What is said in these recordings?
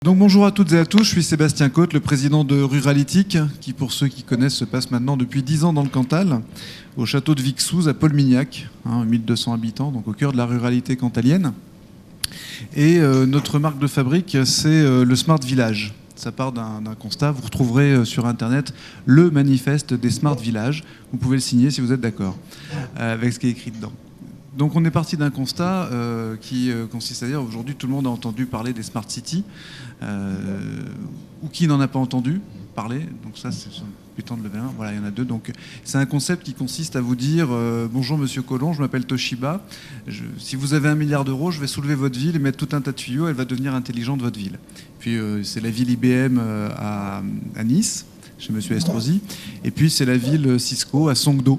Donc bonjour à toutes et à tous, je suis Sébastien Côte, le président de Ruralytique, qui pour ceux qui connaissent se passe maintenant depuis 10 ans dans le Cantal, au château de Vixouz à Paul-Mignac, 1200 habitants, donc au cœur de la ruralité cantalienne. Et notre marque de fabrique, c'est le Smart Village. Ça part d'un constat, vous retrouverez sur internet le manifeste des Smart Villages, vous pouvez le signer si vous êtes d'accord avec ce qui est écrit dedans. Donc on est parti d'un constat qui consiste à dire aujourd'hui tout le monde a entendu parler des Smart Cities, ou qui n'en a pas entendu parler, donc ça c'est putain de lever un, voilà il y en a deux, donc c'est un concept qui consiste à vous dire bonjour monsieur Colomb, je m'appelle Toshiba, si vous avez 1 milliard d'euros, je vais soulever votre ville et mettre tout un tas de tuyaux, elle va devenir intelligente votre ville. Puis c'est la ville IBM à Nice, chez monsieur Estrosi, et puis c'est la ville Cisco à Songdo.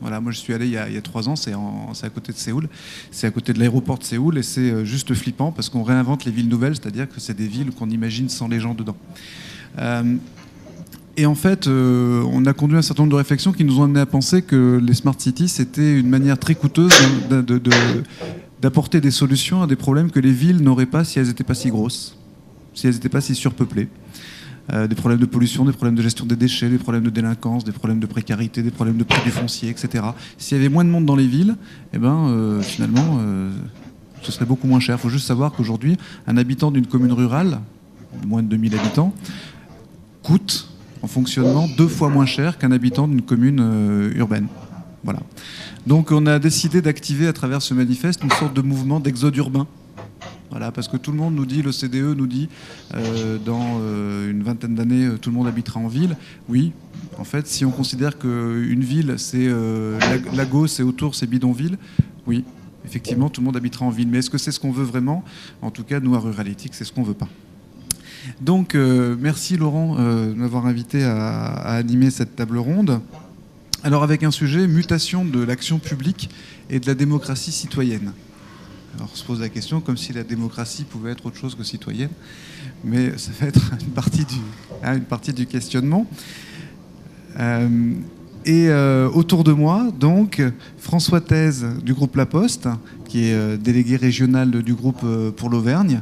Voilà, moi je suis allé il y a 3 ans, c'est à côté de Séoul, c'est à côté de l'aéroport de Séoul et c'est juste flippant parce qu'on réinvente les villes nouvelles, c'est-à-dire que c'est des villes qu'on imagine sans les gens dedans. Et en fait, on a conduit un certain nombre de réflexions qui nous ont amené à penser que les Smart Cities, c'était une manière très coûteuse d'apporter des solutions à des problèmes que les villes n'auraient pas si elles n'étaient pas si grosses, si elles n'étaient pas si surpeuplées. Des problèmes de pollution, des problèmes de gestion des déchets, des problèmes de délinquance, des problèmes de précarité, des problèmes de prix du foncier, etc. S'il y avait moins de monde dans les villes, finalement, ce serait beaucoup moins cher. Il faut juste savoir qu'aujourd'hui, un habitant d'une commune rurale, moins de 2000 habitants, coûte en fonctionnement 2 fois moins cher qu'un habitant d'une commune urbaine. Voilà. Donc on a décidé d'activer à travers ce manifeste une sorte de mouvement d'exode urbain. Voilà, parce que tout le monde nous dit, l'OCDE nous dit, dans une vingtaine d'années, tout le monde habitera en ville. Oui, en fait, si on considère qu'une ville, c'est Lagos, c'est autour, c'est bidonville, oui, effectivement, tout le monde habitera en ville. Mais est-ce que c'est ce qu'on veut vraiment? En tout cas, nous, à Ruralytique, c'est ce qu'on ne veut pas. Donc, merci Laurent de m'avoir invité à animer cette table ronde. Alors, avec un sujet, mutation de l'action publique et de la démocratie citoyenne. Alors on se pose la question comme si la démocratie pouvait être autre chose que citoyenne, mais ça va être une partie du questionnement. Autour de moi, donc, François Thèse du groupe La Poste, qui est délégué régional du groupe pour l'Auvergne,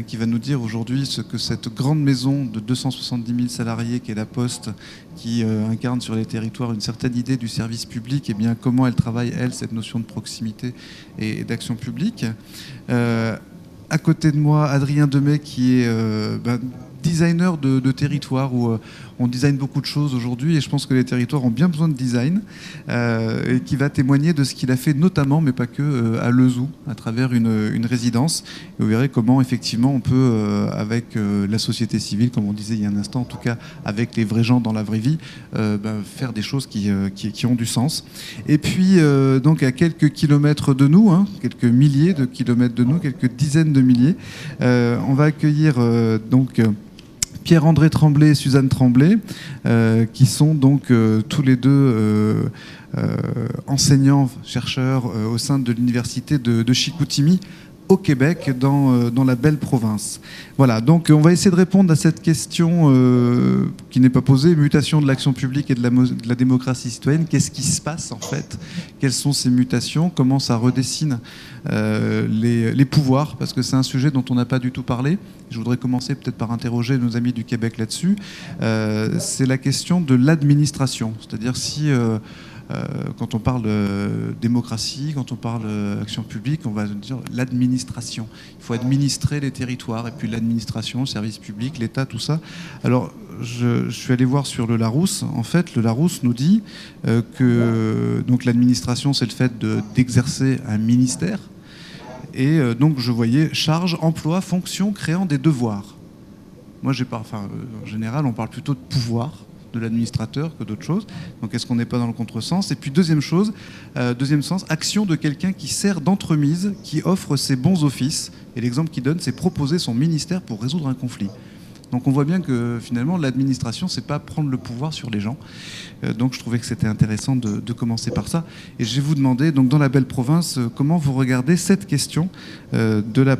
qui va nous dire aujourd'hui ce que cette grande maison de 270 000 salariés qu'est La Poste, qui incarne sur les territoires une certaine idée du service public, et bien comment elle travaille, elle, cette notion de proximité et d'action publique. À côté de moi, Adrien Demey, qui est designer de territoire, où on design beaucoup de choses aujourd'hui, et je pense que les territoires ont bien besoin de design, et qui va témoigner de ce qu'il a fait notamment, mais pas que, à Lezoux, à travers une résidence. Et vous verrez comment, effectivement, on peut, avec la société civile, comme on disait il y a un instant, en tout cas avec les vrais gens dans la vraie vie, faire des choses qui ont du sens. Et puis, donc, à quelques kilomètres de nous, quelques milliers de kilomètres de nous, quelques dizaines de milliers, on va accueillir donc Pierre-André Tremblay et Suzanne Tremblay, qui sont donc tous les deux enseignants, chercheurs au sein de l'université de Chicoutimi, au Québec, dans la belle province. Voilà, donc on va essayer de répondre à cette question qui n'est pas posée, mutation de l'action publique et de la démocratie citoyenne. Qu'est-ce qui se passe en fait? Quelles sont ces mutations? Comment ça redessine les pouvoirs? Parce que c'est un sujet dont on n'a pas du tout parlé. Je voudrais commencer peut-être par interroger nos amis du Québec là-dessus. C'est la question de l'administration. C'est-à-dire si... quand on parle démocratie, quand on parle action publique, on va dire l'administration. Il faut administrer les territoires, et puis l'administration, le service public, l'État, tout ça. Alors, je suis allé voir sur le Larousse. En fait, le Larousse nous dit que donc l'administration, c'est le fait d'exercer un ministère. Et donc, je voyais charge, emploi, fonction, créant des devoirs. Moi, en général, on parle plutôt de pouvoir de l'administrateur que d'autres choses. Donc est-ce qu'on n'est pas dans le contresens? Et puis deuxième sens, action de quelqu'un qui sert d'entremise, qui offre ses bons offices. Et l'exemple qu'il donne, c'est proposer son ministère pour résoudre un conflit. Donc on voit bien que finalement l'administration, c'est pas prendre le pouvoir sur les gens. Donc je trouvais que c'était intéressant de commencer par ça. Et je vais vous demander, donc dans la belle province, comment vous regardez cette question de la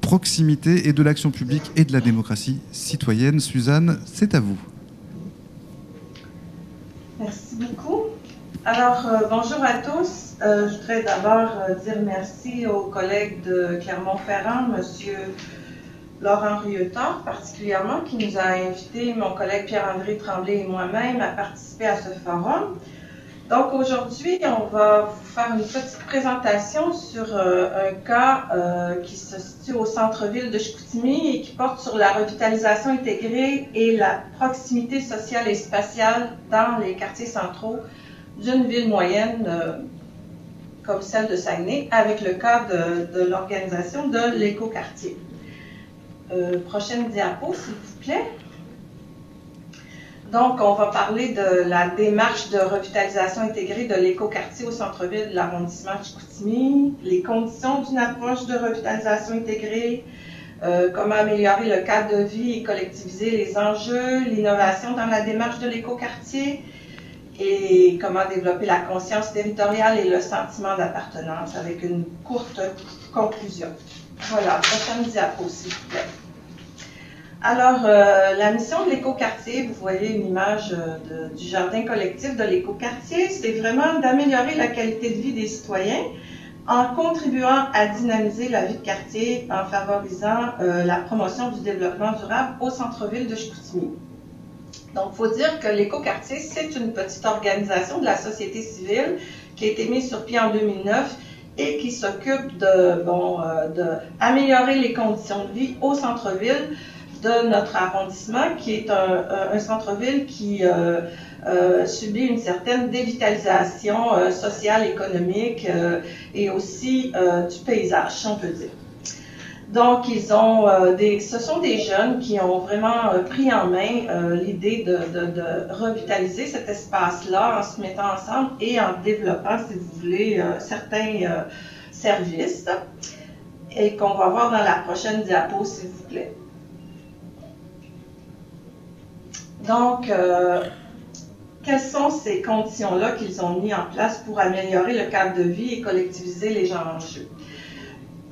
proximité et de l'action publique et de la démocratie citoyenne. Suzanne, c'est à vous. Merci beaucoup. Alors, bonjour à tous. Je voudrais d'abord dire merci aux collègues de Clermont-Ferrand, M. Laurent Rieutort particulièrement, qui nous a invité, mon collègue Pierre-André Tremblay et moi-même, à participer à ce forum. Donc aujourd'hui, on va vous faire une petite présentation sur un cas qui se situe au centre-ville de Chicoutimi et qui porte sur la revitalisation intégrée et la proximité sociale et spatiale dans les quartiers centraux d'une ville moyenne comme celle de Saguenay, avec le cas de l'organisation de l'écoquartier. Prochaine diapo, s'il vous plaît. Donc, on va parler de la démarche de revitalisation intégrée de l'écoquartier au centre-ville de l'arrondissement de Chicoutimi, les conditions d'une approche de revitalisation intégrée, comment améliorer le cadre de vie et collectiviser les enjeux, l'innovation dans la démarche de l'écoquartier et comment développer la conscience territoriale et le sentiment d'appartenance avec une courte conclusion. Voilà, prochaine diapo, s'il vous plaît. Alors, la mission de l'écoquartier, vous voyez une image du jardin collectif de l'écoquartier, c'est vraiment d'améliorer la qualité de vie des citoyens en contribuant à dynamiser la vie de quartier, en favorisant la promotion du développement durable au centre-ville de Chicoutimi. Donc, il faut dire que l'écoquartier, c'est une petite organisation de la société civile qui a été mise sur pied en 2009 et qui s'occupe d'améliorer les conditions de vie au centre-ville de notre arrondissement, qui est un centre-ville qui subit une certaine dévitalisation sociale, économique et aussi du paysage, si on peut dire. Donc, ce sont des jeunes qui ont vraiment pris en main l'idée de revitaliser cet espace-là en se mettant ensemble et en développant, si vous voulez, certains services et qu'on va voir dans la prochaine diapo, s'il vous plaît. Donc, quelles sont ces conditions-là qu'ils ont mis en place pour améliorer le cadre de vie et collectiviser les enjeux?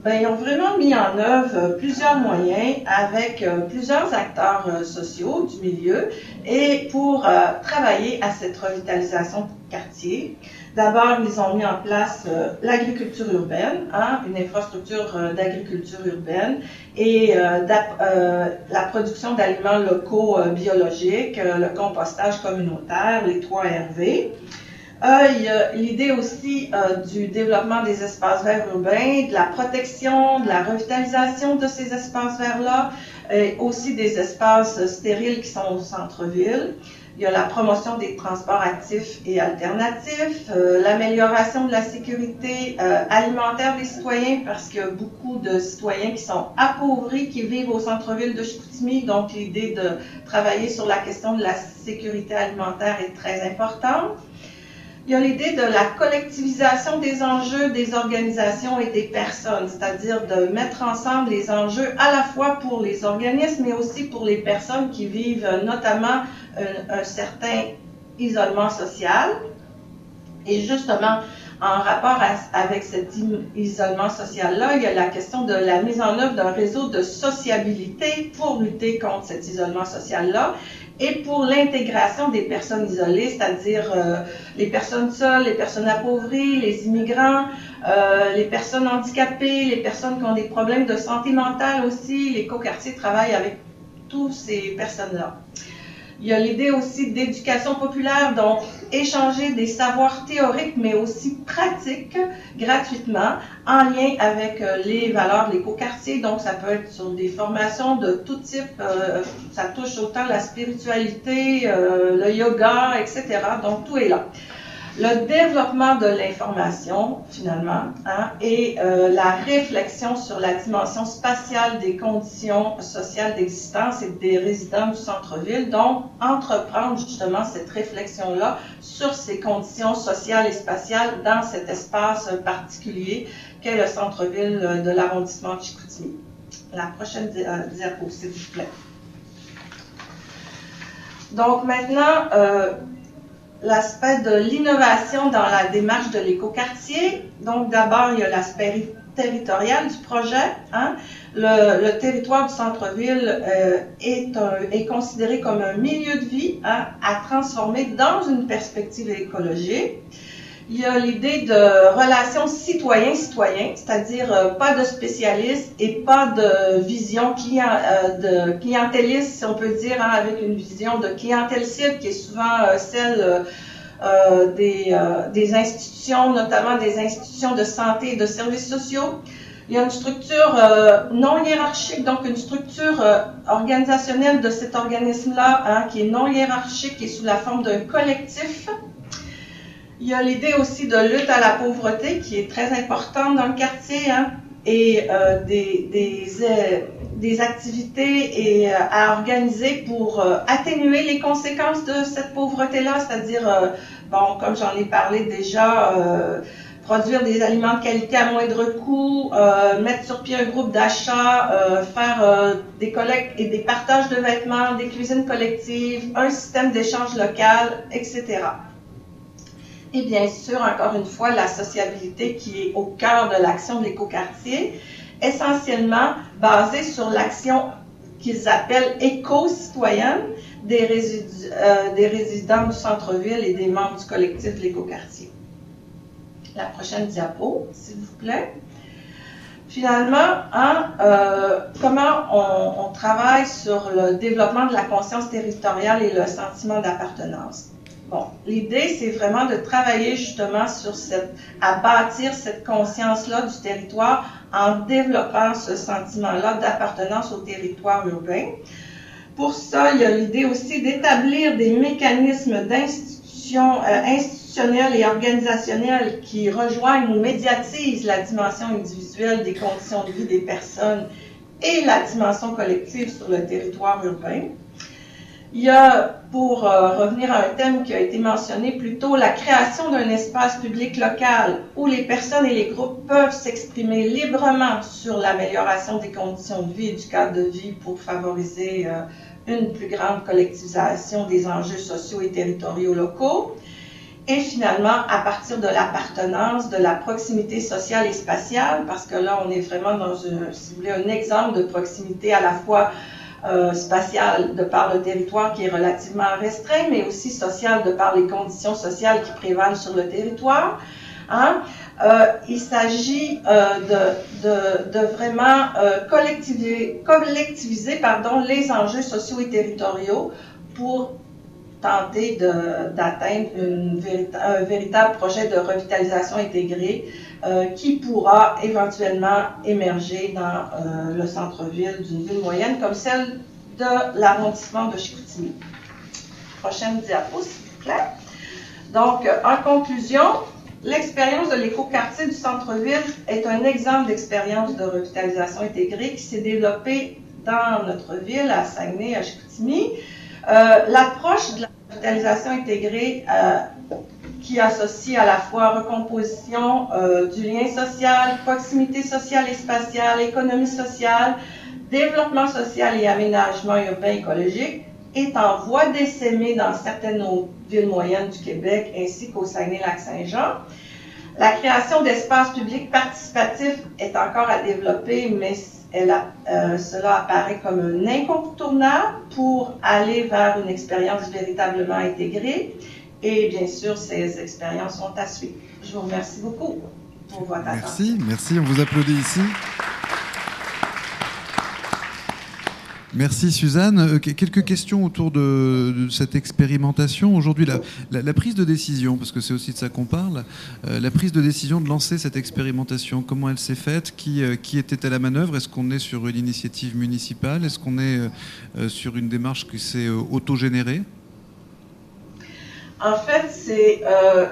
Bien, ils ont vraiment mis en œuvre plusieurs moyens avec plusieurs acteurs sociaux du milieu et pour travailler à cette revitalisation du quartier. D'abord, ils ont mis en place l'agriculture urbaine, une infrastructure d'agriculture urbaine et la production d'aliments locaux biologiques, le compostage communautaire, les 3 RV. Il y a l'idée aussi du développement des espaces verts urbains, de la protection, de la revitalisation de ces espaces verts-là, et aussi des espaces stériles qui sont au centre-ville. Il y a la promotion des transports actifs et alternatifs, l'amélioration de la sécurité alimentaire des citoyens, parce qu'il y a beaucoup de citoyens qui sont appauvris, qui vivent au centre-ville de Chicoutimi, donc l'idée de travailler sur la question de la sécurité alimentaire est très importante. Il y a l'idée de la collectivisation des enjeux des organisations et des personnes, c'est-à-dire de mettre ensemble les enjeux à la fois pour les organismes, mais aussi pour les personnes qui vivent notamment un certain isolement social. Et justement, en rapport avec cet isolement social-là, il y a la question de la mise en œuvre d'un réseau de sociabilité pour lutter contre cet isolement social-là et pour l'intégration des personnes isolées, c'est-à-dire les personnes seules, les personnes appauvries, les immigrants, les personnes handicapées, les personnes qui ont des problèmes de santé mentale aussi. L'écoquartier travaille avec toutes ces personnes-là. Il y a l'idée aussi d'éducation populaire, donc échanger des savoirs théoriques, mais aussi pratiques, gratuitement, en lien avec les valeurs de l'écoquartier. Donc, ça peut être sur des formations de tout type. Ça touche autant la spiritualité, le yoga, etc. Donc, tout est là. Le développement de l'information, finalement, et la réflexion sur la dimension spatiale des conditions sociales d'existence et des résidents du centre-ville. Donc, entreprendre justement cette réflexion-là sur ces conditions sociales et spatiales dans cet espace particulier qu'est le centre-ville de l'arrondissement de Chicoutimi. La prochaine diapo, s'il vous plaît. Donc, maintenant, l'aspect de l'innovation dans la démarche de l'écoquartier. Donc, d'abord, il y a l'aspect territorial du projet. Le territoire du centre-ville est considéré comme un milieu de vie à transformer dans une perspective écologique. Il y a l'idée de relations citoyen-citoyen, c'est-à-dire pas de spécialistes et pas de vision de clientéliste, si on peut dire, hein, avec une vision de clientèle cible qui est souvent celle des institutions, notamment des institutions de santé et de services sociaux. Il y a une structure non hiérarchique, donc une structure organisationnelle de cet organisme-là, hein, qui est non hiérarchique, qui est sous la forme d'un collectif. Il y a l'idée aussi de lutte à la pauvreté, qui est très importante dans le quartier, hein, et des activités à organiser pour atténuer les conséquences de cette pauvreté-là, c'est-à-dire, bon, comme j'en ai parlé déjà, produire des aliments de qualité à moindre coût, mettre sur pied un groupe d'achat, faire des collectes et des partages de vêtements, des cuisines collectives, un système d'échange local, etc. Et bien sûr, encore une fois, la sociabilité qui est au cœur de l'action de l'écoquartier, essentiellement basée sur l'action qu'ils appellent éco-citoyenne des résidents du centre-ville et des membres du collectif de l'écoquartier. La prochaine diapo, s'il vous plaît. Finalement, hein, comment on travaille sur le développement de la conscience territoriale et le sentiment d'appartenance. Bon, l'idée, c'est vraiment de travailler justement à bâtir cette conscience-là du territoire en développant ce sentiment-là d'appartenance au territoire urbain. Pour ça, il y a l'idée aussi d'établir des mécanismes institutionnels et organisationnels qui rejoignent ou médiatisent la dimension individuelle des conditions de vie des personnes et la dimension collective sur le territoire urbain. Il y a, pour revenir à un thème qui a été mentionné plus tôt, la création d'un espace public local où les personnes et les groupes peuvent s'exprimer librement sur l'amélioration des conditions de vie et du cadre de vie pour favoriser une plus grande collectivisation des enjeux sociaux et territoriaux locaux. Et finalement, à partir de l'appartenance, de la proximité sociale et spatiale, parce que là, on est vraiment dans, si vous voulez, un exemple de proximité à la fois spatiale de par le territoire qui est relativement restreint, mais aussi sociale de par les conditions sociales qui prévalent sur le territoire. Hein? Il s'agit de vraiment collectiviser les enjeux sociaux et territoriaux pour tenter d'atteindre un véritable projet de revitalisation intégrée qui pourra éventuellement émerger dans le centre-ville d'une ville moyenne comme celle de l'arrondissement de Chicoutimi. Prochaine diapo, s'il vous plaît. Donc, en conclusion, l'expérience de l'écoquartier du centre-ville est un exemple d'expérience de revitalisation intégrée qui s'est développée dans notre ville, à Saguenay, à Chicoutimi. L'approche de la revitalisation intégrée qui associe à la fois recomposition du lien social, proximité sociale et spatiale, économie sociale, développement social et aménagement urbain écologique est en voie d'essaimer dans certaines villes moyennes du Québec ainsi qu'au Saguenay-Lac-Saint-Jean. La création d'espaces publics participatifs est encore à développer, mais cela apparaît comme un incontournable pour aller vers une expérience véritablement intégrée. Et bien sûr, ces expériences sont à suivre. Je vous remercie beaucoup pour votre attention. Merci, on vous applaudit ici. Merci Suzanne. Quelques questions autour de cette expérimentation. Aujourd'hui, la prise de décision, parce que c'est aussi de ça qu'on parle, la prise de décision de lancer cette expérimentation, comment elle s'est faite, qui était à la manœuvre? Est-ce qu'on est sur une initiative municipale? Est-ce qu'on est sur une démarche qui s'est autogénérée? En fait,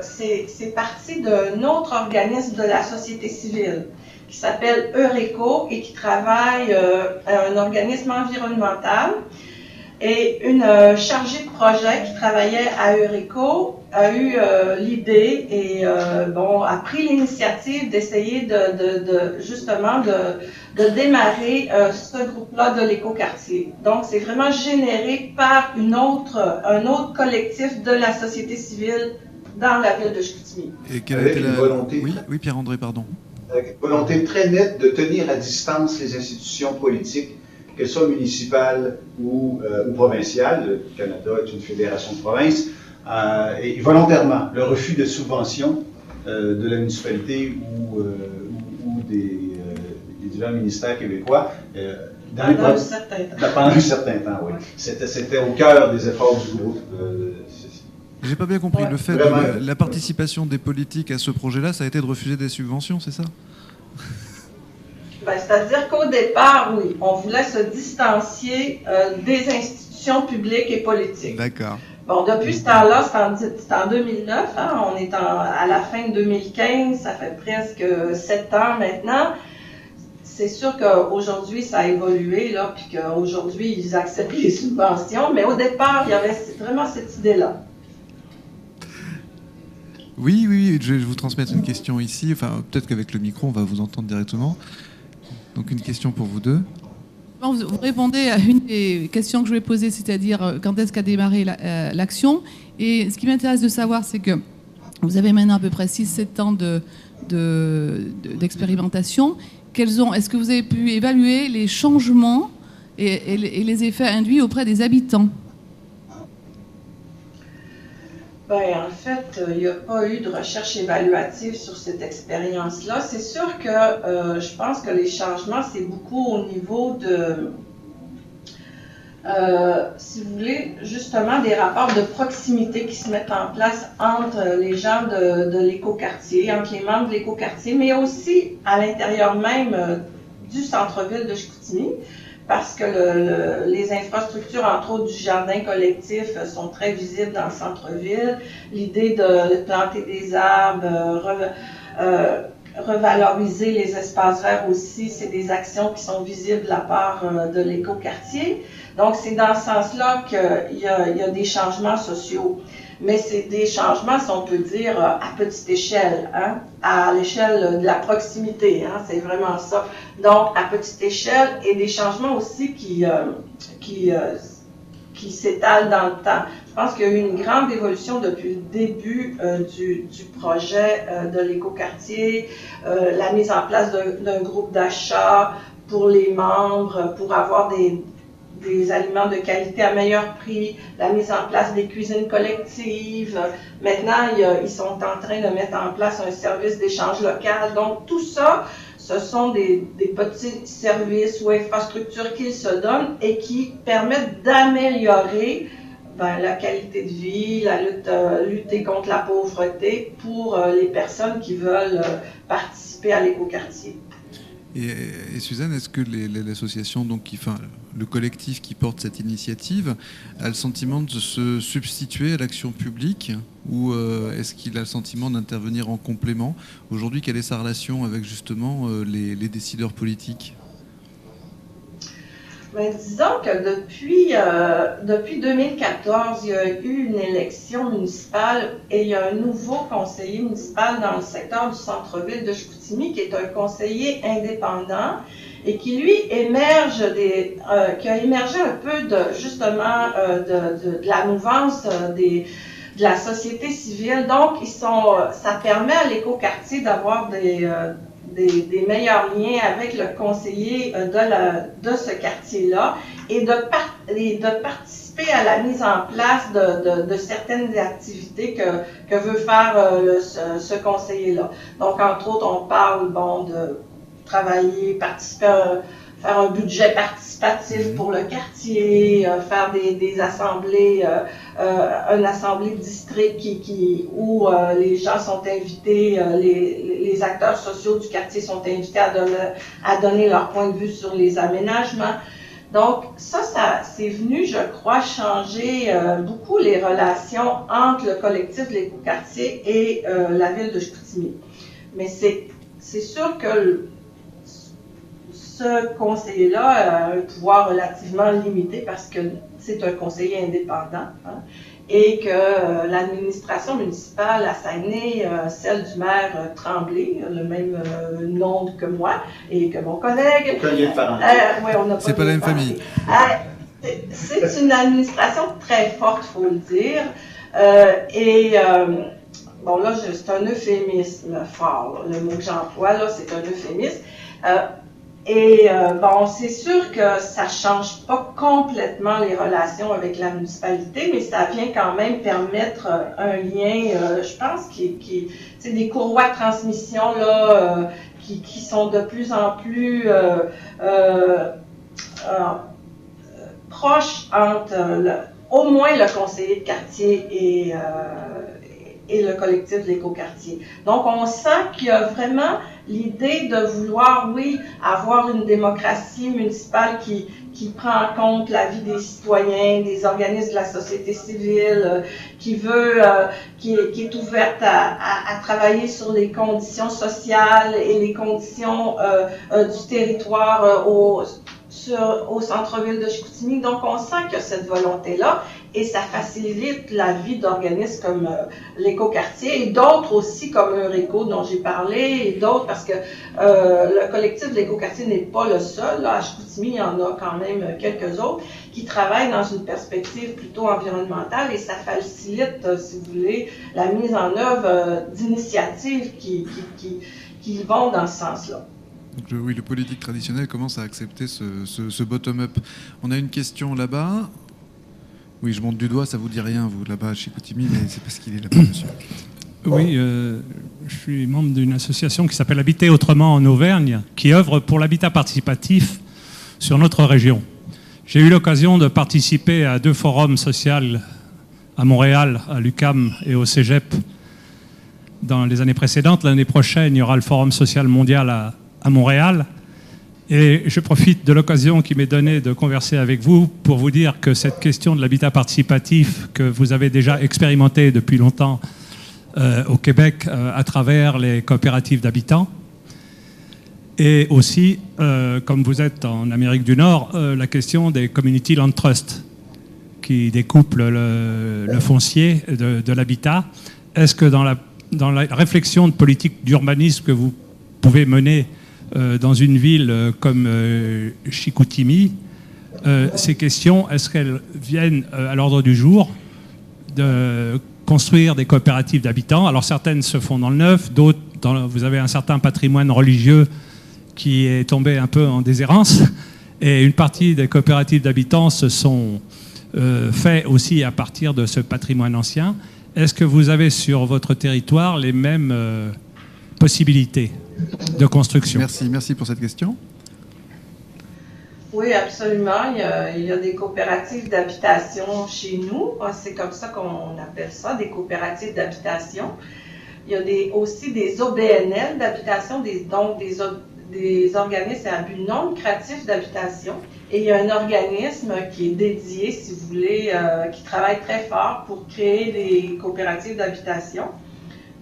c'est parti d'un autre organisme de la société civile qui s'appelle Eureco et qui travaille à un organisme environnemental. Et une chargée de projet qui travaillait à Eureco a eu l'idée et a pris l'initiative d'essayer justement de démarrer ce groupe-là de l'écoquartier. Donc, c'est vraiment généré par un autre collectif de la société civile dans la ville de Chicoutimi. Et quelle a été la volonté? Oui, Pierre-André, pardon. Avec une volonté très nette de tenir à distance les institutions politiques, qu'elles soient municipales ou provinciales. Le Canada est une fédération de provinces. Et volontairement, le refus de subventions de la municipalité ou des divers ministères québécois pendant un certain temps. Pendant un certain temps, oui. C'était au cœur des efforts du groupe. J'ai pas bien compris. Ouais. Le fait de la participation des politiques à ce projet-là, ça a été de refuser des subventions, c'est ça? Ben, c'est-à-dire qu'au départ, oui, on voulait se distancier des institutions publiques et politiques. D'accord. Bon, depuis ce temps-là, c'est en 2009, hein, on est à la fin de 2015, ça fait presque 7 ans maintenant. C'est sûr qu'aujourd'hui, ça a évolué, là, puis qu'aujourd'hui, ils acceptent les subventions, mais au départ, il y avait vraiment cette idée-là. Oui, je vais vous transmettre une question ici. Enfin, peut-être qu'avec le micro, on va vous entendre directement. Donc, une question pour vous deux. Vous répondez à une des questions que je vais poser, c'est-à-dire quand est-ce qu'a démarré l'action. Et ce qui m'intéresse de savoir, c'est que vous avez maintenant à peu près 6-7 ans d'expérimentation. Est-ce que vous avez pu évaluer les changements et les effets induits auprès des habitants? Ben, en fait, il n'y a pas eu de recherche évaluative sur cette expérience-là. C'est sûr que je pense que les changements, c'est beaucoup au niveau de, si vous voulez, justement des rapports de proximité qui se mettent en place entre les gens de l'écoquartier, entre les membres de l'écoquartier, mais aussi à l'intérieur même du centre-ville de Chicoutimi. Parce que les infrastructures, entre autres du jardin collectif, sont très visibles dans le centre-ville. L'idée de planter des arbres, revaloriser les espaces verts aussi, c'est des actions qui sont visibles de la part de l'écoquartier. Donc, c'est dans ce sens-là qu'il y a des changements sociaux. Mais c'est des changements, si on peut dire, à petite échelle, hein, à l'échelle de la proximité, hein, c'est vraiment ça. Donc, à petite échelle, et des changements aussi qui s'étalent dans le temps. Je pense qu'il y a eu une grande évolution depuis le début du projet de l'écoquartier, la mise en place d'un groupe d'achat pour les membres, pour avoir des aliments de qualité à meilleur prix, la mise en place des cuisines collectives. Maintenant, ils sont en train de mettre en place un service d'échange local. Donc, tout ça, ce sont des petits services ou infrastructures qu'ils se donnent et qui permettent d'améliorer la qualité de vie, lutter contre la pauvreté pour les personnes qui veulent participer à l'écoquartier. Et Suzanne, est-ce que l'association, le collectif qui porte cette initiative, a le sentiment de se substituer à l'action publique ou est-ce qu'il a le sentiment d'intervenir en complément? Aujourd'hui, quelle est sa relation avec justement les décideurs politiques? Ben, disons que depuis 2014, il y a eu une élection municipale et il y a un nouveau conseiller municipal dans le secteur du centre-ville de Chicoutimi qui est un conseiller indépendant et qui lui qui a émergé un peu de la mouvance de la société civile. Donc, ça permet à l'écoquartier d'avoir des meilleurs liens avec le conseiller de ce quartier-là et de participer à la mise en place de certaines activités que veut faire ce conseiller-là. Donc, entre autres, on parle de travailler, participer faire un budget participatif pour le quartier, faire des assemblées, une assemblée de district où les gens sont invités, les acteurs sociaux du quartier sont invités à donner leur point de vue sur les aménagements. Donc, ça c'est venu, je crois, changer beaucoup les relations entre le collectif de l'écoquartier et la ville de Chicoutimi. Mais c'est sûr que ce conseiller-là a un pouvoir relativement limité parce que c'est un conseiller indépendant, hein, et que l'administration municipale à Saguenay, celle du maire Tremblay, le même nom que moi et que mon collègue. Ouais, c'est pas la même famille. C'est une administration très forte, il faut le dire. Bon, là, c'est un euphémisme fort. Là, le mot que j'emploie, là, c'est un euphémisme. Et bon, c'est sûr que ça change pas complètement les relations avec la municipalité, mais ça vient quand même permettre un lien, je pense, c'est des courroies de transmission là, qui sont de plus en plus proches entre au moins le conseiller de quartier et le collectif de l'écoquartier. Donc, on sent qu'il y a vraiment l'idée de vouloir, oui, avoir une démocratie municipale qui prend en compte la vie des citoyens, des organismes de la société civile, qui est ouverte à travailler sur les conditions sociales et les conditions du territoire au centre-ville de Chicoutimi. Donc, on sent qu'il y a cette volonté-là et ça facilite la vie d'organismes comme l'écoquartier et d'autres aussi comme Eureco dont j'ai parlé et d'autres parce que le collectif de l'écoquartier n'est pas le seul. Là, à Chicoutimi, il y en a quand même quelques autres qui travaillent dans une perspective plutôt environnementale et ça facilite, si vous voulez, la mise en œuvre d'initiatives qui vont dans ce sens-là. Donc, oui, le politique traditionnel commence à accepter ce bottom-up. On a une question là-bas. Oui, je monte du doigt, ça vous dit rien, vous, là-bas, à Chicoutimi, mais c'est parce qu'il est là-bas, monsieur. Oui, je suis membre d'une association qui s'appelle Habiter autrement en Auvergne, qui œuvre pour l'habitat participatif sur notre région. J'ai eu l'occasion de participer à 2 forums sociaux à Montréal, à l'UQAM et au Cégep dans les années précédentes. L'année prochaine, il y aura le Forum social mondial à Montréal. Et je profite de l'occasion qui m'est donnée de converser avec vous pour vous dire que cette question de l'habitat participatif que vous avez déjà expérimenté depuis longtemps au Québec à travers les coopératives d'habitants et aussi, comme vous êtes en Amérique du Nord, la question des Community Land Trust qui découplent le foncier de l'habitat. Est-ce que dans la réflexion de politique d'urbanisme que vous pouvez mener dans une ville comme Chicoutimi, ces questions, est-ce qu'elles viennent à l'ordre du jour de construire des coopératives d'habitants? Alors certaines se font dans le neuf, d'autres, vous avez un certain patrimoine religieux qui est tombé un peu en déshérence, et une partie des coopératives d'habitants se sont faites aussi à partir de ce patrimoine ancien. Est-ce que vous avez sur votre territoire les mêmes possibilités de construction? Merci pour cette question. Oui, absolument. Il y a des coopératives d'habitation chez nous. C'est comme ça qu'on appelle ça, des coopératives d'habitation. Il y a aussi des OBNL d'habitation, donc des organismes à but non lucratif d'habitation. Et il y a un organisme qui est dédié, si vous voulez, qui travaille très fort pour créer des coopératives d'habitation.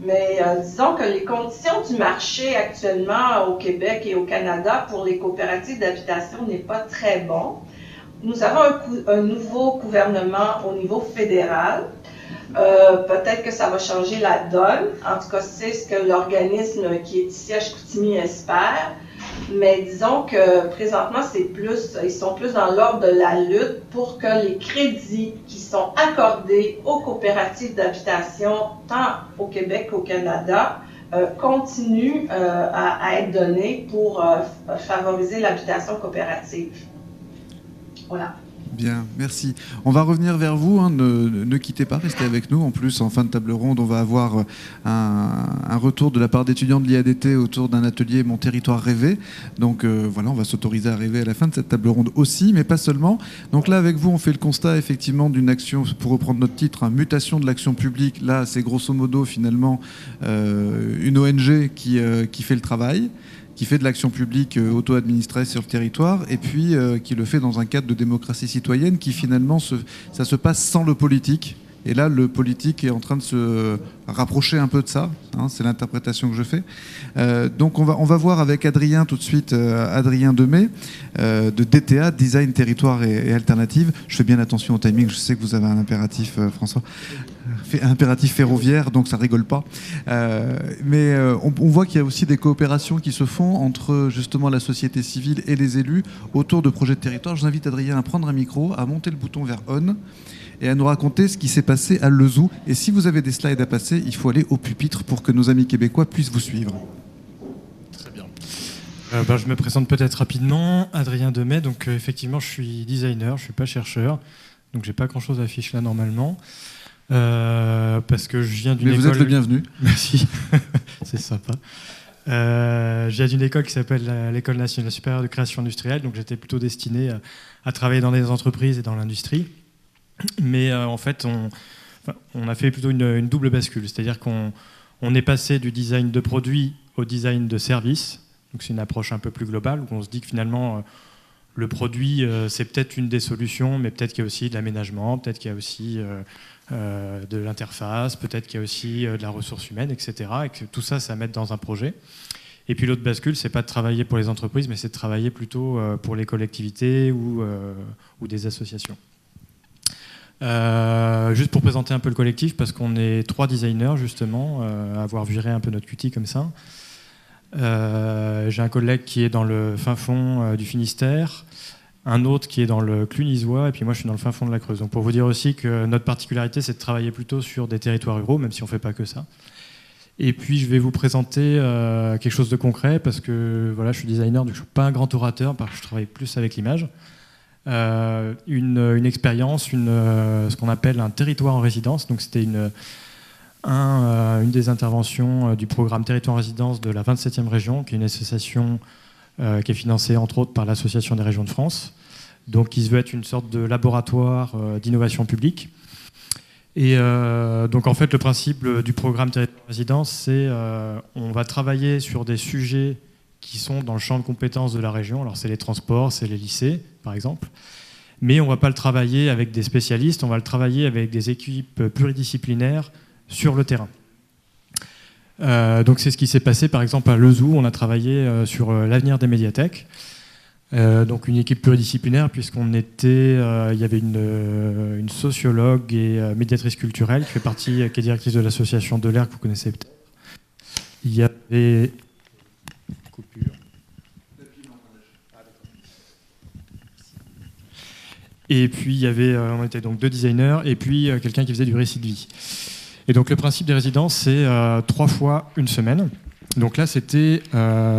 Mais disons que les conditions du marché actuellement au Québec et au Canada pour les coopératives d'habitation n'est pas très bon. Nous avons un nouveau gouvernement au niveau fédéral. Peut-être que ça va changer la donne. En tout cas, c'est ce que l'organisme qui est ici à Chicoutimi espère. Mais disons que présentement, ils sont plus dans l'ordre de la lutte pour que les crédits qui sont accordés aux coopératives d'habitation, tant au Québec qu'au Canada, continuent à être donnés pour favoriser l'habitation coopérative. Voilà. Bien, merci. On va revenir vers vous, hein, ne quittez pas, restez avec nous. En plus, en fin de table ronde, on va avoir un retour de la part d'étudiants de l'IADT autour d'un atelier Mon territoire rêvé. Donc voilà, on va s'autoriser à rêver à la fin de cette table ronde aussi, mais pas seulement. Donc là, avec vous, on fait le constat effectivement d'une action, pour reprendre notre titre, hein, mutation de l'action publique. Là, c'est grosso modo finalement une ONG qui fait le travail, qui fait de l'action publique auto-administrée sur le territoire, et puis qui le fait dans un cadre de démocratie citoyenne qui finalement, ça se passe sans le politique. Et là, le politique est en train de se rapprocher un peu de ça, hein, c'est l'interprétation que je fais. Donc on va voir avec Adrien tout de suite, Adrien Demey, de DTA, Design, Territoire et Alternative. Je fais bien attention au timing, je sais que vous avez un impératif, François. Un impératif ferroviaire, donc ça rigole pas. Mais on voit qu'il y a aussi des coopérations qui se font entre justement la société civile et les élus autour de projets de territoire. Je vous invite, Adrien, à prendre un micro, à monter le bouton vers On et à nous raconter ce qui s'est passé à Lezou. Et si vous avez des slides à passer, il faut aller au pupitre pour que nos amis québécois puissent vous suivre. Très bien. Je me présente peut-être rapidement. Adrien Demet, donc effectivement, je suis designer, je ne suis pas chercheur, donc j'ai pas grand-chose à afficher là normalement. Parce que je viens d'une école... Mais vous êtes le bienvenu. Merci, c'est sympa. Je viens d'une école qui s'appelle l'École nationale supérieure de création industrielle, donc j'étais plutôt destiné à travailler dans les entreprises et dans l'industrie. Mais en fait, on a fait plutôt une double bascule, c'est-à-dire qu'on est passé du design de produit au design de service. Donc c'est une approche un peu plus globale, où on se dit que finalement, le produit, c'est peut-être une des solutions, mais peut-être qu'il y a aussi de l'aménagement, peut-être qu'il y a aussi de l'interface, peut-être qu'il y a aussi de la ressource humaine, etc. Et que tout ça, c'est à mettre dans un projet. Et puis l'autre bascule, c'est pas de travailler pour les entreprises, mais c'est de travailler plutôt pour les collectivités ou des associations. Juste pour présenter un peu le collectif, parce qu'on est 3 designers justement, à avoir viré un peu notre cutie comme ça. J'ai un collègue qui est dans le fin fond du Finistère, un autre qui est dans le Clunisois, et puis moi je suis dans le fin fond de la Creuse. Donc pour vous dire aussi que notre particularité, c'est de travailler plutôt sur des territoires ruraux, même si on ne fait pas que ça. Et puis je vais vous présenter quelque chose de concret, parce que voilà, je suis designer, donc je ne suis pas un grand orateur, parce que je travaille plus avec l'image. Une expérience, ce qu'on appelle un territoire en résidence. Donc c'était une des interventions du programme Territoire en résidence de la 27e région, qui est une association qui est financée entre autres par l'Association des régions de France, donc qui se veut être une sorte de laboratoire d'innovation publique. Et donc en fait le principe du programme Territoire en résidence, c'est on va travailler sur des sujets qui sont dans le champ de compétences de la région. Alors c'est les transports, c'est les lycées par exemple, mais on ne va pas le travailler avec des spécialistes, on va le travailler avec des équipes pluridisciplinaires sur le terrain. Donc c'est ce qui s'est passé par exemple à Lezou. On a travaillé sur l'avenir des médiathèques, donc une équipe pluridisciplinaire, puisqu'on était, il y avait une sociologue et médiatrice culturelle qui fait partie, qui est directrice de l'association de l'air que vous connaissez peut-être. Il y avait coupure. Et puis il y avait, on était donc 2 designers et puis quelqu'un qui faisait du récit de vie. Et donc le principe des résidences, c'est 3 fois une semaine. Donc là, c'était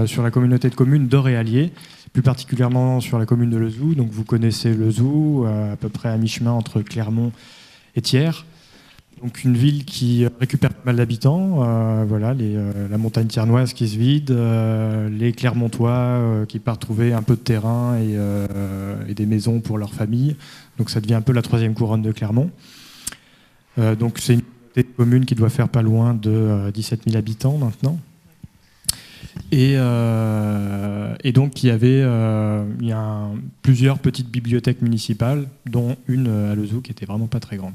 sur la communauté de communes d'Or et Allier, plus particulièrement sur la commune de Lezou. Donc vous connaissez Lezou, à peu près à mi-chemin entre Clermont et Thiers. Donc une ville qui récupère pas mal d'habitants. Voilà, la montagne thiernoise qui se vide, les Clermontois qui partent trouver un peu de terrain et des maisons pour leur famille. Donc ça devient un peu la 3e couronne de Clermont. Donc c'est une commune qui doit faire pas loin de 17 000 habitants maintenant. Et donc il y a plusieurs petites bibliothèques municipales, dont une à Lezou qui était vraiment pas très grande.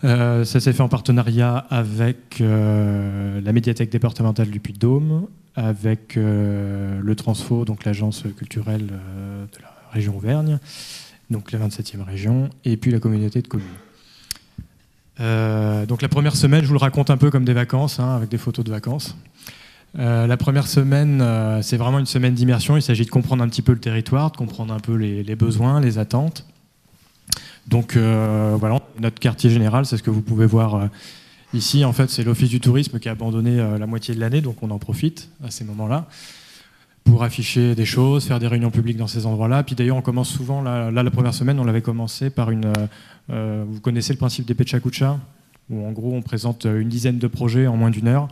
Ça s'est fait en partenariat avec la médiathèque départementale du Puy-de-Dôme, avec le Transfo, donc l'agence culturelle de la région Auvergne, donc la 27e région, et puis la communauté de communes. Donc la première semaine, je vous le raconte un peu comme des vacances, avec des photos de vacances. La première semaine, c'est vraiment une semaine d'immersion. Il s'agit de comprendre un petit peu le territoire, de comprendre un peu les besoins, les attentes. Donc voilà, notre quartier général, c'est ce que vous pouvez voir ici. En fait, c'est l'Office du tourisme qui a abandonné la moitié de l'année, donc on en profite à ces moments-là pour afficher des choses, faire des réunions publiques dans ces endroits-là. Puis d'ailleurs, on commence souvent, la première semaine, on l'avait commencé par vous connaissez le principe des Pechakucha, où en gros on présente une dizaine de projets en moins d'1 heure.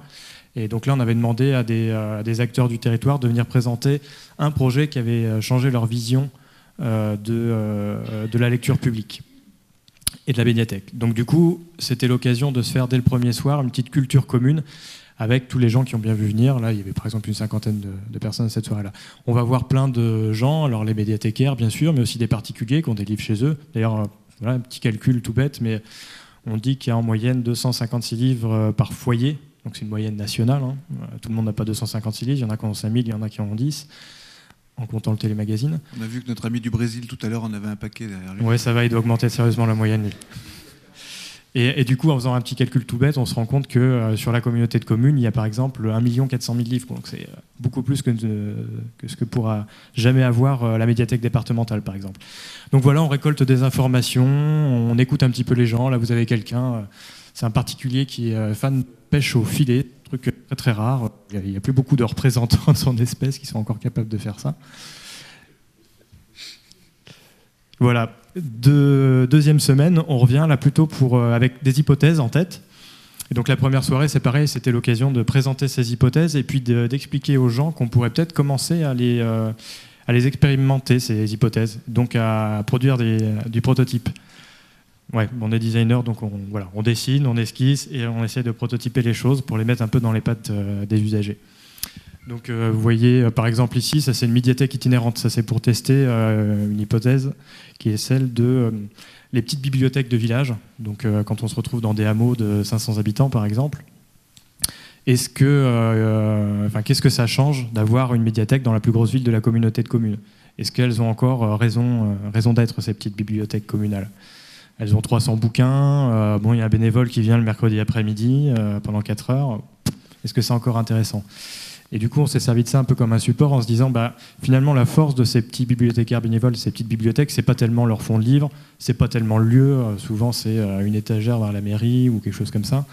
Et donc là, on avait demandé à des acteurs du territoire de venir présenter un projet qui avait changé leur vision de la lecture publique et de la médiathèque. Donc du coup, c'était l'occasion de se faire dès le premier soir une petite culture commune avec tous les gens qui ont bien vu venir. Là, il y avait par exemple une 50aine de personnes à cette soirée-là. On va voir plein de gens, alors les médiathécaires bien sûr, mais aussi des particuliers qui ont des livres chez eux. D'ailleurs, voilà, un petit calcul tout bête, mais on dit qu'il y a en moyenne 256 livres par foyer. Donc c'est une moyenne nationale. Tout le monde n'a pas 256 livres, il y en a qui en ont 5000, il y en a qui en ont 10, en comptant le télémagazine. On a vu que notre ami du Brésil tout à l'heure en avait un paquet derrière lui. Oui, ça va, il doit augmenter sérieusement la moyenne. Et du coup, en faisant un petit calcul tout bête, on se rend compte que sur la communauté de communes, il y a par exemple 1 400 000 livres. Donc c'est beaucoup plus que ce que pourra jamais avoir la médiathèque départementale, par exemple. Donc voilà, on récolte des informations, on écoute un petit peu les gens. Là, vous avez quelqu'un, c'est un particulier qui est fan pêche au filet, truc très très rare. Il n'y a plus beaucoup de représentants de son espèce qui sont encore capables de faire ça. Voilà. Deuxième semaine, on revient là plutôt avec des hypothèses en tête. Et donc la première soirée, c'est pareil, c'était l'occasion de présenter ces hypothèses et puis d'expliquer aux gens qu'on pourrait peut-être commencer à les expérimenter, ces hypothèses, donc à produire du prototype. Ouais, on est designer, donc on dessine, on esquisse et on essaie de prototyper les choses pour les mettre un peu dans les pattes des usagers. Donc vous voyez par exemple ici, ça c'est une médiathèque itinérante, ça c'est pour tester une hypothèse qui est celle de les petites bibliothèques de village. Donc quand on se retrouve dans des hameaux de 500 habitants par exemple, qu'est-ce que ça change d'avoir une médiathèque dans la plus grosse ville de la communauté de communes? Est-ce qu'elles ont encore raison d'être, ces petites bibliothèques communales? Elles ont 300 bouquins, il y a un bénévole qui vient le mercredi après-midi pendant 4 heures. Est-ce que c'est encore intéressant? Et du coup, on s'est servi de ça un peu comme un support en se disant, finalement, la force de ces petits bibliothécaires bénévoles, ces petites bibliothèques, c'est pas tellement leur fond de livre, c'est pas tellement le lieu, souvent c'est une étagère vers la mairie ou quelque chose comme ça.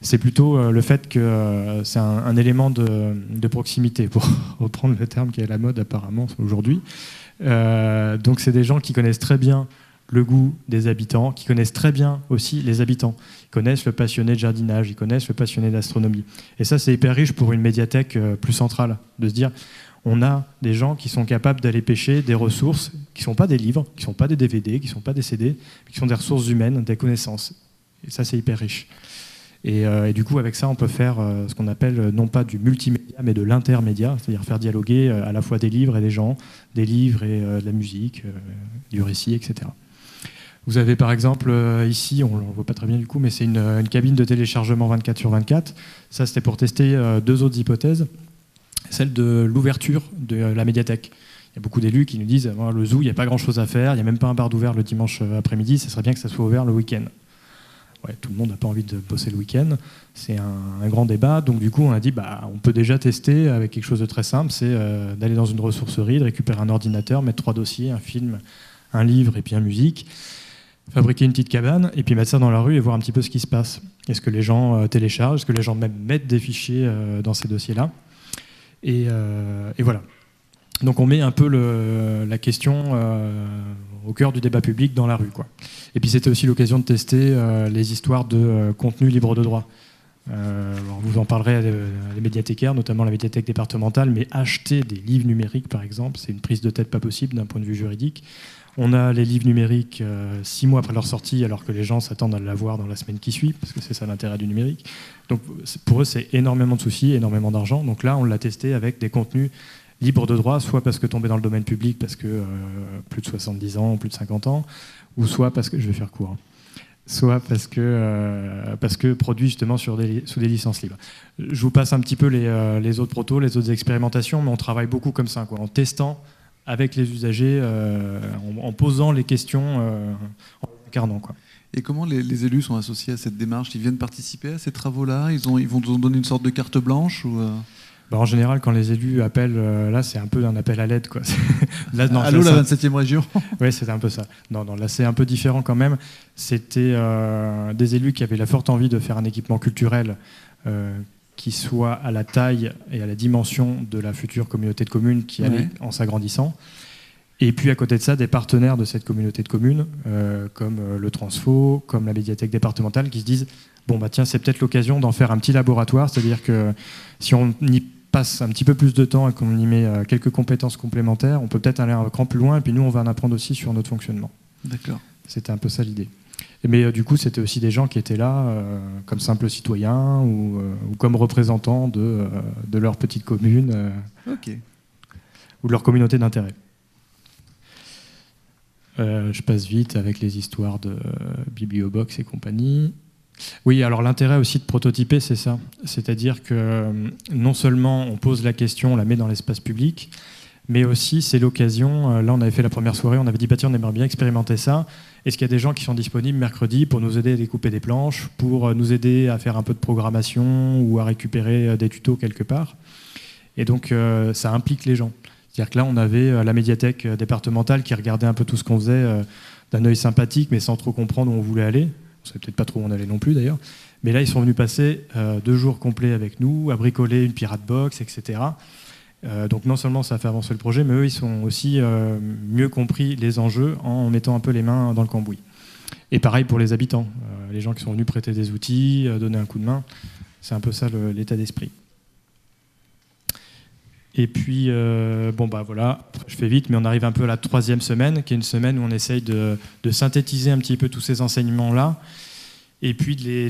C'est plutôt le fait que c'est un élément de proximité, pour reprendre le terme qui est à la mode apparemment aujourd'hui. Donc c'est des gens qui connaissent très bien le goût des habitants, qui connaissent très bien aussi les habitants. Ils connaissent le passionné de jardinage, ils connaissent le passionné d'astronomie. Et ça, c'est hyper riche pour une médiathèque plus centrale, de se dire, on a des gens qui sont capables d'aller pêcher des ressources qui ne sont pas des livres, qui ne sont pas des DVD, qui ne sont pas des CD, mais qui sont des ressources humaines, des connaissances. Et ça, c'est hyper riche. Et du coup, avec ça, on peut faire ce qu'on appelle non pas du multimédia, mais de l'intermédia, c'est-à-dire faire dialoguer à la fois des livres et des gens, des livres et de la musique, du récit, etc. Vous avez par exemple ici, on ne le voit pas très bien du coup, mais c'est une cabine de téléchargement 24/24. Ça, c'était pour tester 2 autres hypothèses. Celle de l'ouverture de la médiathèque. Il y a beaucoup d'élus qui nous disent le zoo, il n'y a pas grand-chose à faire, il n'y a même pas un bar d'ouvert le dimanche après-midi, ça serait bien que ça soit ouvert le week-end. Ouais, tout le monde n'a pas envie de bosser le week-end, c'est un grand débat. Donc du coup, on a dit on peut déjà tester avec quelque chose de très simple, c'est d'aller dans une ressourcerie, de récupérer un ordinateur, mettre 3 dossiers, un film, un livre et puis un musique. Fabriquer une petite cabane et puis mettre ça dans la rue et voir un petit peu ce qui se passe. Est-ce que les gens téléchargent? Est-ce que les gens même mettent des fichiers dans ces dossiers-là? Et voilà. Donc on met un peu la question au cœur du débat public dans la rue, quoi. Et puis c'était aussi l'occasion de tester les histoires de contenu libre de droit. Vous en parlerez les médiathécaires, notamment la médiathèque départementale, mais acheter des livres numériques, par exemple, c'est une prise de tête pas possible d'un point de vue juridique. On a les livres numériques 6 mois après leur sortie, alors que les gens s'attendent à l'avoir dans la semaine qui suit, parce que c'est ça l'intérêt du numérique. Donc pour eux, c'est énormément de soucis, énormément d'argent. Donc là, on l'a testé avec des contenus libres de droit, soit parce que tombé dans le domaine public, parce que plus de 70 ans, plus de 50 ans, ou soit parce que, je vais faire court, hein, soit parce que produit justement sous des licences libres. Je vous passe un petit peu les autres protos, les autres expérimentations, mais on travaille beaucoup comme ça, quoi, en testant avec les usagers, en posant les questions, en incarnant, quoi. Et comment les élus sont associés à cette démarche? Ils viennent participer à ces travaux-là? Ils vont nous donner une sorte de carte blanche ou En général, quand les élus appellent, là, c'est un peu un appel à l'aide, quoi. Là, non, allô, la 27e région? Oui, c'était un peu ça. Non, là, c'est un peu différent quand même. C'était des élus qui avaient la forte envie de faire un équipement culturel qui soit à la taille et à la dimension de la future communauté de communes qui allait en s'agrandissant. Et puis à côté de ça, des partenaires de cette communauté de communes, comme le Transfo, comme la médiathèque départementale, qui se disent tiens, c'est peut-être l'occasion d'en faire un petit laboratoire, c'est-à-dire que si on y passe un petit peu plus de temps et qu'on y met quelques compétences complémentaires, on peut peut-être aller un cran plus loin, et puis nous, on va en apprendre aussi sur notre fonctionnement. D'accord. C'était un peu ça l'idée. Mais du coup, c'était aussi des gens qui étaient là comme simples citoyens ou comme représentants de leur petite commune ou de leur communauté d'intérêt. Je passe vite avec les histoires de Bibliobox et compagnie. Oui, alors l'intérêt aussi de prototyper, c'est ça. C'est-à-dire que non seulement on pose la question, on la met dans l'espace public, mais aussi c'est l'occasion, là on avait fait la première soirée, on avait dit tiens, on aimerait bien expérimenter ça. Est-ce qu'il y a des gens qui sont disponibles mercredi pour nous aider à découper des planches, pour nous aider à faire un peu de programmation ou à récupérer des tutos quelque part? Et donc ça implique les gens. C'est-à-dire que là on avait la médiathèque départementale qui regardait un peu tout ce qu'on faisait d'un œil sympathique mais sans trop comprendre où on voulait aller. On ne savait peut-être pas trop où on allait non plus d'ailleurs. Mais là, ils sont venus passer 2 jours complets avec nous, à bricoler une pirate box, etc. Donc non seulement ça a fait avancer le projet, mais eux, ils sont aussi mieux compris les enjeux en mettant un peu les mains dans le cambouis. Et pareil pour les habitants, les gens qui sont venus prêter des outils, donner un coup de main. C'est un peu ça l'état d'esprit. Et puis, voilà, je fais vite, mais on arrive un peu à la 3e semaine, qui est une semaine où on essaye de synthétiser un petit peu tous ces enseignements-là, et puis de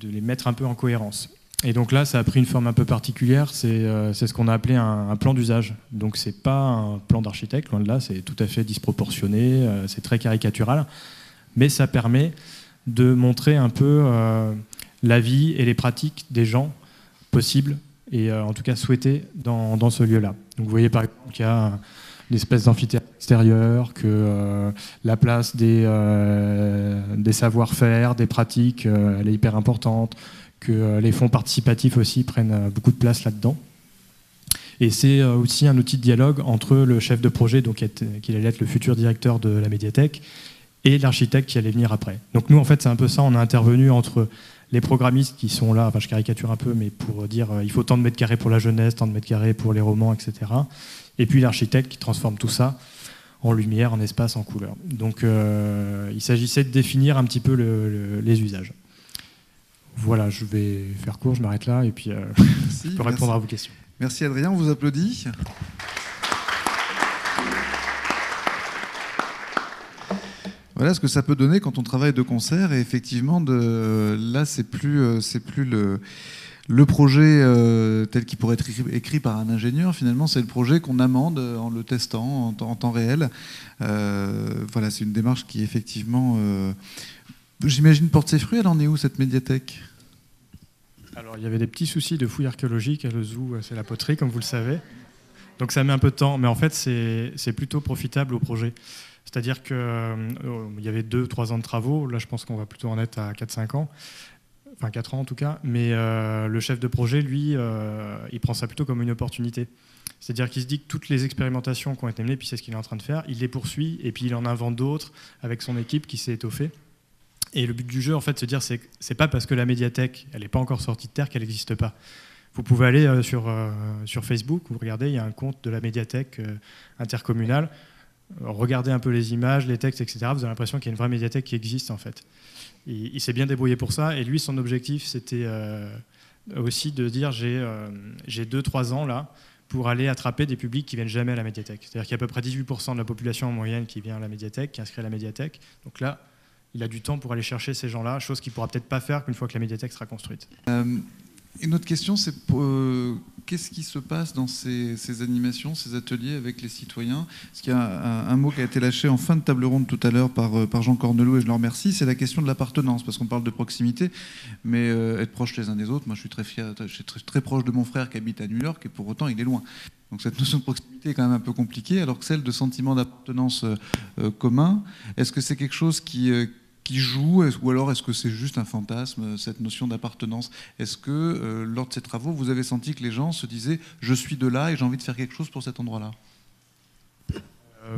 les mettre un peu en cohérence. Et donc là, ça a pris une forme un peu particulière, c'est ce qu'on a appelé un plan d'usage. Donc c'est pas un plan d'architecte, loin de là, c'est tout à fait disproportionné, c'est très caricatural, mais ça permet de montrer un peu la vie et les pratiques des gens possibles, et en tout cas souhaités dans ce lieu-là. Donc vous voyez par exemple qu'il y a une espèce d'amphithéâtre extérieur, que la place des savoir-faire, des pratiques, elle est hyper importante, que les fonds participatifs aussi prennent beaucoup de place là-dedans. Et c'est aussi un outil de dialogue entre le chef de projet, donc qui allait être le futur directeur de la médiathèque, et l'architecte qui allait venir après. Donc nous, en fait, c'est un peu ça, on a intervenu entre les programmistes qui sont là, enfin je caricature un peu, mais pour dire il faut tant de mètres carrés pour la jeunesse, tant de mètres carrés pour les romans, etc. Et puis l'architecte qui transforme tout ça en lumière, en espace, en couleur. Donc il s'agissait de définir un petit peu les usages. Voilà, je vais faire court, je m'arrête là, et puis je peux répondre à vos questions. Merci Adrien, on vous applaudit. Voilà ce que ça peut donner quand on travaille de concert, et effectivement, là, c'est plus le projet tel qu'il pourrait être écrit par un ingénieur. Finalement, c'est le projet qu'on amende en le testant en temps réel. Voilà, c'est une démarche qui, effectivement, j'imagine, porte ses fruits. Elle en est où, cette médiathèque ? Alors, il y avait des petits soucis de fouilles archéologiques. Le zoo, c'est la poterie, comme vous le savez. Donc, ça met un peu de temps. Mais en fait, c'est plutôt profitable au projet. C'est-à-dire qu'il y avait 2-3 ans de travaux. Là, je pense qu'on va plutôt en être à 4-5 ans. Enfin, 4 ans en tout cas. Mais le chef de projet, lui, il prend ça plutôt comme une opportunité. C'est-à-dire qu'il se dit que toutes les expérimentations qui ont été menées, puis c'est ce qu'il est en train de faire, il les poursuit et puis il en invente d'autres avec son équipe qui s'est étoffée. Et le but du jeu, en fait, c'est de dire c'est pas parce que la médiathèque, elle n'est pas encore sortie de terre qu'elle n'existe pas. Vous pouvez aller sur Facebook, vous regardez, il y a un compte de la médiathèque intercommunale. Regardez un peu les images, les textes, etc. Vous avez l'impression qu'il y a une vraie médiathèque qui existe, en fait. Il s'est bien débrouillé pour ça. Et lui, son objectif, c'était aussi de dire j'ai 2-3 ans là pour aller attraper des publics qui viennent jamais à la médiathèque. C'est-à-dire qu'il y a à peu près 18% de la population en moyenne qui vient à la médiathèque, qui est inscrit à la médiathèque. Donc là, il a du temps pour aller chercher ces gens-là, chose qu'il ne pourra peut-être pas faire qu'une fois que la médiathèque sera construite. Une autre question, c'est qu'est-ce qui se passe dans ces animations, ces ateliers avec les citoyens ? Parce qu'il y a un mot qui a été lâché en fin de table ronde tout à l'heure par Jean Cornelot, et je le remercie, c'est la question de l'appartenance, parce qu'on parle de proximité, mais être proche les uns des autres, moi je suis très fier, je suis très proche de mon frère qui habite à New York, et pour autant il est loin. Donc cette notion de proximité est quand même un peu compliquée, alors que celle de sentiment d'appartenance commun, est-ce que c'est quelque chose qui joue, ou alors est-ce que c'est juste un fantasme, cette notion d'appartenance ? Est-ce que, lors de ces travaux, vous avez senti que les gens se disaient « je suis de là et j'ai envie de faire quelque chose pour cet endroit-là » ?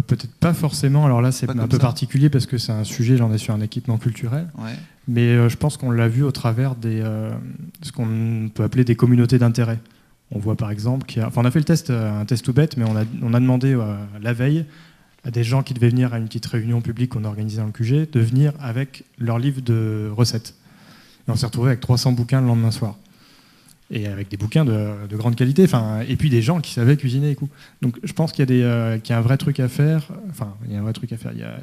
Peut-être pas forcément. Alors là, c'est un peu particulier parce que c'est un sujet, j'en ai sur un équipement culturel. Ouais. Mais je pense qu'on l'a vu au travers ce qu'on peut appeler des communautés d'intérêt. On voit par exemple on a fait le test, un test tout bête, mais on a demandé la veille à des gens qui devaient venir à une petite réunion publique qu'on organisait dans le QG, de venir avec leur livre de recettes. Et on s'est retrouvé avec 300 bouquins le lendemain soir. Et avec des bouquins de grande qualité, et puis des gens qui savaient cuisiner et tout. Donc je pense qu'il y a un vrai truc à faire,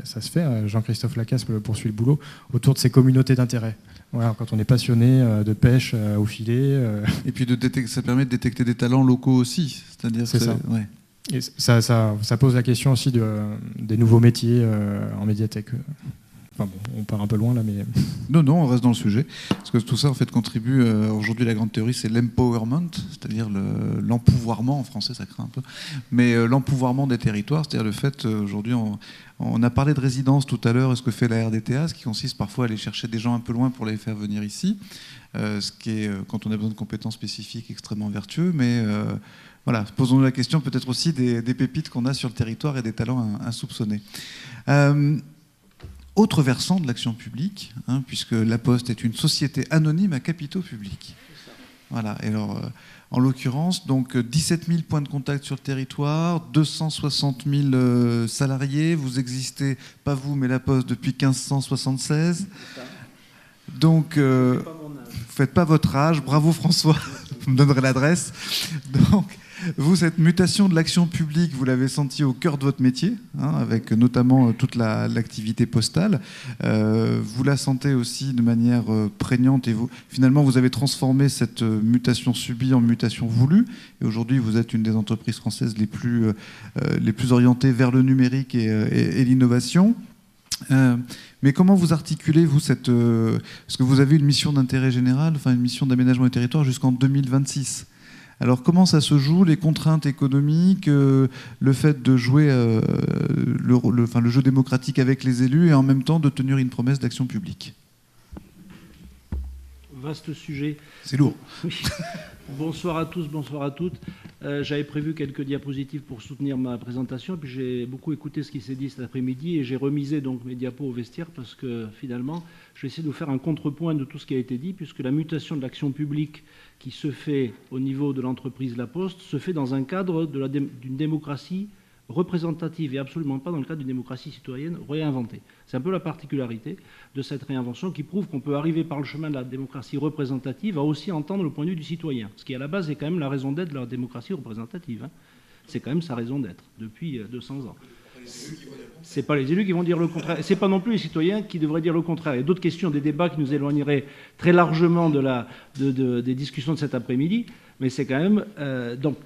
ça se fait, Jean-Christophe Lacasse poursuit le boulot, autour de ces communautés d'intérêt. Voilà, quand on est passionné de pêche au filet. Et puis ça permet de détecter des talents locaux aussi. C'est-à-dire c'est ça. Ouais. Et ça pose la question aussi des nouveaux métiers en médiathèque. Enfin bon, on part un peu loin là, mais... Non, on reste dans le sujet. Parce que tout ça, en fait, contribue... aujourd'hui, la grande théorie, c'est l'empowerment, c'est-à-dire l'empouvoirment, en français, ça craint un peu, mais l'empouvoirment des territoires, c'est-à-dire le fait, aujourd'hui, on a parlé de résidence tout à l'heure, ce que fait la RDTA, ce qui consiste parfois à aller chercher des gens un peu loin pour les faire venir ici, ce qui est, quand on a besoin de compétences spécifiques, extrêmement vertueux, mais... voilà, posons-nous la question peut-être aussi des pépites qu'on a sur le territoire et des talents insoupçonnés. autre versant de l'action publique, hein, puisque La Poste est une société anonyme à capitaux publics. Voilà. Et alors, en l'occurrence, donc 17 000 points de contact sur le territoire, 260 000 salariés. Vous existez, pas vous, mais La Poste, depuis 1576. Donc, vous ne faites pas votre âge. Bravo François, vous me donnerez l'adresse. Donc, vous, cette mutation de l'action publique, vous l'avez senti au cœur de votre métier, hein, avec notamment toute l'activité postale. Vous la sentez aussi de manière prégnante et finalement, vous avez transformé cette mutation subie en mutation voulue. Et aujourd'hui, vous êtes une des entreprises françaises les plus orientées vers le numérique et l'innovation. Mais comment vous articulez, vous, parce que vous avez une mission d'intérêt général, enfin une mission d'aménagement du territoire jusqu'en 2026. Alors comment ça se joue, les contraintes économiques, le fait de jouer le jeu démocratique avec les élus et en même temps de tenir une promesse d'action publique? Vaste sujet. C'est lourd. Oui. Bonsoir à tous, bonsoir à toutes. J'avais prévu quelques diapositives pour soutenir ma présentation, puis j'ai beaucoup écouté ce qui s'est dit cet après-midi et j'ai remisé donc mes diapos au vestiaire parce que finalement, je vais essayer de vous faire un contrepoint de tout ce qui a été dit, puisque la mutation de l'action publique qui se fait au niveau de l'entreprise La Poste se fait dans un cadre d'une démocratie représentative et absolument pas dans le cadre d'une démocratie citoyenne réinventée. C'est un peu la particularité de cette réinvention qui prouve qu'on peut arriver par le chemin de la démocratie représentative à aussi entendre le point de vue du citoyen, ce qui à la base est quand même la raison d'être de la démocratie représentative. Hein. C'est quand même sa raison d'être depuis 200 ans. C'est pas les élus qui vont dire le contraire. Et c'est pas non plus les citoyens qui devraient dire le contraire. Il y a d'autres questions, des débats qui nous éloigneraient très largement des discussions de cet après-midi. Mais c'est quand même... donc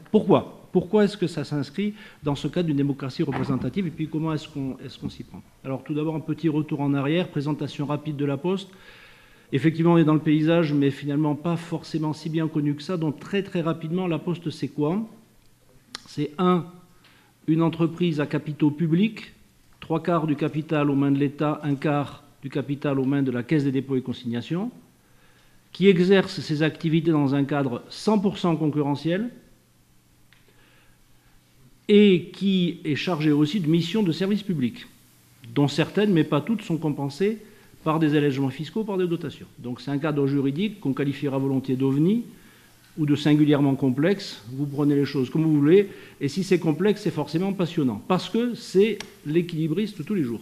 pourquoi est-ce que ça s'inscrit dans ce cadre d'une démocratie représentative et puis comment est-ce qu'on s'y prend? Alors tout d'abord un petit retour en arrière, présentation rapide de La Poste. Effectivement on est dans le paysage mais finalement pas forcément si bien connu que ça. Donc très très rapidement La Poste c'est quoi? C'est une entreprise à capitaux publics, 3/4 du capital aux mains de l'État, 1/4 du capital aux mains de la Caisse des dépôts et consignations, qui exerce ses activités dans un cadre 100% concurrentiel et qui est chargé aussi de missions de service public, dont certaines, mais pas toutes, sont compensées par des allègements fiscaux, par des dotations. Donc c'est un cadre juridique qu'on qualifiera volontiers d'OVNI ou de singulièrement complexe. Vous prenez les choses comme vous voulez, et si c'est complexe, c'est forcément passionnant, parce que c'est l'équilibriste tous les jours.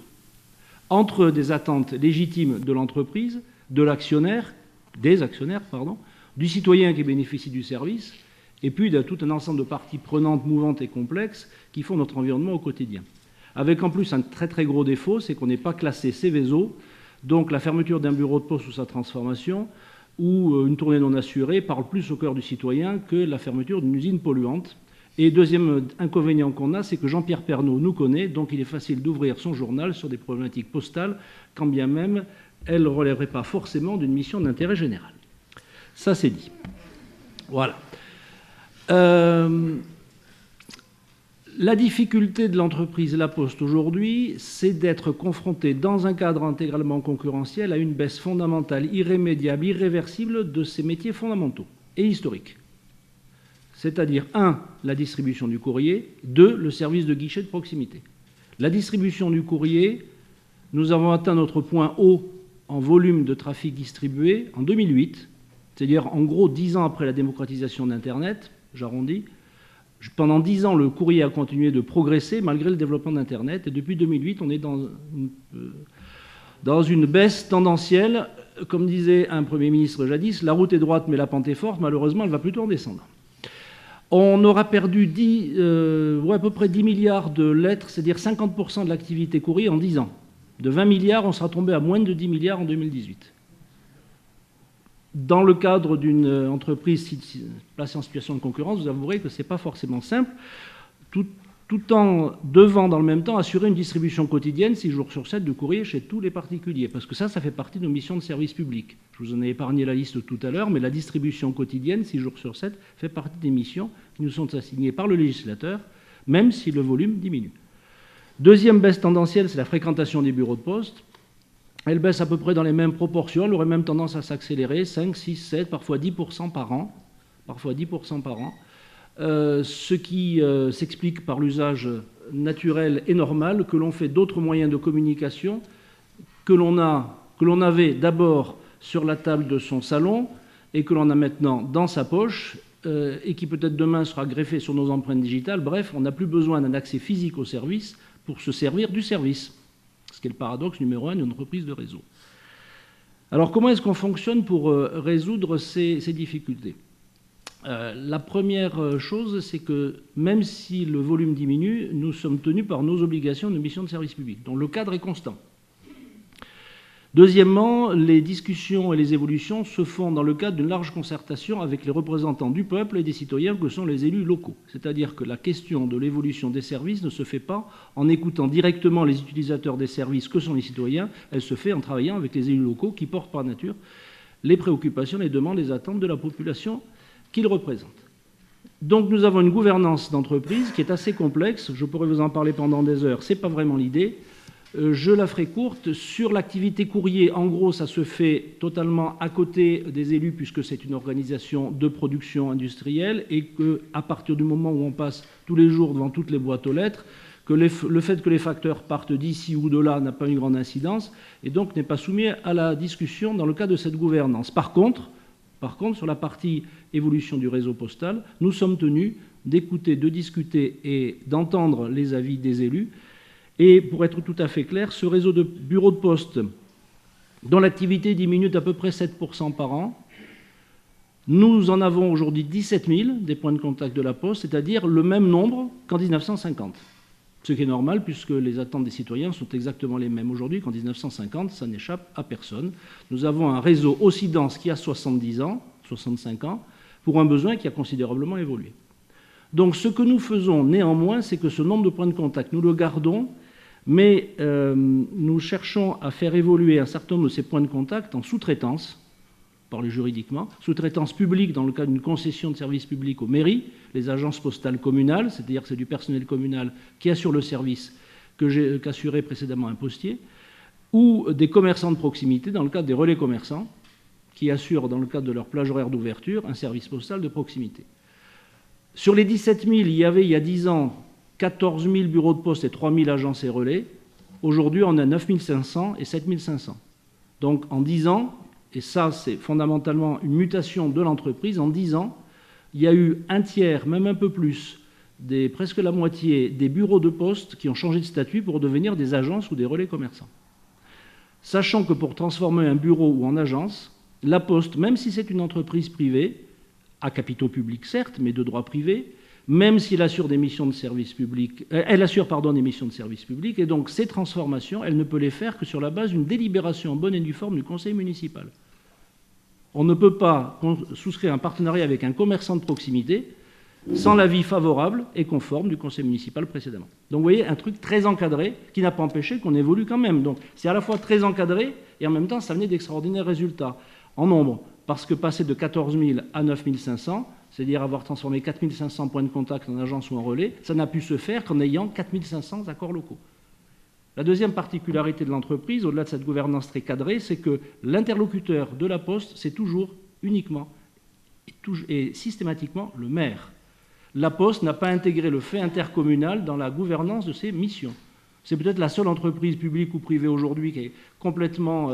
Entre des attentes légitimes de l'entreprise, de l'actionnaire, des actionnaires, pardon, du citoyen qui bénéficie du service, et puis de tout un ensemble de parties prenantes, mouvantes et complexes qui font notre environnement au quotidien. Avec en plus un très très gros défaut, c'est qu'on n'est pas classé Céveso, donc la fermeture d'un bureau de poste ou sa transformation, ou une tournée non assurée parle plus au cœur du citoyen que la fermeture d'une usine polluante. Et deuxième inconvénient qu'on a, c'est que Jean-Pierre Pernaut nous connaît, donc il est facile d'ouvrir son journal sur des problématiques postales, quand bien même elles ne relèveraient pas forcément d'une mission d'intérêt général. Ça, c'est dit. Voilà. La difficulté de l'entreprise La Poste aujourd'hui, c'est d'être confrontée dans un cadre intégralement concurrentiel à une baisse fondamentale, irrémédiable, irréversible de ses métiers fondamentaux et historiques. C'est-à-dire, 1, la distribution du courrier, 2, le service de guichet de proximité. La distribution du courrier, nous avons atteint notre point haut en volume de trafic distribué en 2008, c'est-à-dire en gros 10 ans après la démocratisation d'Internet, j'arrondis. Pendant 10 ans, le courrier a continué de progresser malgré le développement d'Internet. Et depuis 2008, on est dans une baisse tendancielle. Comme disait un Premier ministre jadis, la route est droite mais la pente est forte. Malheureusement, elle va plutôt en descendre. On aura perdu à peu près 10 milliards de lettres, c'est-à-dire 50% de l'activité courrier en 10 ans. De 20 milliards, on sera tombé à moins de 10 milliards en 2018. Dans le cadre d'une entreprise placée en situation de concurrence, vous avouerez que ce n'est pas forcément simple, tout en devant dans le même temps assurer une distribution quotidienne, 6 jours sur 7, de courrier chez tous les particuliers. Parce que ça fait partie de nos missions de service public. Je vous en ai épargné la liste tout à l'heure, mais la distribution quotidienne, 6 jours sur 7, fait partie des missions qui nous sont assignées par le législateur, même si le volume diminue. Deuxième baisse tendancielle, c'est la fréquentation des bureaux de poste. Elle baisse à peu près dans les mêmes proportions, elle aurait même tendance à s'accélérer, 5, 6, 7, parfois 10% par an. Ce qui s'explique par l'usage naturel et normal que l'on fait d'autres moyens de communication que l'on avait d'abord sur la table de son salon et que l'on a maintenant dans sa poche et qui peut-être demain sera greffé sur nos empreintes digitales. Bref, on n'a plus besoin d'un accès physique au service pour se servir du service, ce qui est le paradoxe numéro 1 d'une entreprise de réseau. Alors comment est-ce qu'on fonctionne pour résoudre ces difficultés ? La première chose, c'est que même si le volume diminue, nous sommes tenus par nos obligations de mission de service public, dont le cadre est constant. Deuxièmement, les discussions et les évolutions se font dans le cadre d'une large concertation avec les représentants du peuple et des citoyens que sont les élus locaux. C'est-à-dire que la question de l'évolution des services ne se fait pas en écoutant directement les utilisateurs des services que sont les citoyens, elle se fait en travaillant avec les élus locaux qui portent par nature les préoccupations, les demandes, les attentes de la population qu'ils représentent. Donc nous avons une gouvernance d'entreprise qui est assez complexe, je pourrais vous en parler pendant des heures, ce n'est pas vraiment l'idée. Je la ferai courte. Sur l'activité courrier, en gros, ça se fait totalement à côté des élus puisque c'est une organisation de production industrielle et qu'à partir du moment où on passe tous les jours devant toutes les boîtes aux lettres, que le fait que les facteurs partent d'ici ou de là n'a pas une grande incidence et donc n'est pas soumis à la discussion dans le cadre de cette gouvernance. Par contre, sur la partie évolution du réseau postal, nous sommes tenus d'écouter, de discuter et d'entendre les avis des élus. Et pour être tout à fait clair, ce réseau de bureaux de poste, dont l'activité diminue d'à peu près 7% par an, nous en avons aujourd'hui 17 000 des points de contact de la Poste, c'est-à-dire le même nombre qu'en 1950. Ce qui est normal puisque les attentes des citoyens sont exactement les mêmes aujourd'hui qu'en 1950, ça n'échappe à personne. Nous avons un réseau aussi dense qu'il y a 70 ans, 65 ans, pour un besoin qui a considérablement évolué. Donc ce que nous faisons néanmoins, c'est que ce nombre de points de contact, nous le gardons, mais nous cherchons à faire évoluer un certain nombre de ces points de contact en sous-traitance, parler juridiquement, sous-traitance publique dans le cadre d'une concession de service public aux mairies, les agences postales communales, c'est-à-dire que c'est du personnel communal qui assure le service qu'assurait précédemment un postier, ou des commerçants de proximité dans le cadre des relais commerçants qui assurent dans le cadre de leur plage horaire d'ouverture un service postal de proximité. Sur les 17 000, il y avait il y a 10 ans 14 000 bureaux de poste et 3 000 agences et relais. Aujourd'hui, on a 9 500 et 7 500. Donc en 10 ans, et ça c'est fondamentalement une mutation de l'entreprise, en 10 ans, il y a eu un tiers, même un peu plus, presque la moitié des bureaux de poste qui ont changé de statut pour devenir des agences ou des relais commerçants. Sachant que pour transformer un bureau ou en agence, la Poste, même si c'est une entreprise privée, à capitaux publics certes, mais de droit privé, même s'il assure des missions de service public, elle assure des missions de service public, et donc ces transformations, elle ne peut les faire que sur la base d'une délibération en bonne et due forme du conseil municipal. On ne peut pas souscrire un partenariat avec un commerçant de proximité sans l'avis favorable et conforme du conseil municipal précédemment. Donc vous voyez, un truc très encadré qui n'a pas empêché qu'on évolue quand même. Donc c'est à la fois très encadré et en même temps ça venait d'extraordinaires résultats en nombre, parce que passer de 14 000 à 9 500, c'est-à-dire avoir transformé 4 500 points de contact en agence ou en relais, ça n'a pu se faire qu'en ayant 4 500 accords locaux. La deuxième particularité de l'entreprise, au-delà de cette gouvernance très cadrée, c'est que l'interlocuteur de la Poste, c'est toujours, uniquement et systématiquement le maire. La Poste n'a pas intégré le fait intercommunal dans la gouvernance de ses missions. C'est peut-être la seule entreprise publique ou privée aujourd'hui qui est complètement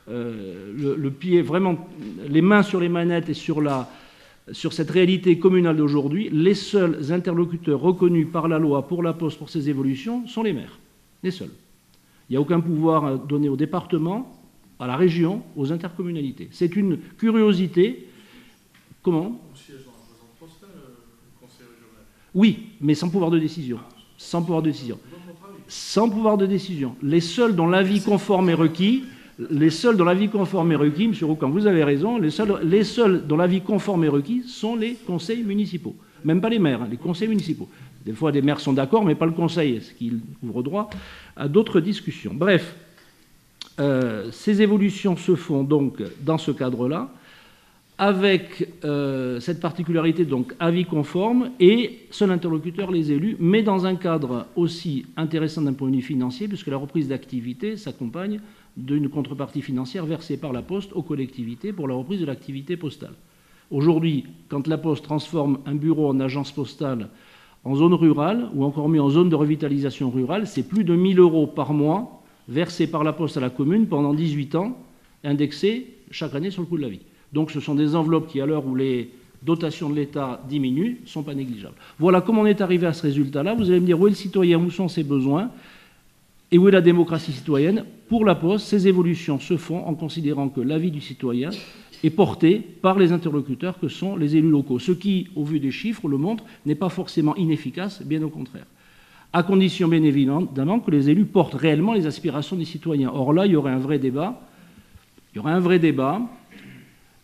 le pied, vraiment les mains sur les manettes et sur cette réalité communale d'aujourd'hui. Les seuls interlocuteurs reconnus par la loi pour la Poste, pour ces évolutions, sont les maires. Les seuls. Il n'y a aucun pouvoir donné au département, à la région, aux intercommunalités. C'est une curiosité. Comment ? Oui, mais sans pouvoir de décision. Sans pouvoir de décision. Sans pouvoir de décision. Les seuls dont l'avis conforme est requis, M. Roucan, vous avez raison, les seuls dont l'avis conforme est requis sont les conseils municipaux. Même pas les maires, les conseils municipaux. Des fois, les maires sont d'accord, mais pas le conseil, ce qui ouvre droit à d'autres discussions. Bref, ces évolutions se font donc dans ce cadre-là, avec cette particularité, donc avis conforme et seul interlocuteur, les élus, mais dans un cadre aussi intéressant d'un point de vue financier, puisque la reprise d'activité s'accompagne d'une contrepartie financière versée par la Poste aux collectivités pour la reprise de l'activité postale. Aujourd'hui, quand la Poste transforme un bureau en agence postale en zone rurale, ou encore mieux en zone de revitalisation rurale, c'est plus de 1 000 € par mois versées par la Poste à la commune pendant 18 ans, indexées chaque année sur le coût de la vie. Donc ce sont des enveloppes qui, à l'heure où les dotations de l'État diminuent, ne sont pas négligeables. Voilà comment on est arrivé à ce résultat-là. Vous allez me dire où est le citoyen, où sont ses besoins et où est la démocratie citoyenne. Pour la Poste, ces évolutions se font en considérant que l'avis du citoyen est porté par les interlocuteurs que sont les élus locaux. Ce qui, au vu des chiffres, le montre, n'est pas forcément inefficace, bien au contraire. À condition, bien évidemment, que les élus portent réellement les aspirations des citoyens. Or là, il y aurait un vrai débat.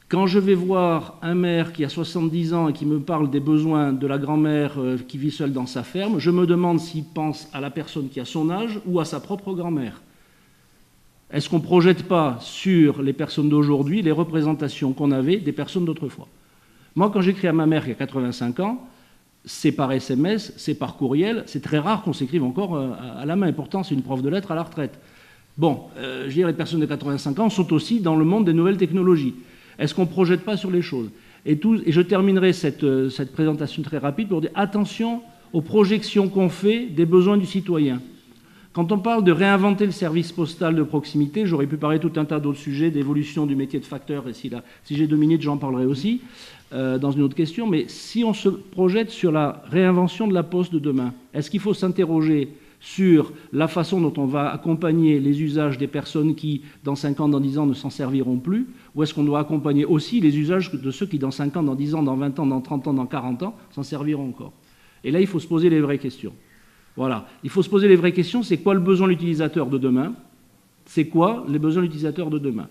Quand je vais voir un maire qui a 70 ans et qui me parle des besoins de la grand-mère qui vit seule dans sa ferme, je me demande s'il pense à la personne qui a son âge ou à sa propre grand-mère. Est-ce qu'on ne projette pas sur les personnes d'aujourd'hui les représentations qu'on avait des personnes d'autrefois? Moi, quand j'écris à ma mère qui a 85 ans, c'est par SMS, c'est par courriel, c'est très rare qu'on s'écrive encore à la main, et pourtant c'est une prof de lettres à la retraite. Bon, je veux dire, les personnes de 85 ans sont aussi dans le monde des nouvelles technologies. Est-ce qu'on ne projette pas sur les choses? Et je terminerai cette présentation très rapide pour dire attention aux projections qu'on fait des besoins du citoyen. Quand on parle de réinventer le service postal de proximité, j'aurais pu parler tout un tas d'autres sujets, d'évolution du métier de facteur, et si j'ai 2 minutes, j'en parlerai aussi, dans une autre question, mais si on se projette sur la réinvention de la Poste de demain, est-ce qu'il faut s'interroger sur la façon dont on va accompagner les usages des personnes qui, dans 5 ans, dans 10 ans, ne s'en serviront plus, ou est-ce qu'on doit accompagner aussi les usages de ceux qui, dans 5 ans, dans 10 ans, dans 20 ans, dans 30 ans, dans 40 ans, s'en serviront encore? Et là, il faut se poser les vraies questions. Voilà. Il faut se poser les vraies questions. C'est quoi le besoin de l'utilisateur de demain? C'est quoi les besoins de l'utilisateur de demain?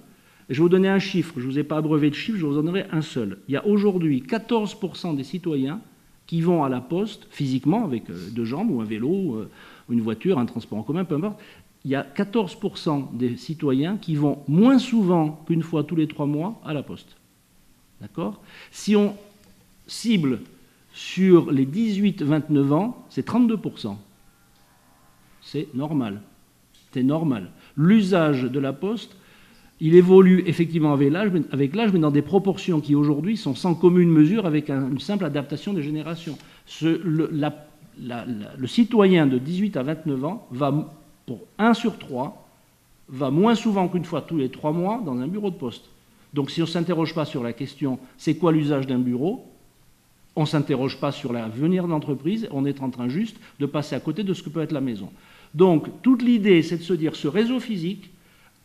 Et je vais vous donner un chiffre. Je ne vous ai pas abreuvé de chiffre, je vous en donnerai un seul. Il y a aujourd'hui 14% des citoyens qui vont à la Poste, physiquement, avec 2 jambes, ou un vélo, une voiture, un transport en commun, peu importe. Il y a 14% des citoyens qui vont moins souvent qu'une fois tous les 3 mois à la Poste. D'accord? Si on cible sur les 18-29 ans, c'est 32%. C'est normal. C'est normal. L'usage de la Poste, il évolue effectivement avec l'âge, mais dans des proportions qui aujourd'hui sont sans commune mesure avec une simple adaptation des générations. Le citoyen de 18 à 29 ans va, pour 1 sur 3, va moins souvent qu'une fois tous les 3 mois dans un bureau de poste. Donc si on ne s'interroge pas sur la question c'est quoi l'usage d'un bureau, on ne s'interroge pas sur l'avenir de l'entreprise, on est en train juste de passer à côté de ce que peut être la maison. Donc toute l'idée, c'est de se dire ce réseau physique,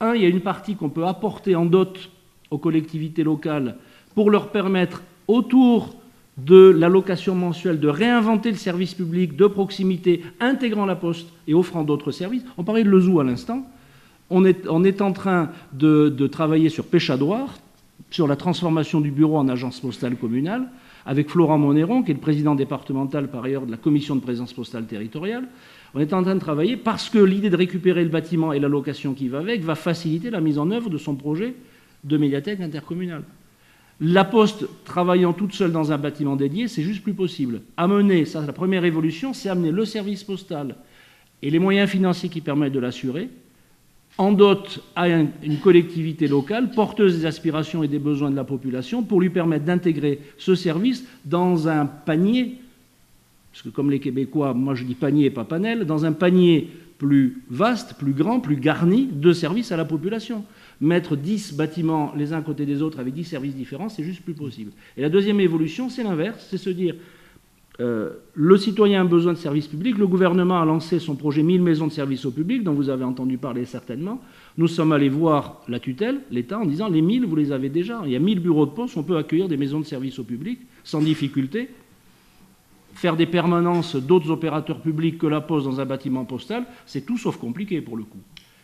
il y a une partie qu'on peut apporter en dot aux collectivités locales pour leur permettre, autour de l'allocation mensuelle, de réinventer le service public de proximité, intégrant la Poste et offrant d'autres services. On parlait de Lezou à l'instant. On est en train de travailler sur Péchadoire, sur la transformation du bureau en agence postale communale, avec Florent Monneron, qui est le président départemental par ailleurs de la commission de présence postale territoriale. On est en train de travailler parce que l'idée de récupérer le bâtiment et l'allocation qui va avec va faciliter la mise en œuvre de son projet de médiathèque intercommunale. La Poste, travaillant toute seule dans un bâtiment dédié, c'est juste plus possible. Amener, ça, la première évolution, c'est amener le service postal et les moyens financiers qui permettent de l'assurer en dot à une collectivité locale porteuse des aspirations et des besoins de la population pour lui permettre d'intégrer ce service dans un panier, parce que comme les Québécois, moi je dis panier et pas panel, dans un panier plus vaste, plus grand, plus garni de services à la population. Mettre 10 bâtiments les uns à côté des autres avec 10 services différents, c'est juste plus possible. Et la deuxième évolution, c'est l'inverse, c'est se dire le citoyen a besoin de services publics, le gouvernement a lancé son projet 1000 maisons de services au public, dont vous avez entendu parler certainement. Nous sommes allés voir la tutelle, l'État, en disant les 1000, vous les avez déjà. Il y a 1000 bureaux de poste, on peut accueillir des maisons de services au public sans difficulté. Faire des permanences d'autres opérateurs publics que la Poste dans un bâtiment postal, c'est tout sauf compliqué pour le coup.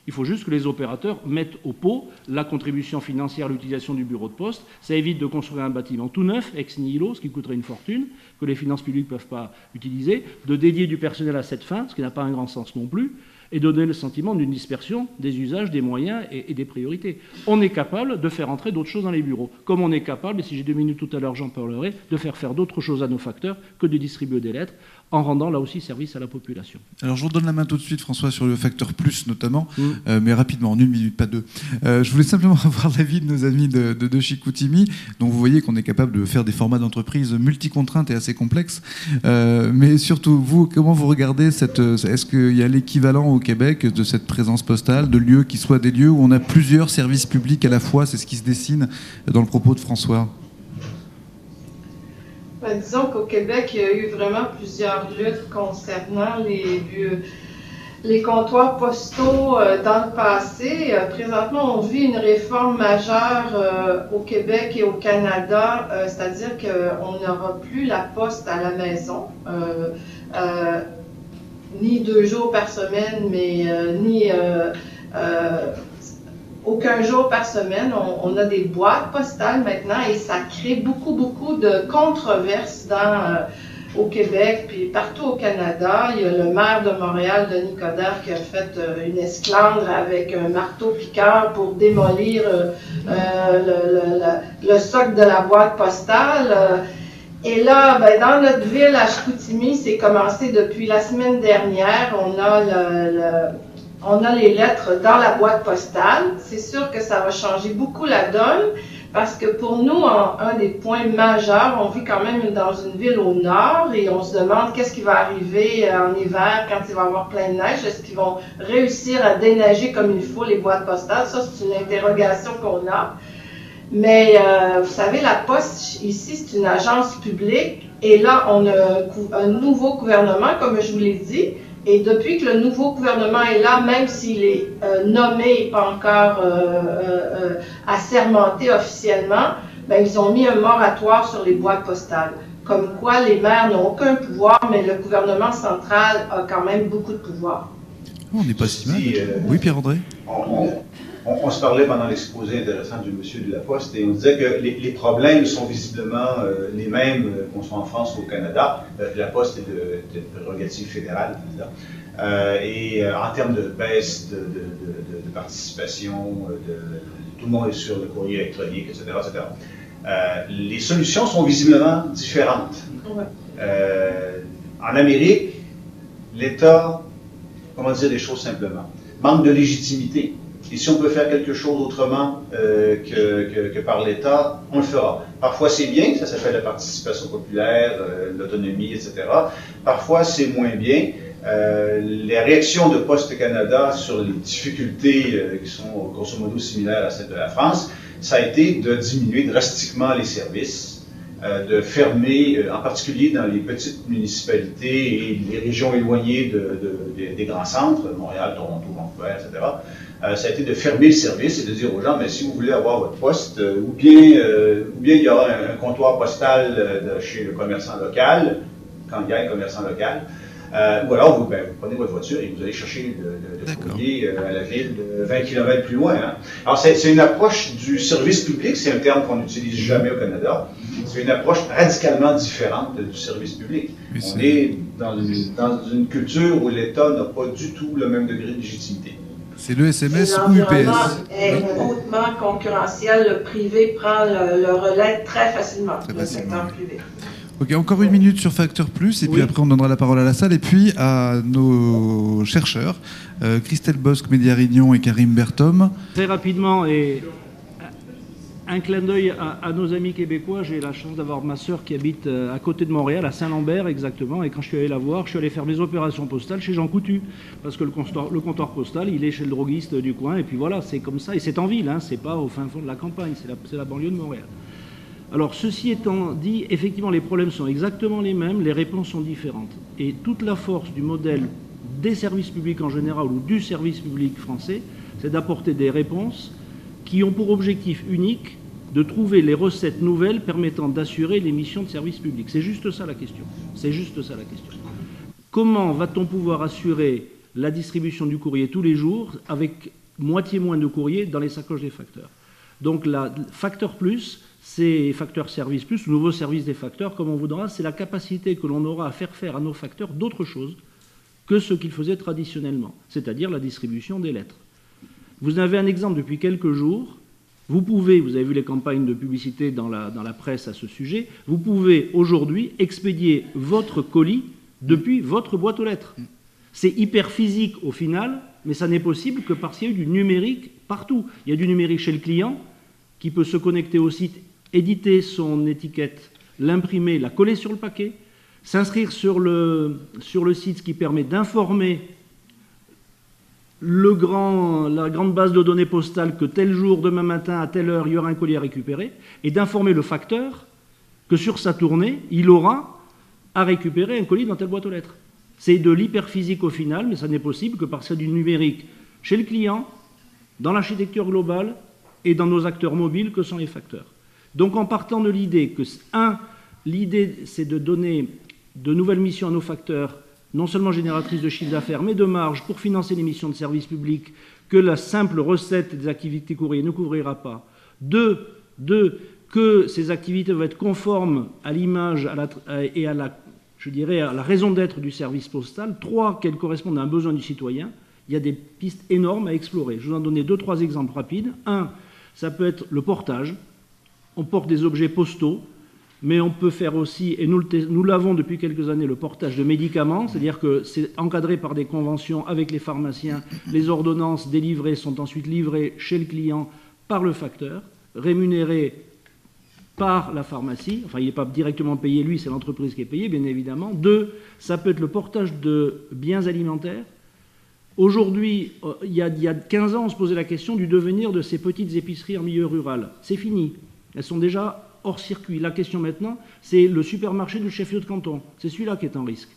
Il faut juste que les opérateurs mettent au pot la contribution financière à l'utilisation du bureau de poste. Ça évite de construire un bâtiment tout neuf, ex nihilo, ce qui coûterait une fortune, que les finances publiques ne peuvent pas utiliser, de dédier du personnel à cette fin, ce qui n'a pas un grand sens non plus, et de donner le sentiment d'une dispersion des usages, des moyens et des priorités. On est capable de faire entrer d'autres choses dans les bureaux, comme on est capable, et si j'ai 2 minutes tout à l'heure, j'en parlerai, de faire d'autres choses à nos facteurs que de distribuer des lettres, en rendant là aussi service à la population. Alors je vous donne la main tout de suite, François, sur le facteur plus notamment, mais rapidement, en 1 minute, pas 2. Je voulais simplement avoir l'avis de nos amis de Chicoutimi, dont vous voyez qu'on est capable de faire des formats d'entreprise multi-contraintes et assez complexes. Mais surtout, vous, comment vous regardez est-ce qu'il y a l'équivalent Québec de cette présence postale, de lieux qui soient des lieux où on a plusieurs services publics à la fois? C'est ce qui se dessine dans le propos de François. Ben, disons qu'au Québec, il y a eu vraiment plusieurs luttes concernant les comptoirs postaux dans le passé. Présentement, on vit une réforme majeure au Québec et au Canada, c'est-à-dire qu'on n'aura plus la poste à la maison, ni 2 jours par semaine, mais ni aucun jour par semaine. On a des boîtes postales maintenant et ça crée beaucoup de controverses au Québec, puis partout au Canada. Il y a le maire de Montréal, Denis Coderre, qui a fait une esclandre avec un marteau-piqueur pour démolir le socle de la boîte postale. Et là, ben, dans notre ville, à Chicoutimi, c'est commencé depuis la semaine dernière. On a les lettres dans la boîte postale. C'est sûr que ça va changer beaucoup la donne, parce que pour nous, un des points majeurs, on vit quand même dans une ville au nord et on se demande qu'est-ce qui va arriver en hiver quand il va y avoir plein de neige. Est-ce qu'ils vont réussir à déneiger comme il faut les boîtes postales? Ça, c'est une interrogation qu'on a. Mais vous savez, la Poste, ici, c'est une agence publique et là, on a un nouveau gouvernement, comme je vous l'ai dit. Et depuis que le nouveau gouvernement est là, même s'il est nommé et pas encore assermenté officiellement, ben, ils ont mis un moratoire sur les boîtes postales. Comme quoi, les maires n'ont aucun pouvoir, mais le gouvernement central a quand même beaucoup de pouvoir. On n'est pas si mal. Oui, Pierre-André? On se parlait pendant l'exposé intéressant du monsieur de la Poste et on disait que les problèmes sont visiblement les mêmes qu'on soit en France ou au Canada. La Poste est de prérogative fédérale, et en termes de baisse de participation, tout le monde est sur le courrier électronique, etc. etc. Les solutions sont visiblement différentes. Ouais. En Amérique, l'État, comment dire les choses simplement, manque de légitimité. Et si on peut faire quelque chose autrement que par l'État, on le fera. Parfois c'est bien, ça s'appelle la participation populaire, l'autonomie, etc. Parfois c'est moins bien. Les réactions de Poste Canada sur les difficultés qui sont grosso modo similaires à celles de la France, ça a été de diminuer drastiquement les services, de fermer, en particulier dans les petites municipalités et les régions éloignées des grands centres, Montréal, Toronto, Vancouver, etc. Ça a été de fermer le service et de dire aux gens, mais si vous voulez avoir votre poste, ou bien il y aura un comptoir postal chez le commerçant local, quand il y a un commerçant local, ou alors vous prenez votre voiture et vous allez chercher le courrier à la ville de 20 km plus loin. Hein. Alors c'est une approche du service public, c'est un terme qu'on n'utilise jamais au Canada. C'est une approche radicalement différente du service public. On est dans une culture où l'État n'a pas du tout le même degré de légitimité. C'est le SMS ou UPS. L'environnement est hautement concurrentiel. Le privé prend le relais très facilement, le secteur privé. Ok, encore 1 minute sur Facteur Plus, et puis après on donnera la parole à la salle, et puis à nos chercheurs, Christelle Bosque, Média Réunion, et Karim Bertom. Très rapidement, et un clin d'œil à nos amis québécois. J'ai la chance d'avoir ma sœur qui habite à côté de Montréal, à Saint-Lambert exactement, et quand je suis allé la voir, je suis allé faire mes opérations postales chez Jean Coutu, parce que le comptoir postal, il est chez le droguiste du coin, et puis voilà, c'est comme ça, et c'est en ville, hein, c'est pas au fin fond de la campagne, c'est la banlieue de Montréal. Alors, ceci étant dit, effectivement, les problèmes sont exactement les mêmes, les réponses sont différentes. Et toute la force du modèle des services publics en général ou du service public français, c'est d'apporter des réponses qui ont pour objectif unique de trouver les recettes nouvelles permettant d'assurer les missions de service public. C'est juste ça la question. C'est juste ça la question. Comment va-t-on pouvoir assurer la distribution du courrier tous les jours avec moitié moins de courrier dans les sacoches des facteurs? Donc, la Facteur Plus, c'est Facteur Service Plus, le nouveau service des facteurs, comme on voudra, c'est la capacité que l'on aura à faire à nos facteurs d'autre chose que ce qu'ils faisaient traditionnellement, c'est-à-dire la distribution des lettres. Vous avez un exemple depuis quelques jours. Vous avez vu les campagnes de publicité dans la presse à ce sujet, vous pouvez aujourd'hui expédier votre colis depuis votre boîte aux lettres. C'est hyper physique au final, mais ça n'est possible que parce qu'il y a eu du numérique partout. Il y a du numérique chez le client qui peut se connecter au site, éditer son étiquette, l'imprimer, la coller sur le paquet, s'inscrire sur le site, ce qui permet d'informer la grande base de données postale que tel jour, demain matin, à telle heure, il y aura un colis à récupérer, et d'informer le facteur que sur sa tournée, il aura à récupérer un colis dans telle boîte aux lettres. C'est de l'hyperphysique au final, mais ça n'est possible que parce qu'il y a du numérique chez le client, dans l'architecture globale et dans nos acteurs mobiles que sont les facteurs. Donc en partant de l'idée que, l'idée c'est de donner de nouvelles missions à nos facteurs, non seulement génératrices de chiffre d'affaires, mais de marge pour financer les missions de service public que la simple recette des activités courrier ne couvrira pas. Deux, que ces activités vont être conformes à l'image et à la raison d'être du service postal. 3, qu'elles correspondent à un besoin du citoyen. Il y a des pistes énormes à explorer. Je vais vous en donner 2-3 exemples rapides. 1, ça peut être le portage. On porte des objets postaux, mais on peut faire aussi, et nous l'avons depuis quelques années, le portage de médicaments, c'est-à-dire que c'est encadré par des conventions avec les pharmaciens. Les ordonnances délivrées sont ensuite livrées chez le client par le facteur, rémunérées par la pharmacie. Enfin, il n'est pas directement payé, lui, c'est l'entreprise qui est payée, bien évidemment. 2, ça peut être le portage de biens alimentaires. Aujourd'hui, il y a 15 ans, on se posait la question du devenir de ces petites épiceries en milieu rural. C'est fini. Elles sont déjà hors circuit. La question maintenant, c'est le supermarché du chef-lieu de canton. C'est celui-là qui est en risque.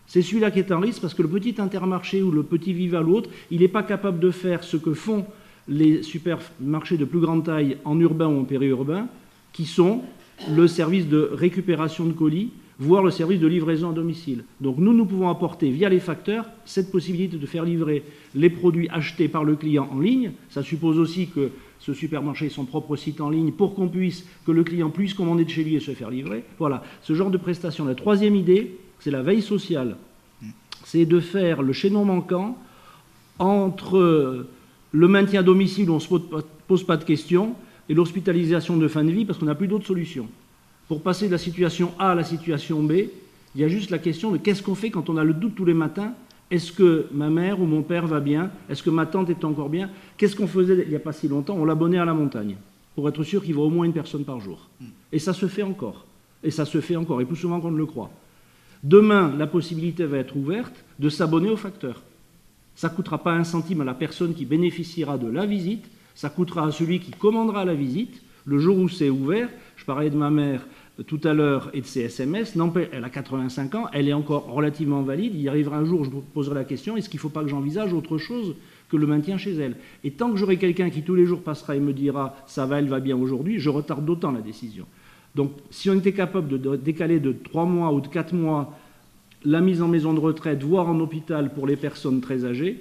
C'est celui-là qui est en risque parce que le petit Intermarché ou le petit Viva ou l'autre, il n'est pas capable de faire ce que font les supermarchés de plus grande taille en urbain ou en périurbain, qui sont le service de récupération de colis, voire le service de livraison à domicile. Donc nous pouvons apporter via les facteurs cette possibilité de faire livrer les produits achetés par le client en ligne. Ça suppose aussi que ce supermarché ait son propre site en ligne pour que le client puisse commander de chez lui et se faire livrer. Voilà, ce genre de prestation. La troisième idée, c'est la veille sociale. C'est de faire le chaînon manquant entre le maintien à domicile où on ne se pose pas de questions et l'hospitalisation de fin de vie parce qu'on n'a plus d'autres solutions. Pour passer de la situation A à la situation B, il y a juste la question de qu'est-ce qu'on fait quand on a le doute tous les matins. Est-ce que ma mère ou mon père va bien? Est-ce que ma tante est encore bien? Qu'est-ce qu'on faisait il n'y a pas si longtemps? On l'abonnait à la montagne pour être sûr qu'il va au moins une personne par jour. Et ça se fait encore. Et ça se fait encore, et plus souvent qu'on ne le croit. Demain, la possibilité va être ouverte de s'abonner au facteur. Ça ne coûtera pas un centime à la personne qui bénéficiera de la visite, ça coûtera à celui qui commandera la visite. Le jour où c'est ouvert, je parlais de ma mère tout à l'heure et de ses SMS, elle a 85 ans, elle est encore relativement valide, il y arrivera un jour où je me poserai la question, est-ce qu'il ne faut pas que j'envisage autre chose que le maintien chez elle? Et tant que j'aurai quelqu'un qui tous les jours passera et me dira « ça va, elle va bien aujourd'hui », je retarde d'autant la décision. Donc si on était capable de décaler de 3 mois ou de 4 mois la mise en maison de retraite, voire en hôpital pour les personnes très âgées,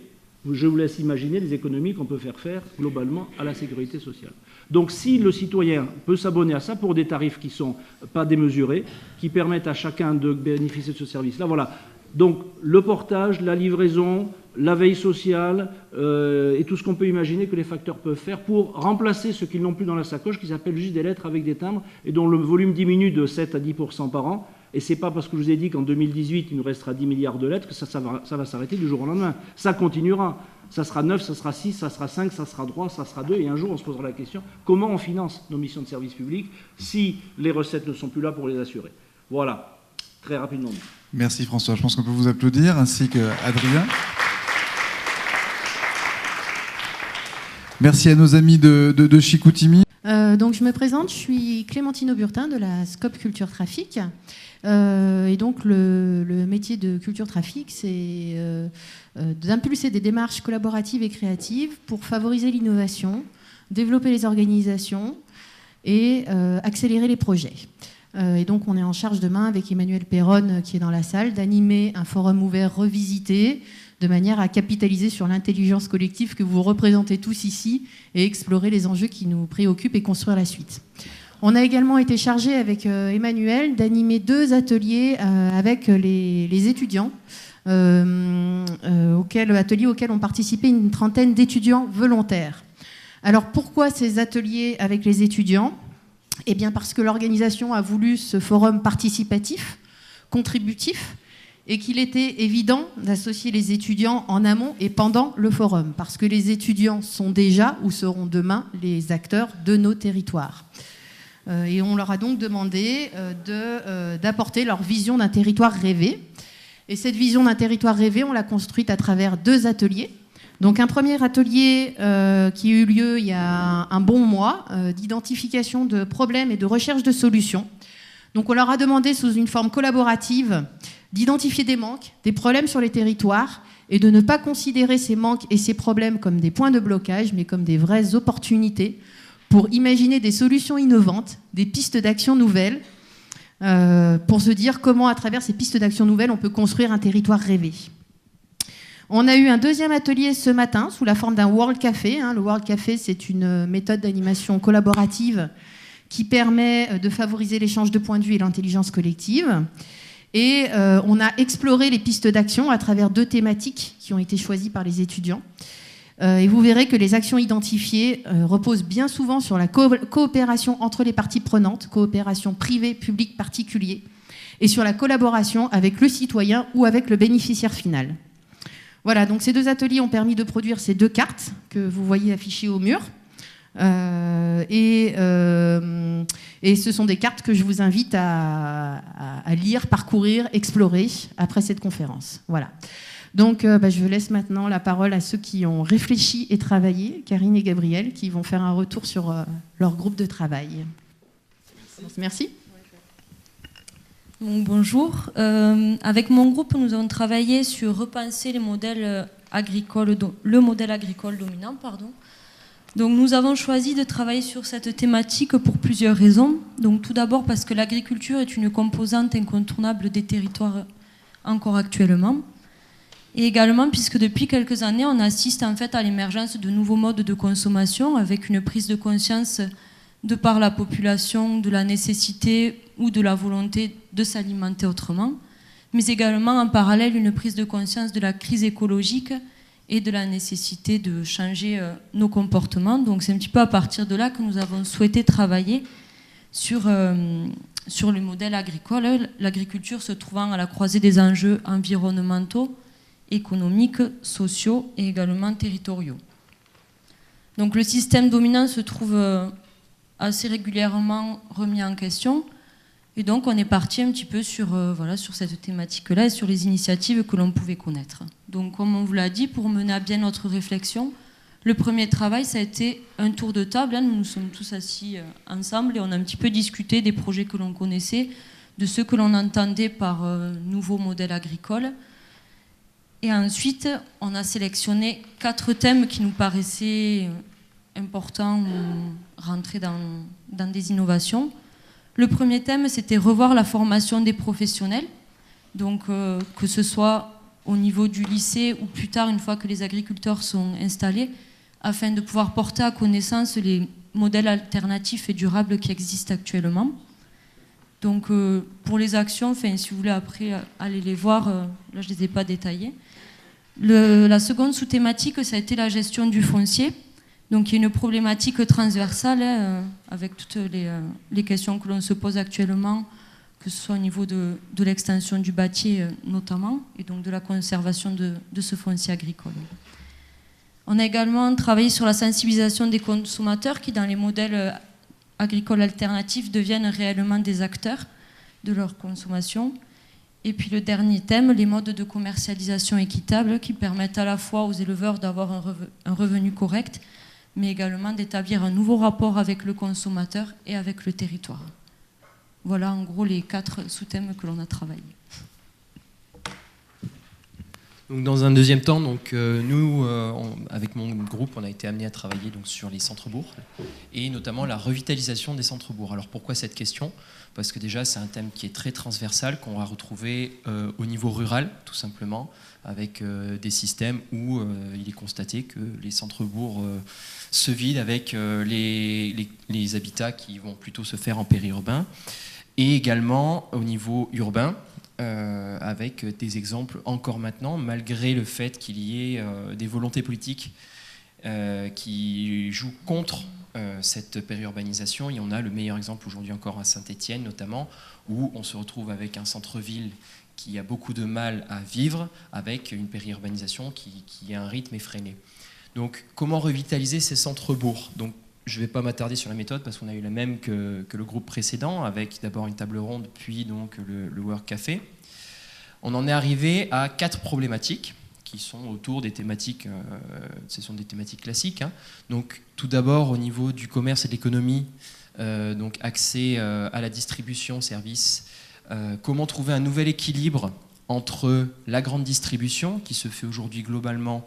je vous laisse imaginer les économies qu'on peut faire globalement à la sécurité sociale. Donc si le citoyen peut s'abonner à ça pour des tarifs qui ne sont pas démesurés, qui permettent à chacun de bénéficier de ce service-là, voilà. Donc le portage, la livraison, la veille sociale et tout ce qu'on peut imaginer que les facteurs peuvent faire pour remplacer ce qu'ils n'ont plus dans la sacoche, qui s'appelle juste des lettres avec des timbres et dont le volume diminue de 7 à 10% par an. Et ce n'est pas parce que je vous ai dit qu'en 2018, il nous restera 10 milliards de lettres que ça va s'arrêter du jour au lendemain. Ça continuera. Ça sera 9, ça sera 6, ça sera 5, ça sera 3, ça sera 2. Et un jour, on se posera la question, comment on finance nos missions de service public si les recettes ne sont plus là pour les assurer? Voilà, très rapidement. Merci François. Je pense qu'on peut vous applaudir, ainsi qu'Adrien. Merci à nos amis de Chicoutimi. Donc je me présente, je suis Clémentine Auburtin de la Scope Culture Trafic. Et donc le métier de Culture Trafic, c'est d'impulser des démarches collaboratives et créatives pour favoriser l'innovation, développer les organisations et accélérer les projets. Et donc on est en charge demain avec Emmanuel Perronne qui est dans la salle d'animer un forum ouvert revisité de manière à capitaliser sur l'intelligence collective que vous représentez tous ici et explorer les enjeux qui nous préoccupent et construire la suite. On a également été chargé avec Emmanuel d'animer 2 ateliers avec les étudiants, ateliers auxquels ont participé une trentaine d'étudiants volontaires. Alors pourquoi ces ateliers avec les étudiants? Eh bien parce que l'organisation a voulu ce forum participatif, contributif, et qu'il était évident d'associer les étudiants en amont et pendant le forum, parce que les étudiants sont déjà ou seront demain les acteurs de nos territoires. Et on leur a donc demandé d'apporter leur vision d'un territoire rêvé. Et cette vision d'un territoire rêvé, on l'a construite à travers 2 ateliers. Donc un premier atelier qui a eu lieu il y a un bon mois, d'identification de problèmes et de recherche de solutions. Donc on leur a demandé sous une forme collaborative d'identifier des manques, des problèmes sur les territoires et de ne pas considérer ces manques et ces problèmes comme des points de blocage, mais comme des vraies opportunités pour imaginer des solutions innovantes, des pistes d'action nouvelles, pour se dire comment, à travers ces pistes d'action nouvelles, on peut construire un territoire rêvé. On a eu un deuxième atelier ce matin sous la forme d'un World Café. Le World Café, c'est une méthode d'animation collaborative qui permet de favoriser l'échange de points de vue et l'intelligence collective. Et on a exploré les pistes d'action à travers 2 thématiques qui ont été choisies par les étudiants. Et vous verrez que les actions identifiées reposent bien souvent sur la coopération entre les parties prenantes, coopération privée, publique, particulier, et sur la collaboration avec le citoyen ou avec le bénéficiaire final. Voilà, donc ces 2 ateliers ont permis de produire ces 2 cartes que vous voyez affichées au mur. Et ce sont des cartes que je vous invite à lire, parcourir, explorer après cette conférence. Voilà. Donc je laisse maintenant la parole à ceux qui ont réfléchi et travaillé, Karine et Gabriel, qui vont faire un retour sur leur groupe de travail. Merci. Donc, bonjour. Avec mon groupe, nous avons travaillé sur repenser les modèles agricoles, le modèle agricole dominant. Donc, nous avons choisi de travailler sur cette thématique pour plusieurs raisons. Donc, tout d'abord parce que l'agriculture est une composante incontournable des territoires encore actuellement. Et également puisque depuis quelques années, on assiste en fait à l'émergence de nouveaux modes de consommation avec une prise de conscience de par la population de la nécessité ou de la volonté de s'alimenter autrement, mais également en parallèle une prise de conscience de la crise écologique et de la nécessité de changer nos comportements. Donc c'est un petit peu à partir de là que nous avons souhaité travailler sur le modèle agricole, l'agriculture se trouvant à la croisée des enjeux environnementaux, économiques, sociaux et également territoriaux. Donc le système dominant se trouve assez régulièrement remis en question. Et donc, on est parti un petit peu sur cette thématique-là et sur les initiatives que l'on pouvait connaître. Donc, comme on vous l'a dit, pour mener à bien notre réflexion, le premier travail, ça a été un tour de table. Nous nous sommes tous assis ensemble et on a un petit peu discuté des projets que l'on connaissait, de ceux que l'on entendait par nouveau modèle agricole. Et ensuite, on a sélectionné 4 thèmes qui nous paraissaient importants ou rentrer dans des innovations. Le premier thème, c'était revoir la formation des professionnels, donc que ce soit au niveau du lycée ou plus tard, une fois que les agriculteurs sont installés, afin de pouvoir porter à connaissance les modèles alternatifs et durables qui existent actuellement. Donc pour les actions, si vous voulez après aller les voir, là je ne les ai pas détaillées. La seconde sous-thématique, ça a été la gestion du foncier. Donc il y a une problématique transversale avec toutes les questions que l'on se pose actuellement, que ce soit au niveau de l'extension du bâti notamment, et donc de la conservation de ce foncier agricole. On a également travaillé sur la sensibilisation des consommateurs qui, dans les modèles agricoles alternatifs, deviennent réellement des acteurs de leur consommation. Et puis le dernier thème, les modes de commercialisation équitable qui permettent à la fois aux éleveurs d'avoir un revenu correct, mais également d'établir un nouveau rapport avec le consommateur et avec le territoire. Voilà en gros les 4 sous-thèmes que l'on a travaillés. Donc, dans un deuxième temps, nous, avec mon groupe, on a été amené à travailler sur les centres-bourgs et notamment la revitalisation des centres-bourgs. Alors pourquoi cette question ? Parce que déjà, c'est un thème qui est très transversal, qu'on va retrouver au niveau rural, tout simplement, avec des systèmes où il est constaté que les centres-bourgs se vident avec les habitats qui vont plutôt se faire en périurbain, et également au niveau urbain, avec des exemples encore maintenant, malgré le fait qu'il y ait des volontés politiques qui jouent contre cette périurbanisation. Et on a le meilleur exemple aujourd'hui encore à Saint-Étienne notamment, où on se retrouve avec un centre-ville qui a beaucoup de mal à vivre, avec une périurbanisation qui a un rythme effréné. Donc comment revitaliser ces centres-bourgs ? Donc, je ne vais pas m'attarder sur la méthode parce qu'on a eu la même que le groupe précédent, avec d'abord une table ronde, puis donc le World Café. On en est arrivé à 4 problématiques qui sont autour des thématiques, ce sont des thématiques classiques, hein. Donc tout d'abord au niveau du commerce et de l'économie, donc accès à la distribution, service, comment trouver un nouvel équilibre entre la grande distribution qui se fait aujourd'hui globalement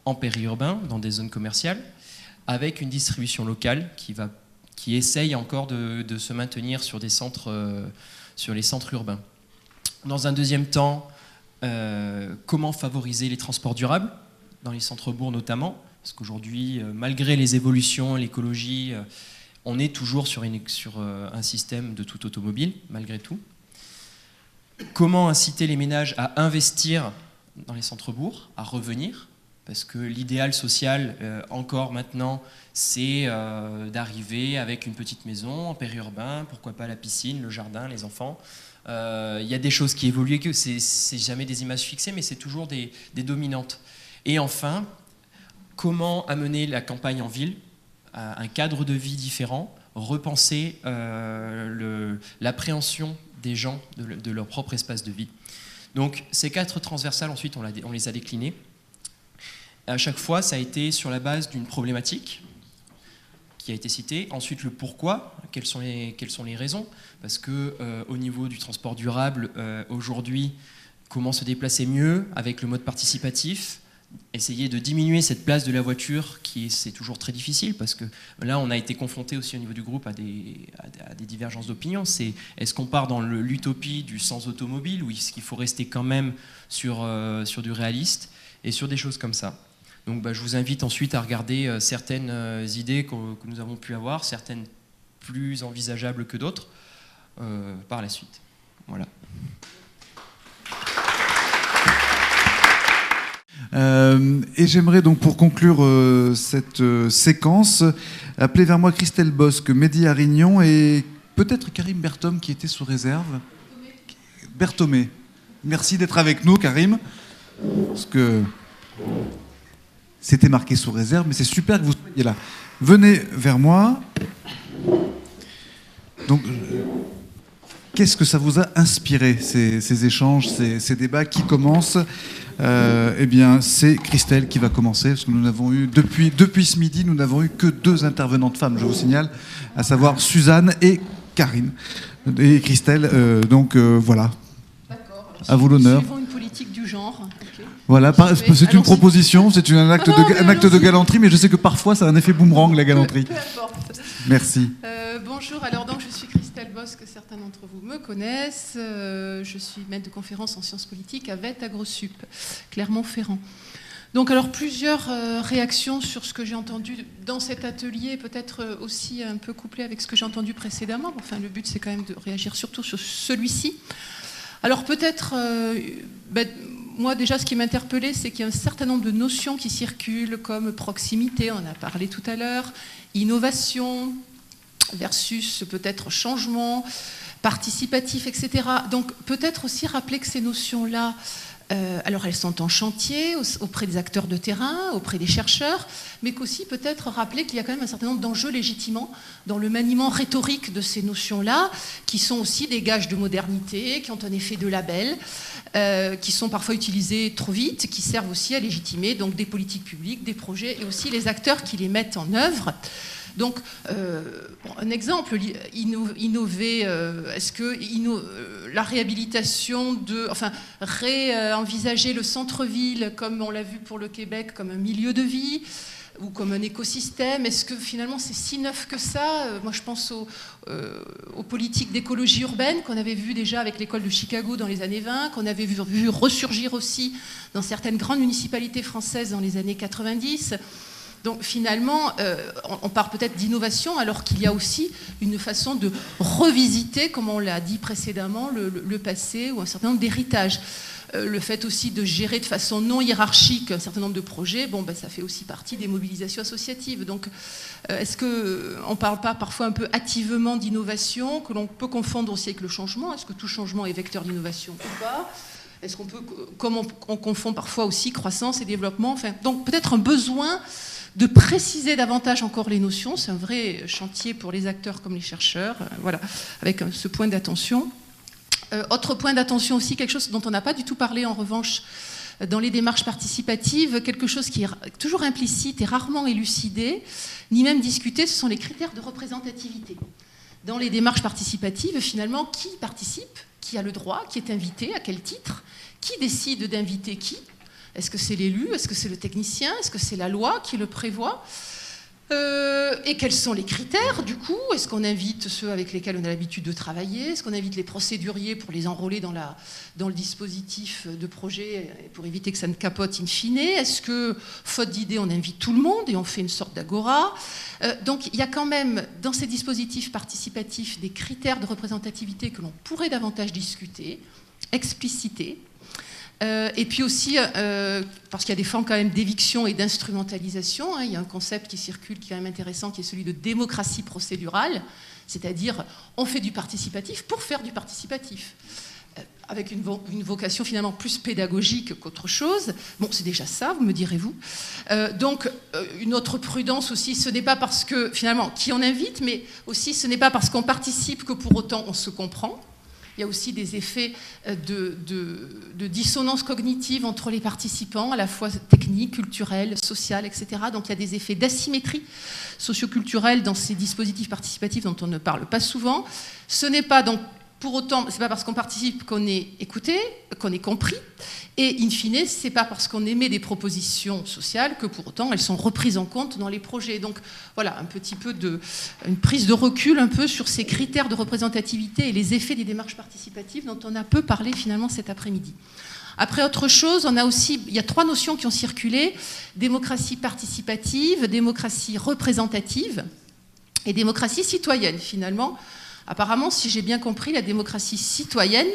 en périurbain, dans des zones commerciales, avec une distribution locale qui essaye encore de se maintenir sur des centres, sur les centres urbains. Dans un deuxième temps, comment favoriser les transports durables, dans les centres-bourgs notamment, parce qu'aujourd'hui, malgré les évolutions, l'écologie, on est toujours sur un système de tout automobile, malgré tout. Comment inciter les ménages à investir dans les centres-bourgs, à revenir, parce que l'idéal social, encore maintenant, c'est d'arriver avec une petite maison en périurbain, pourquoi pas la piscine, le jardin, les enfants. Il y a des choses qui évoluent, que c'est jamais des images fixées, mais c'est toujours des dominantes. Et enfin, comment amener la campagne en ville à un cadre de vie différent, repenser l'appréhension des gens de leur propre espace de vie. Donc ces 4 transversales, ensuite, on les a déclinées. À chaque fois, ça a été sur la base d'une problématique qui a été citée. Ensuite, le pourquoi, quelles sont les raisons. Parce que au niveau du transport durable, aujourd'hui, comment se déplacer mieux avec le mode participatif, essayer de diminuer cette place de la voiture, c'est toujours très difficile, parce que là, on a été confronté aussi au niveau du groupe à des divergences d'opinion. Est-ce qu'on part dans l'utopie du sans automobile, ou est-ce qu'il faut rester quand même sur du réaliste, et sur des choses comme ça. Donc je vous invite ensuite à regarder certaines idées que nous avons pu avoir, certaines plus envisageables que d'autres, par la suite. Voilà. Et j'aimerais donc, pour conclure cette séquence, appeler vers moi Christelle Bosque, Mehdi Arignon et peut-être Karim Berthom qui était sous réserve. Berthomé. Merci d'être avec nous, Karim. Parce que c'était marqué sous réserve, mais c'est super que vous soyez là. Venez vers moi. Donc, qu'est-ce que ça vous a inspiré, ces échanges, ces débats qui commencent? Eh bien, c'est Christelle qui va commencer, parce que nous n'avons eu, depuis ce midi, nous n'avons eu que 2 intervenantes femmes, je vous signale, à savoir Suzanne et Karine. Et Christelle, donc voilà. D'accord. À vous l'honneur. Suivons une politique du genre. Okay. Voilà, c'est une proposition, c'est un acte de galanterie, mais je sais que parfois ça a un effet boomerang, la galanterie. Peu importe. Merci. Bonjour, alors donc je suis Christelle Bosque, certains d'entre vous me connaissent. Je suis maître de conférence en sciences politiques à VET AgroSup, Clermont-Ferrand. Donc alors plusieurs réactions sur ce que j'ai entendu dans cet atelier, peut-être aussi un peu couplé avec ce que j'ai entendu précédemment. Enfin, le but c'est quand même de réagir surtout sur celui-ci. Alors peut-être, moi déjà ce qui m'interpellait, c'est qu'il y a un certain nombre de notions qui circulent comme proximité, on en a parlé tout à l'heure, innovation versus peut-être changement, participatif, etc. Donc peut-être aussi rappeler que ces notions-là, alors elles sont en chantier auprès des acteurs de terrain, auprès des chercheurs, mais qu'aussi peut-être rappeler qu'il y a quand même un certain nombre d'enjeux légitimants dans le maniement rhétorique de ces notions-là, qui sont aussi des gages de modernité, qui ont un effet de label, qui sont parfois utilisés trop vite, qui servent aussi à légitimer donc des politiques publiques, des projets et aussi les acteurs qui les mettent en œuvre. Donc, un exemple, innover, est-ce que la réhabilitation réenvisager le centre-ville, comme on l'a vu pour le Québec, comme un milieu de vie ou comme un écosystème, est-ce que finalement c'est si neuf que ça? Moi je pense aux politiques d'écologie urbaine qu'on avait vues déjà avec l'école de Chicago dans les années 20, qu'on avait vu ressurgir aussi dans certaines grandes municipalités françaises dans les années 90. Donc finalement, on parle peut-être d'innovation alors qu'il y a aussi une façon de revisiter, comme on l'a dit précédemment, le passé ou un certain nombre d'héritages. Le fait aussi de gérer de façon non hiérarchique un certain nombre de projets, ça fait aussi partie des mobilisations associatives. Donc est-ce qu'on ne parle pas parfois un peu hâtivement d'innovation, que l'on peut confondre aussi avec le changement? Est-ce que tout changement est vecteur d'innovation ou pas? Est-ce qu'on peut, comme on confond parfois aussi croissance et développement, donc peut-être un besoin de préciser davantage encore les notions. C'est un vrai chantier pour les acteurs comme les chercheurs, voilà, avec ce point d'attention. Autre point d'attention aussi, quelque chose dont on n'a pas du tout parlé en revanche dans les démarches participatives, quelque chose qui est toujours implicite et rarement élucidé, ni même discuté, ce sont les critères de représentativité. Dans les démarches participatives, finalement, qui participe, qui a le droit, qui est invité, à quel titre, qui décide d'inviter qui? Est-ce que c'est l'élu? Est-ce que c'est le technicien? Est-ce que c'est la loi qui le prévoit? Et quels sont les critères, du coup? Est-ce qu'on invite ceux avec lesquels on a l'habitude de travailler? Est-ce qu'on invite les procéduriers pour les enrôler dans le dispositif de projet pour éviter que ça ne capote in fine? Est-ce que, faute d'idée, on invite tout le monde et on fait une sorte d'agora? Donc il y a quand même, dans ces dispositifs participatifs, des critères de représentativité que l'on pourrait davantage discuter, expliciter. Et puis aussi, parce qu'il y a des formes quand même d'éviction et d'instrumentalisation, hein, il y a un concept qui circule qui est quand même intéressant, qui est celui de démocratie procédurale, c'est-à-dire on fait du participatif pour faire du participatif, avec une vocation finalement plus pédagogique qu'autre chose. Bon, c'est déjà ça, vous me direz-vous. Donc, une autre prudence aussi, ce n'est pas parce que, finalement, qui on invite, mais aussi ce n'est pas parce qu'on participe que pour autant on se comprend. Il y a aussi des effets de dissonance cognitive entre les participants, à la fois techniques, culturelles, sociales, etc. Donc il y a des effets d'asymétrie socioculturelle dans ces dispositifs participatifs dont on ne parle pas souvent. Ce n'est pas donc pour autant, c'est pas parce qu'on participe qu'on est écouté, qu'on est compris, et in fine, c'est pas parce qu'on émet des propositions sociales que pour autant elles sont reprises en compte dans les projets. Donc voilà, un petit peu une prise de recul un peu sur ces critères de représentativité et les effets des démarches participatives dont on a peu parlé finalement cet après-midi. Après, autre chose, il y a 3 notions qui ont circulé: démocratie participative, démocratie représentative et démocratie citoyenne. Finalement, apparemment, si j'ai bien compris, la démocratie citoyenne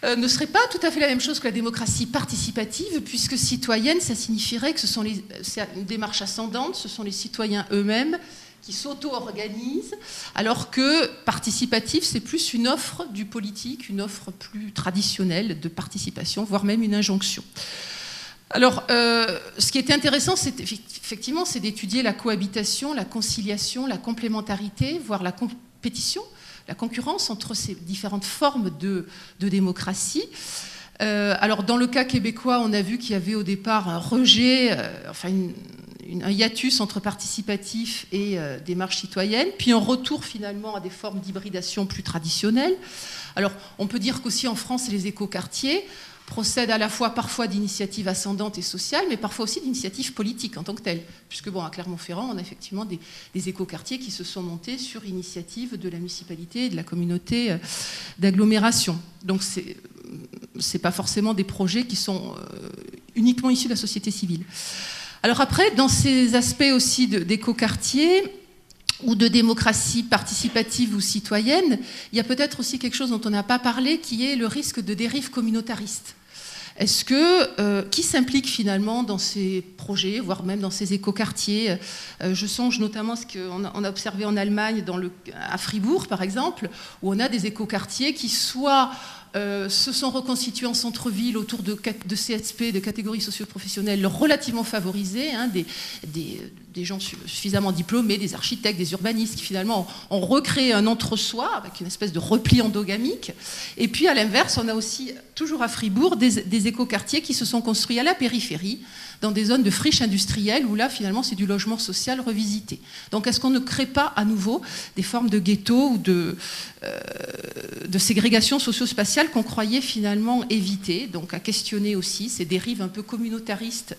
ne serait pas tout à fait la même chose que la démocratie participative, puisque citoyenne, ça signifierait que c'est une démarche ascendante, ce sont les citoyens eux-mêmes qui s'auto-organisent, alors que participatif, c'est plus une offre du politique, une offre plus traditionnelle de participation, voire même une injonction. Alors, ce qui était intéressant, effectivement, c'est d'étudier la cohabitation, la conciliation, la complémentarité, voire la compétition, la concurrence entre ces différentes formes de démocratie. Alors, dans le cas québécois, on a vu qu'il y avait au départ un rejet, un hiatus entre participatif et démarche citoyenne, puis un retour finalement à des formes d'hybridation plus traditionnelles. Alors, on peut dire qu'aussi en France, les écoquartiers procèdent à la fois parfois d'initiatives ascendantes et sociales, mais parfois aussi d'initiatives politiques en tant que telles. Puisque bon, à Clermont-Ferrand, on a effectivement des écoquartiers qui se sont montés sur initiative de la municipalité et de la communauté d'agglomération. Donc c'est pas forcément des projets qui sont uniquement issus de la société civile. Alors après, dans ces aspects aussi d'écoquartiers ou de démocratie participative ou citoyenne, il y a peut-être aussi quelque chose dont on n'a pas parlé, qui est le risque de dérive communautariste. Est-ce que, qui s'implique finalement dans ces projets, voire même dans ces écoquartiers? Je songe notamment à ce qu'on a observé en Allemagne, à Fribourg par exemple, où on a des écoquartiers qui soit se sont reconstitués en centre-ville autour de CSP, de catégories socio-professionnelles relativement favorisées, hein, des gens suffisamment diplômés, des architectes, des urbanistes qui finalement ont recréé un entre-soi avec une espèce de repli endogamique. Et puis à l'inverse, on a aussi, toujours à Fribourg, des écoquartiers qui se sont construits à la périphérie, dans des zones de friche industrielle où là finalement c'est du logement social revisité. Donc est-ce qu'on ne crée pas à nouveau des formes de ghetto ou de ségrégation socio-spatiale qu'on croyait finalement éviter? Donc à questionner aussi ces dérives un peu communautaristes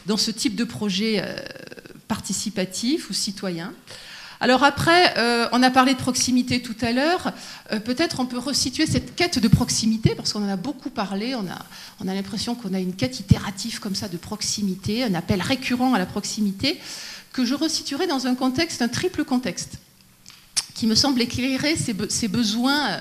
dans ce type de projet participatif ou citoyen. Alors après, on a parlé de proximité tout à l'heure. Peut-être on peut resituer cette quête de proximité, parce qu'on en a beaucoup parlé. On a l'impression qu'on a une quête itérative comme ça de proximité, un appel récurrent à la proximité, que je resituerai dans un contexte, un triple contexte, qui me semble éclairer ces besoins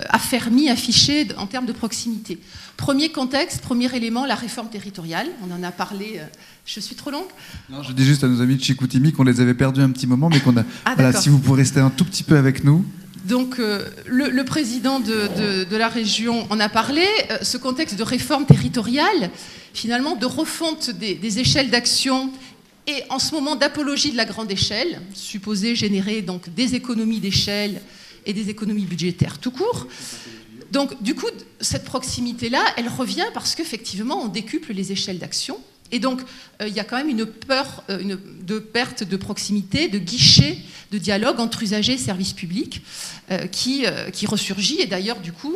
affermis, affichés en termes de proximité. Premier contexte, premier élément, la réforme territoriale. On en a parlé. Je suis trop longue? Non, je dis juste à nos amis de Chicoutimi qu'on les avait perdus un petit moment, mais qu'on a. Voilà, si vous pouvez rester un tout petit peu avec nous. Donc, le président de la région en a parlé. Ce contexte de réforme territoriale, finalement, de refonte des échelles d'action et en ce moment d'apologie de la grande échelle, supposée générer donc des économies d'échelle et des économies budgétaires tout court. Donc, du coup, cette proximité-là, elle revient parce qu'effectivement, on décuple les échelles d'action. Et donc, il y a quand même une peur de perte de proximité, de guichet, de dialogue entre usagers et services publics qui ressurgit. Et d'ailleurs, du coup,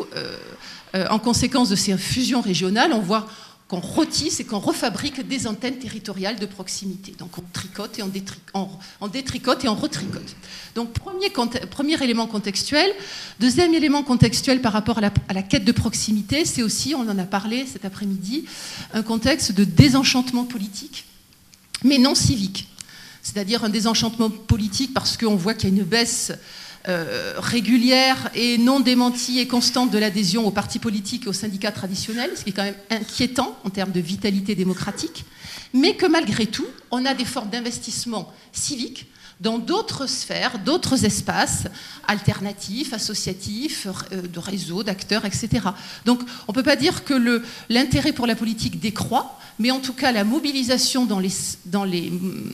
en conséquence de ces fusions régionales, on voit qu'on retisse et qu'on refabrique des antennes territoriales de proximité. Donc on tricote et on détricote et on retricote. Donc premier élément contextuel. Deuxième élément contextuel par rapport à la quête de proximité, c'est aussi, on en a parlé cet après-midi, un contexte de désenchantement politique, mais non civique. C'est-à-dire un désenchantement politique parce qu'on voit qu'il y a une baisse régulière et non démentie et constante de l'adhésion aux partis politiques et aux syndicats traditionnels, ce qui est quand même inquiétant en termes de vitalité démocratique, mais que malgré tout, on a des formes d'investissement civique dans d'autres sphères, d'autres espaces alternatifs, associatifs, de réseaux, d'acteurs, etc. Donc on ne peut pas dire que l'intérêt pour la politique décroît, mais en tout cas la mobilisation dans les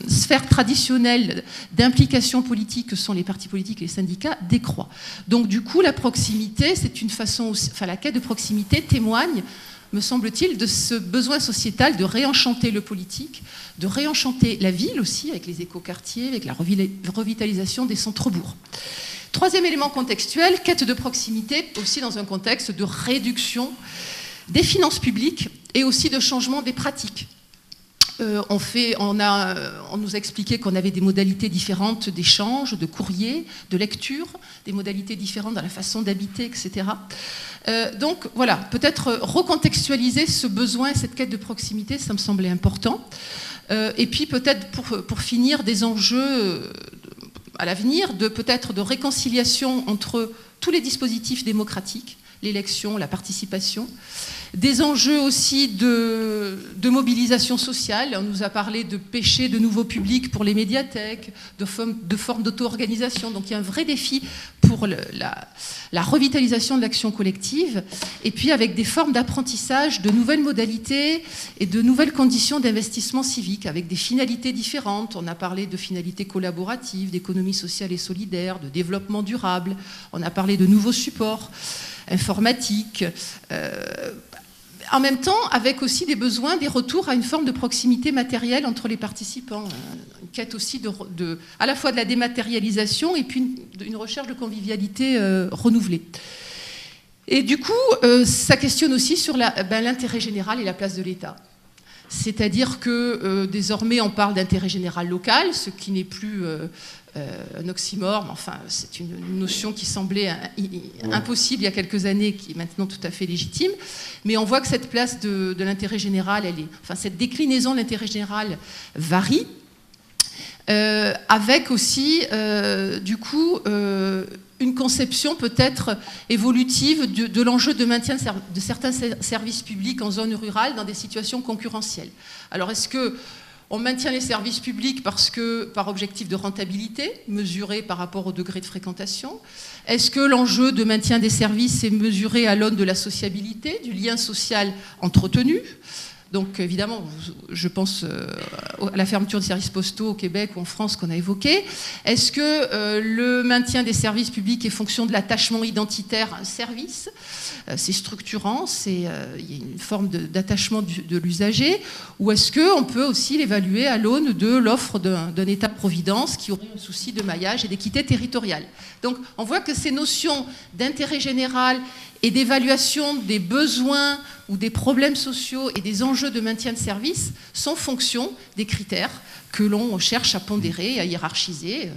sphères traditionnelles d'implication politique que sont les partis politiques et les syndicats décroît. Donc du coup la proximité, c'est une façon, la quête de proximité témoigne, me semble-t-il, de ce besoin sociétal de réenchanter le politique, de réenchanter la ville aussi, avec les écoquartiers, avec la revitalisation des centres-bourgs. Troisième élément contextuel, quête de proximité, aussi dans un contexte de réduction des finances publiques et aussi de changement des pratiques. On nous a expliqué qu'on avait des modalités différentes d'échange, de courrier, de lecture, des modalités différentes dans la façon d'habiter, etc. Donc voilà, peut-être recontextualiser ce besoin, cette quête de proximité, ça me semblait important. Et puis peut-être pour finir, des enjeux à l'avenir, peut-être de réconciliation entre tous les dispositifs démocratiques, l'élection, la participation, des enjeux aussi de mobilisation sociale. On nous a parlé de pêcher de nouveaux publics pour les médiathèques, de formes d'auto-organisation. Donc il y a un vrai défi pour la revitalisation de l'action collective, et puis avec des formes d'apprentissage, de nouvelles modalités et de nouvelles conditions d'investissement civique, avec des finalités différentes. On a parlé de finalités collaboratives, d'économie sociale et solidaire, de développement durable. On a parlé de nouveaux supports informatiques, en même temps avec aussi des besoins, des retours à une forme de proximité matérielle entre les participants, une quête aussi à la fois de la dématérialisation et puis une recherche de convivialité renouvelée. Et du coup, ça questionne aussi sur l'intérêt général et la place de l'État. C'est-à-dire que désormais on parle d'intérêt général local, ce qui n'est plus un oxymore, mais enfin c'est une notion qui semblait impossible il y a quelques années, qui est maintenant tout à fait légitime. Mais on voit que cette place de l'intérêt général, cette déclinaison de l'intérêt général varie, avec aussi du coup une conception peut-être évolutive de l'enjeu de maintien de certains services publics en zone rurale dans des situations concurrentielles. Alors est-ce qu'on maintient les services publics par objectif de rentabilité, mesuré par rapport au degré de fréquentation? Est-ce que l'enjeu de maintien des services est mesuré à l'aune de la sociabilité, du lien social entretenu? Donc évidemment, je pense à la fermeture des services postaux au Québec ou en France qu'on a évoqué. Est-ce que le maintien des services publics est fonction de l'attachement identitaire à un service? C'est structurant, il y a une forme d'attachement de l'usager. Ou est-ce qu'on peut aussi l'évaluer à l'aune de l'offre d'un État-providence qui aurait un souci de maillage et d'équité territoriale? Donc on voit que ces notions d'intérêt général et d'évaluation des besoins ou des problèmes sociaux et des enjeux de maintien de service sont fonction des critères que l'on cherche à pondérer, à hiérarchiser,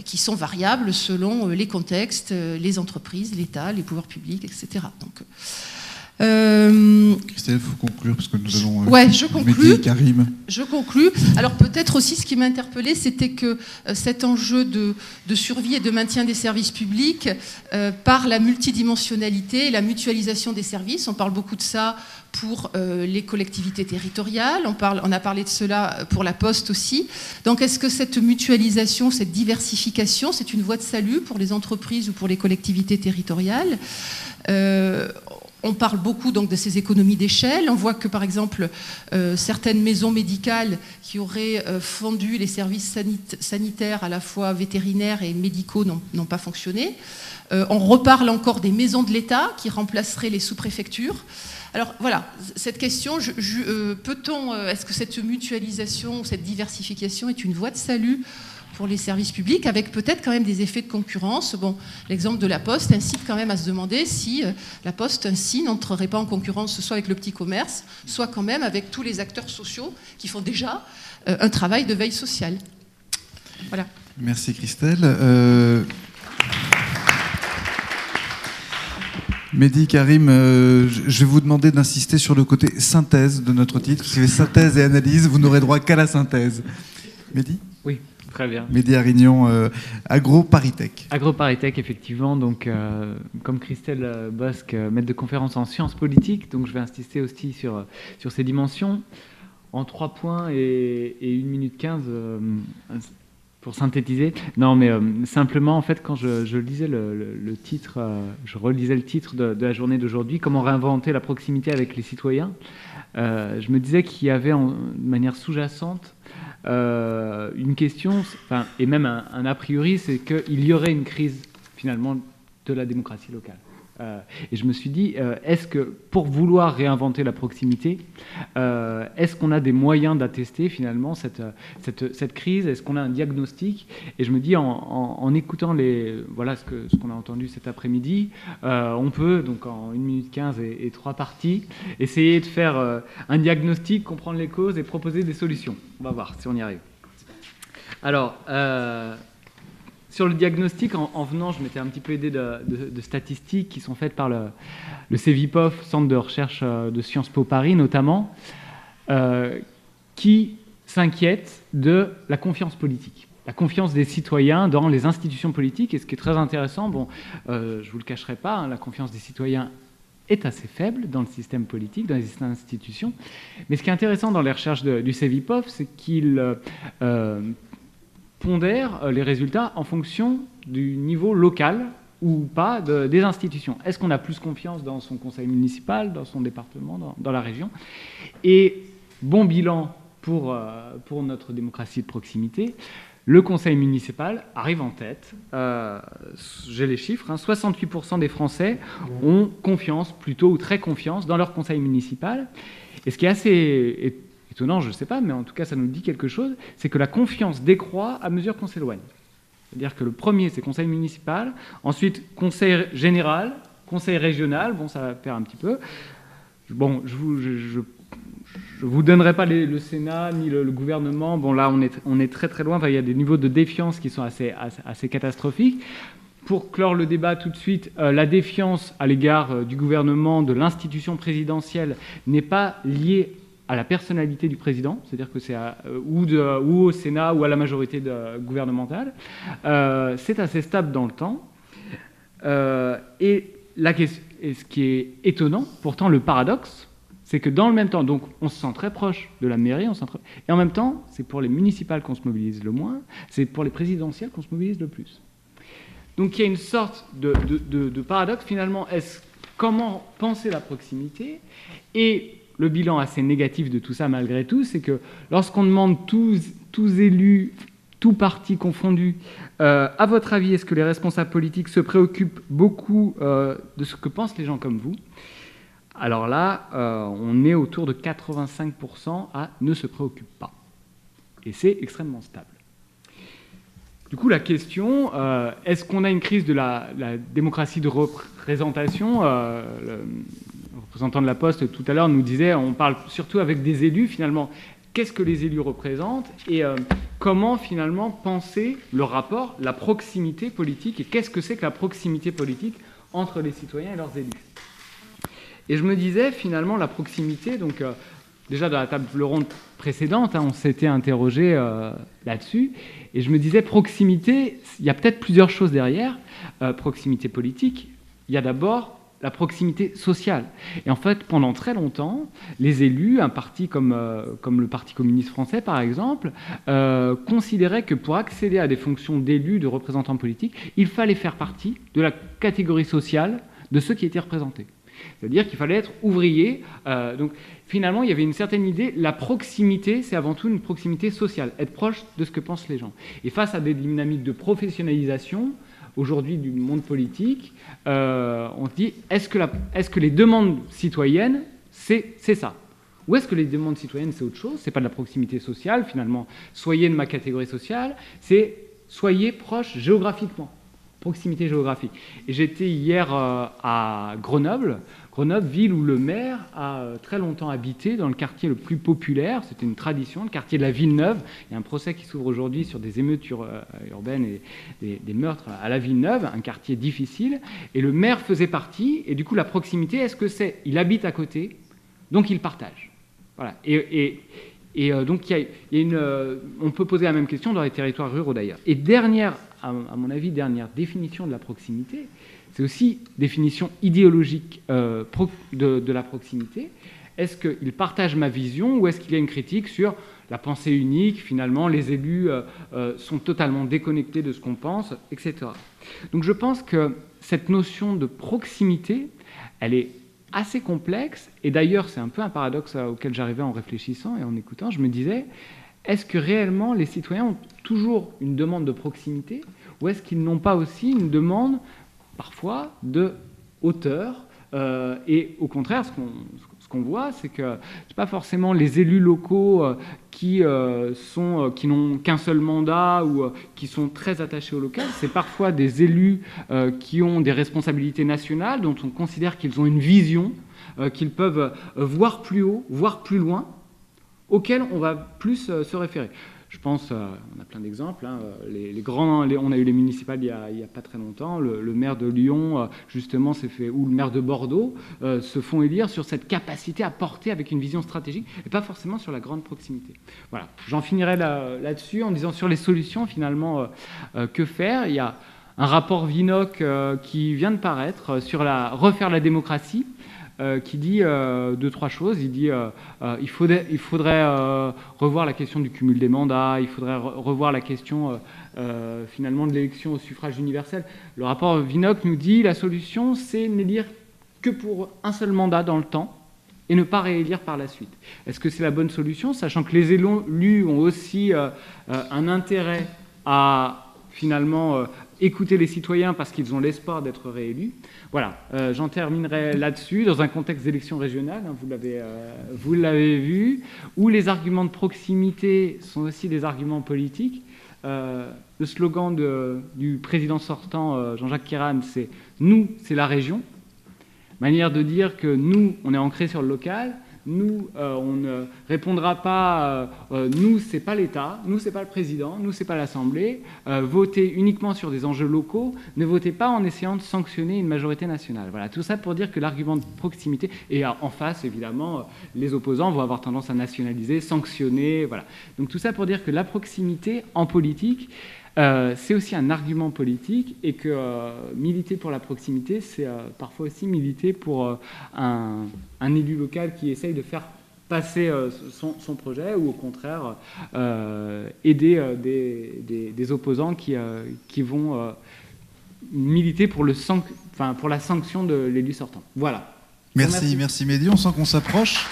qui sont variables selon les contextes, les entreprises, l'État, les pouvoirs publics, etc. Donc, Christelle, il faut conclure parce que nous allons je conclue. Karim. Je conclue. Alors peut-être aussi ce qui m'a interpellée, c'était que cet enjeu de survie et de maintien des services publics par la multidimensionnalité et la mutualisation des services. On parle beaucoup de ça pour les collectivités territoriales, on a parlé de cela pour la Poste aussi. Donc est-ce que cette mutualisation, cette diversification, c'est une voie de salut pour les entreprises ou pour les collectivités territoriales? On parle beaucoup donc de ces économies d'échelle. On voit que par exemple certaines maisons médicales qui auraient fondu les services sanitaires à la fois vétérinaires et médicaux n'ont pas fonctionné. On reparle encore des maisons de l'État qui remplaceraient les sous-préfectures. Alors voilà, cette question, est-ce que cette mutualisation, cette diversification est une voie de salut pour les services publics, avec peut-être quand même des effets de concurrence? Bon, l'exemple de la Poste incite quand même à se demander si la Poste ainsi n'entrerait pas en concurrence soit avec le petit commerce, soit quand même avec tous les acteurs sociaux qui font déjà un travail de veille sociale. Voilà. Merci Christelle. Mehdi, Karim, je vais vous demander d'insister sur le côté synthèse de notre titre. Si vous avez synthèse et analyse, vous n'aurez droit qu'à la synthèse. Mehdi ? Oui, très bien. Mehdi Arignon, AgroParisTech. AgroParisTech, effectivement. Donc, comme Christelle Bosc, maître de conférence en sciences politiques, donc je vais insister aussi sur ces dimensions. En 3 points et 1 minute 15, pour synthétiser. Non, mais simplement, en fait, quand je lisais le titre, je relisais le titre de la journée d'aujourd'hui, comment réinventer la proximité avec les citoyens, je me disais qu'il y avait de manière sous-jacente une question, et même un a priori, c'est qu'il y aurait une crise, finalement, de la démocratie locale. Et je me suis dit, est-ce que pour vouloir réinventer la proximité, est-ce qu'on a des moyens d'attester finalement cette crise? Est-ce qu'on a un diagnostic? Et je me dis, en écoutant ce qu'on a entendu cet après-midi, on peut, donc en 1 minute 15 et 3 parties, essayer de faire un diagnostic, comprendre les causes et proposer des solutions. On va voir si on y arrive. Alors, sur le diagnostic, en venant, je m'étais un petit peu aidé de statistiques qui sont faites par le CEVIPOF, Centre de recherche de Sciences Po Paris notamment, qui s'inquiète de la confiance politique, la confiance des citoyens dans les institutions politiques. Et ce qui est très intéressant, je ne vous le cacherai pas, hein, la confiance des citoyens est assez faible dans le système politique, dans les institutions. Mais ce qui est intéressant dans les recherches du CEVIPOF, c'est qu'il pondère les résultats en fonction du niveau local ou pas des institutions. Est-ce qu'on a plus confiance dans son conseil municipal, dans son département, dans la région? Et bon bilan pour notre démocratie de proximité, le conseil municipal arrive en tête. J'ai les chiffres, 68% des Français ont confiance, plutôt ou très confiance, dans leur conseil municipal. Et ce qui est assez étonnant, je ne sais pas, mais en tout cas, ça nous dit quelque chose, c'est que la confiance décroît à mesure qu'on s'éloigne. C'est-à-dire que le premier, c'est conseil municipal, ensuite conseil général, conseil régional, ça va faire un petit peu. Bon, je vous donnerai pas le Sénat ni le gouvernement. Bon, là, on est très très loin. Enfin, il y a des niveaux de défiance qui sont assez catastrophiques. Pour clore le débat tout de suite, la défiance à l'égard du gouvernement, de l'institution présidentielle, n'est pas liée à la personnalité du président, c'est-à-dire que c'est ou au Sénat ou à la majorité gouvernementale. C'est assez stable dans le temps. Et ce qui est étonnant, pourtant le paradoxe, c'est que dans le même temps, donc on se sent très proche de la mairie, et en même temps, c'est pour les municipales qu'on se mobilise le moins, c'est pour les présidentielles qu'on se mobilise le plus. Donc il y a une sorte de paradoxe, finalement, comment penser la proximité? Et le bilan assez négatif de tout ça, malgré tout, c'est que lorsqu'on demande tous élus, tous partis confondus, à votre avis, est-ce que les responsables politiques se préoccupent beaucoup de ce que pensent les gens comme vous? Alors là, on est autour de 85% à ne se préoccupe pas. Et c'est extrêmement stable. Du coup, la question, est-ce qu'on a une crise de la démocratie de représentation? Le représentant de la Poste, tout à l'heure, nous disait, on parle surtout avec des élus, finalement. Qu'est-ce que les élus représentent et comment, finalement, penser le rapport, la proximité politique, et qu'est-ce que c'est que la proximité politique entre les citoyens et leurs élus? Et je me disais, finalement, la proximité, donc déjà dans la table ronde précédente, on s'était interrogé là-dessus, et je me disais, proximité, il y a peut-être plusieurs choses derrière. Proximité politique, il y a d'abord la proximité sociale. Et en fait, pendant très longtemps, les élus, un parti comme le Parti communiste français, par exemple, considéraient que pour accéder à des fonctions d'élus, de représentants politiques, il fallait faire partie de la catégorie sociale de ceux qui étaient représentés. C'est-à-dire qu'il fallait être ouvrier. Donc finalement, il y avait une certaine idée, la proximité, c'est avant tout une proximité sociale, être proche de ce que pensent les gens. Et face à des dynamiques de professionnalisation, aujourd'hui du monde politique, on se dit, est-ce que les demandes citoyennes, c'est ça? Ou est-ce que les demandes citoyennes, c'est autre chose? C'est pas de la proximité sociale, finalement. Soyez de ma catégorie sociale, c'est soyez proche géographiquement. Proximité géographique. Et j'étais hier à Grenoble, ville où le maire a très longtemps habité, dans le quartier le plus populaire, c'était une tradition, le quartier de la Villeneuve. Il y a un procès qui s'ouvre aujourd'hui sur des émeutes urbaines et des meurtres à la Villeneuve, un quartier difficile. Et le maire faisait partie, et du coup la proximité, est-ce que c'est, il habite à côté, donc il partage. Voilà. Et donc on peut poser la même question dans les territoires ruraux d'ailleurs. Et à mon avis, dernière définition de la proximité, c'est aussi définition idéologique de la proximité. Est-ce qu'il partage ma vision ou est-ce qu'il y a une critique sur la pensée unique, finalement, les élus sont totalement déconnectés de ce qu'on pense, etc. Donc je pense que cette notion de proximité, elle est assez complexe, et d'ailleurs c'est un peu un paradoxe auquel j'arrivais en réfléchissant et en écoutant. Je me disais, est-ce que réellement les citoyens ont toujours une demande de proximité, ou est-ce qu'ils n'ont pas aussi une demande parfois de hauteur, et au contraire, ce qu'on voit, c'est que c'est pas forcément les élus locaux qui n'ont qu'un seul mandat ou qui sont très attachés au local, c'est parfois des élus qui ont des responsabilités nationales, dont on considère qu'ils ont une vision, qu'ils peuvent voir plus haut, voir plus loin, auxquels on va plus se référer. Je pense, on a plein d'exemples, hein, on a eu les municipales il y a pas très longtemps, le maire de Lyon, justement, ou le maire de Bordeaux, se font élire sur cette capacité à porter avec une vision stratégique, et pas forcément sur la grande proximité. Voilà, j'en finirai là-dessus en disant sur les solutions, finalement, que faire. Il y a un rapport Vinocq qui vient de paraître sur refaire la démocratie, qui dit deux, trois choses. Il dit il faudrait revoir la question du cumul des mandats, il faudrait revoir la question finalement de l'élection au suffrage universel. Le rapport Vinocq nous dit la solution, c'est n'élire que pour un seul mandat dans le temps et ne pas réélire par la suite. Est-ce que c'est la bonne solution, sachant que les élus ont aussi un intérêt à finalement écouter les citoyens parce qu'ils ont l'espoir d'être réélus. Voilà, j'en terminerai là-dessus, dans un contexte d'élection régionale, hein, vous l'avez vu, où les arguments de proximité sont aussi des arguments politiques. Le slogan du président sortant, Jean-Jacques Kirane, c'est « Nous, c'est la région ». Manière de dire que nous, on est ancré sur le local. Nous, on ne répondra pas, nous, c'est pas l'État, nous, c'est pas le président, nous, c'est pas l'Assemblée. Votez uniquement sur des enjeux locaux, ne votez pas en essayant de sanctionner une majorité nationale. Voilà, tout ça pour dire que l'argument de proximité, et en face, évidemment, les opposants vont avoir tendance à nationaliser, sanctionner, voilà. Donc tout ça pour dire que la proximité en politique, c'est aussi un argument politique, et que militer pour la proximité, c'est parfois aussi militer pour un élu local qui essaye de faire passer son projet, ou au contraire aider des opposants qui vont militer pour la sanction de l'élu sortant. Voilà. Merci Mehdi, on sent qu'on s'approche.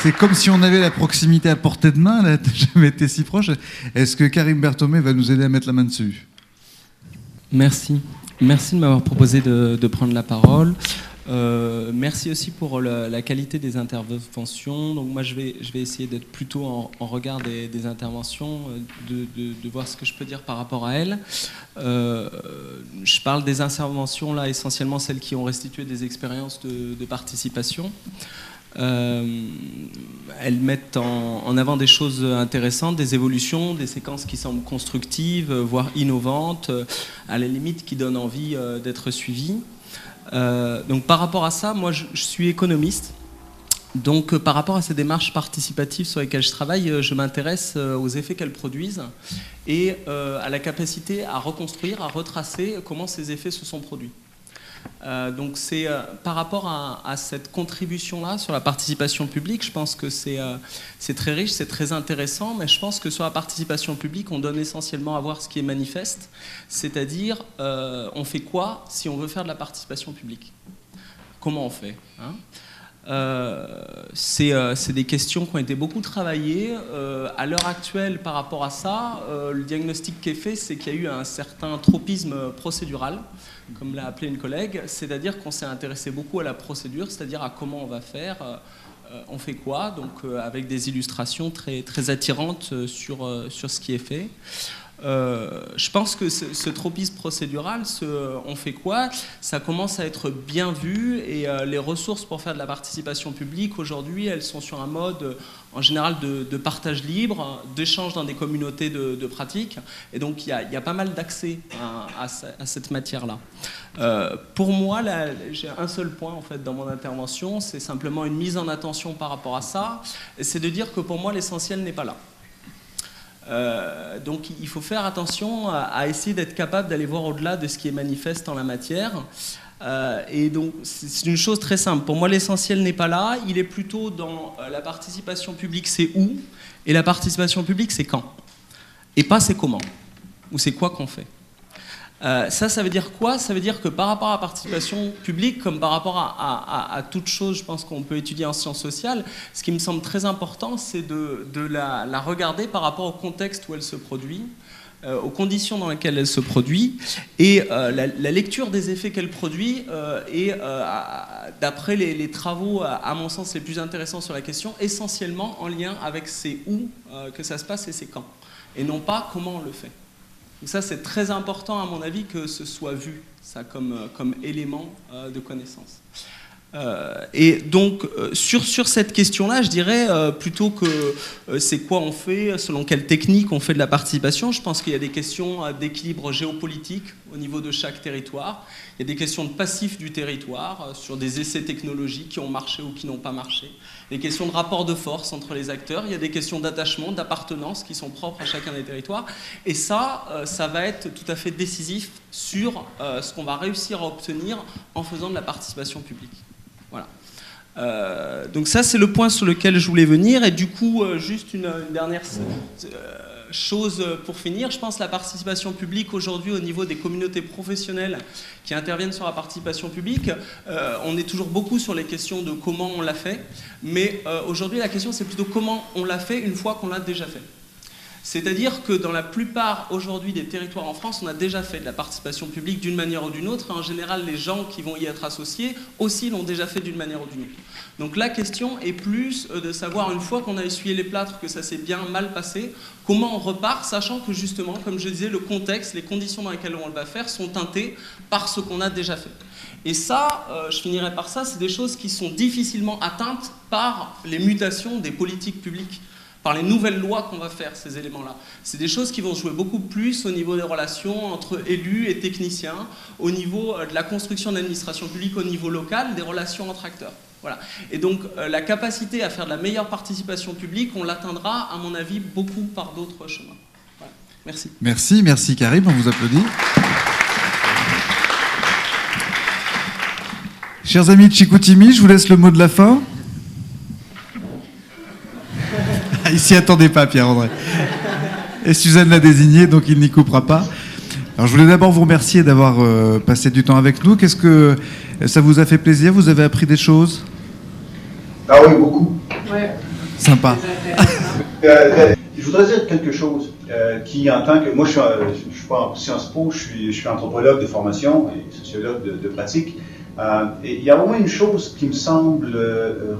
C'est comme si on avait la proximité à portée de main, là, t'as jamais été si proche. Est-ce que Karim Berthomé va nous aider à mettre la main dessus? Merci. Merci de m'avoir proposé de prendre la parole. Merci aussi pour la qualité des interventions. Donc moi, je vais essayer d'être plutôt en regard des interventions, de voir ce que je peux dire par rapport à elles. Je parle des interventions, là, essentiellement celles qui ont restitué des expériences de participation. Elles mettent en avant des choses intéressantes, des évolutions, des séquences qui semblent constructives, voire innovantes, à la limite qui donnent envie d'être suivies. Donc par rapport à ça, moi je suis économiste. Donc par rapport à ces démarches participatives sur lesquelles je travaille, je m'intéresse aux effets qu'elles produisent et à la capacité à reconstruire, à retracer comment ces effets se sont produits. Donc c'est par rapport à cette contribution-là sur la participation publique, je pense que c'est très riche, c'est très intéressant, mais je pense que sur la participation publique, on donne essentiellement à voir ce qui est manifeste, c'est-à-dire on fait quoi si on veut faire de la participation publique? Comment on fait, hein? C'est des questions qui ont été beaucoup travaillées. À l'heure actuelle, par rapport à ça, le diagnostic qui est fait, c'est qu'il y a eu un certain tropisme procédural, comme l'a appelé une collègue, c'est-à-dire qu'on s'est intéressé beaucoup à la procédure, c'est-à-dire à comment on va faire, on fait quoi, donc avec des illustrations très, très attirantes sur ce qui est fait. Je pense que ce tropisme procédural, on fait quoi, ça commence à être bien vu, et les ressources pour faire de la participation publique aujourd'hui, elles sont sur un mode en général de partage libre, d'échange dans des communautés de pratique, et donc il y a pas mal d'accès à cette matière-là. Pour moi, j'ai un seul point en fait dans mon intervention, c'est simplement une mise en attention par rapport à ça, et c'est de dire que pour moi l'essentiel n'est pas là. Donc il faut faire attention à essayer d'être capable d'aller voir au-delà de ce qui est manifeste en la matière. Et donc c'est une chose très simple. Pour moi, l'essentiel n'est pas là. Il est plutôt dans la participation publique, c'est où, et la participation publique, c'est quand. Et pas c'est comment, ou c'est quoi qu'on fait. Ça veut dire quoi? Ça veut dire que par rapport à la participation publique, comme par rapport à toute chose, je pense qu'on peut étudier en sciences sociales, ce qui me semble très important, c'est de la regarder par rapport au contexte où elle se produit, aux conditions dans lesquelles elle se produit, et la lecture des effets qu'elle produit est, d'après les travaux, à mon sens, les plus intéressants sur la question, essentiellement en lien avec c'est où que ça se passe et c'est quand, et non pas comment on le fait. Donc ça, c'est très important, à mon avis, que ce soit vu, ça, comme élément de connaissance. Et donc, sur cette question-là, je dirais plutôt que c'est quoi on fait, selon quelle technique on fait de la participation. Je pense qu'il y a des questions d'équilibre géopolitique au niveau de chaque territoire. Il y a des questions de passif du territoire, sur des essais technologiques qui ont marché ou qui n'ont pas marché. Des questions de rapport de force entre les acteurs. Il y a des questions d'attachement, d'appartenance qui sont propres à chacun des territoires. Et ça va être tout à fait décisif sur ce qu'on va réussir à obtenir en faisant de la participation publique. Voilà. Donc ça, c'est le point sur lequel je voulais venir. Et du coup, juste une dernière chose pour finir. Je pense que la participation publique aujourd'hui au niveau des communautés professionnelles qui interviennent sur la participation publique, on est toujours beaucoup sur les questions de comment on l'a fait. Mais aujourd'hui, la question, c'est plutôt comment on l'a fait une fois qu'on l'a déjà fait. C'est-à-dire que dans la plupart aujourd'hui des territoires en France, on a déjà fait de la participation publique d'une manière ou d'une autre. En général, les gens qui vont y être associés aussi l'ont déjà fait d'une manière ou d'une autre. Donc la question est plus de savoir, une fois qu'on a essuyé les plâtres, que ça s'est bien mal passé, comment on repart, sachant que justement, comme je disais, le contexte, les conditions dans lesquelles on le va faire sont teintées par ce qu'on a déjà fait. Et ça, je finirai par ça, c'est des choses qui sont difficilement atteintes par les mutations des politiques publiques, par les nouvelles lois qu'on va faire, ces éléments-là. C'est des choses qui vont jouer beaucoup plus au niveau des relations entre élus et techniciens, au niveau de la construction de l'administration publique, au niveau local, des relations entre acteurs. Voilà. Et donc, la capacité à faire de la meilleure participation publique, on l'atteindra, à mon avis, beaucoup par d'autres chemins. Voilà. Merci. Merci Karim, on vous applaudit. Chers amis de Chicoutimi, je vous laisse le mot de la fin. Il s'y attendait pas, Pierre-André. Et Suzanne l'a désigné, donc il n'y coupera pas. Alors, je voulais d'abord vous remercier d'avoir passé du temps avec nous. Qu'est-ce que ça vous a fait plaisir? Vous avez appris des choses? Ah oui, beaucoup. Ouais. Sympa. Je voudrais dire quelque chose qui, en tant que... Moi, je suis pas en Sciences Po, je suis anthropologue de formation et sociologue de pratique. Et il y a au moins une chose qui me semble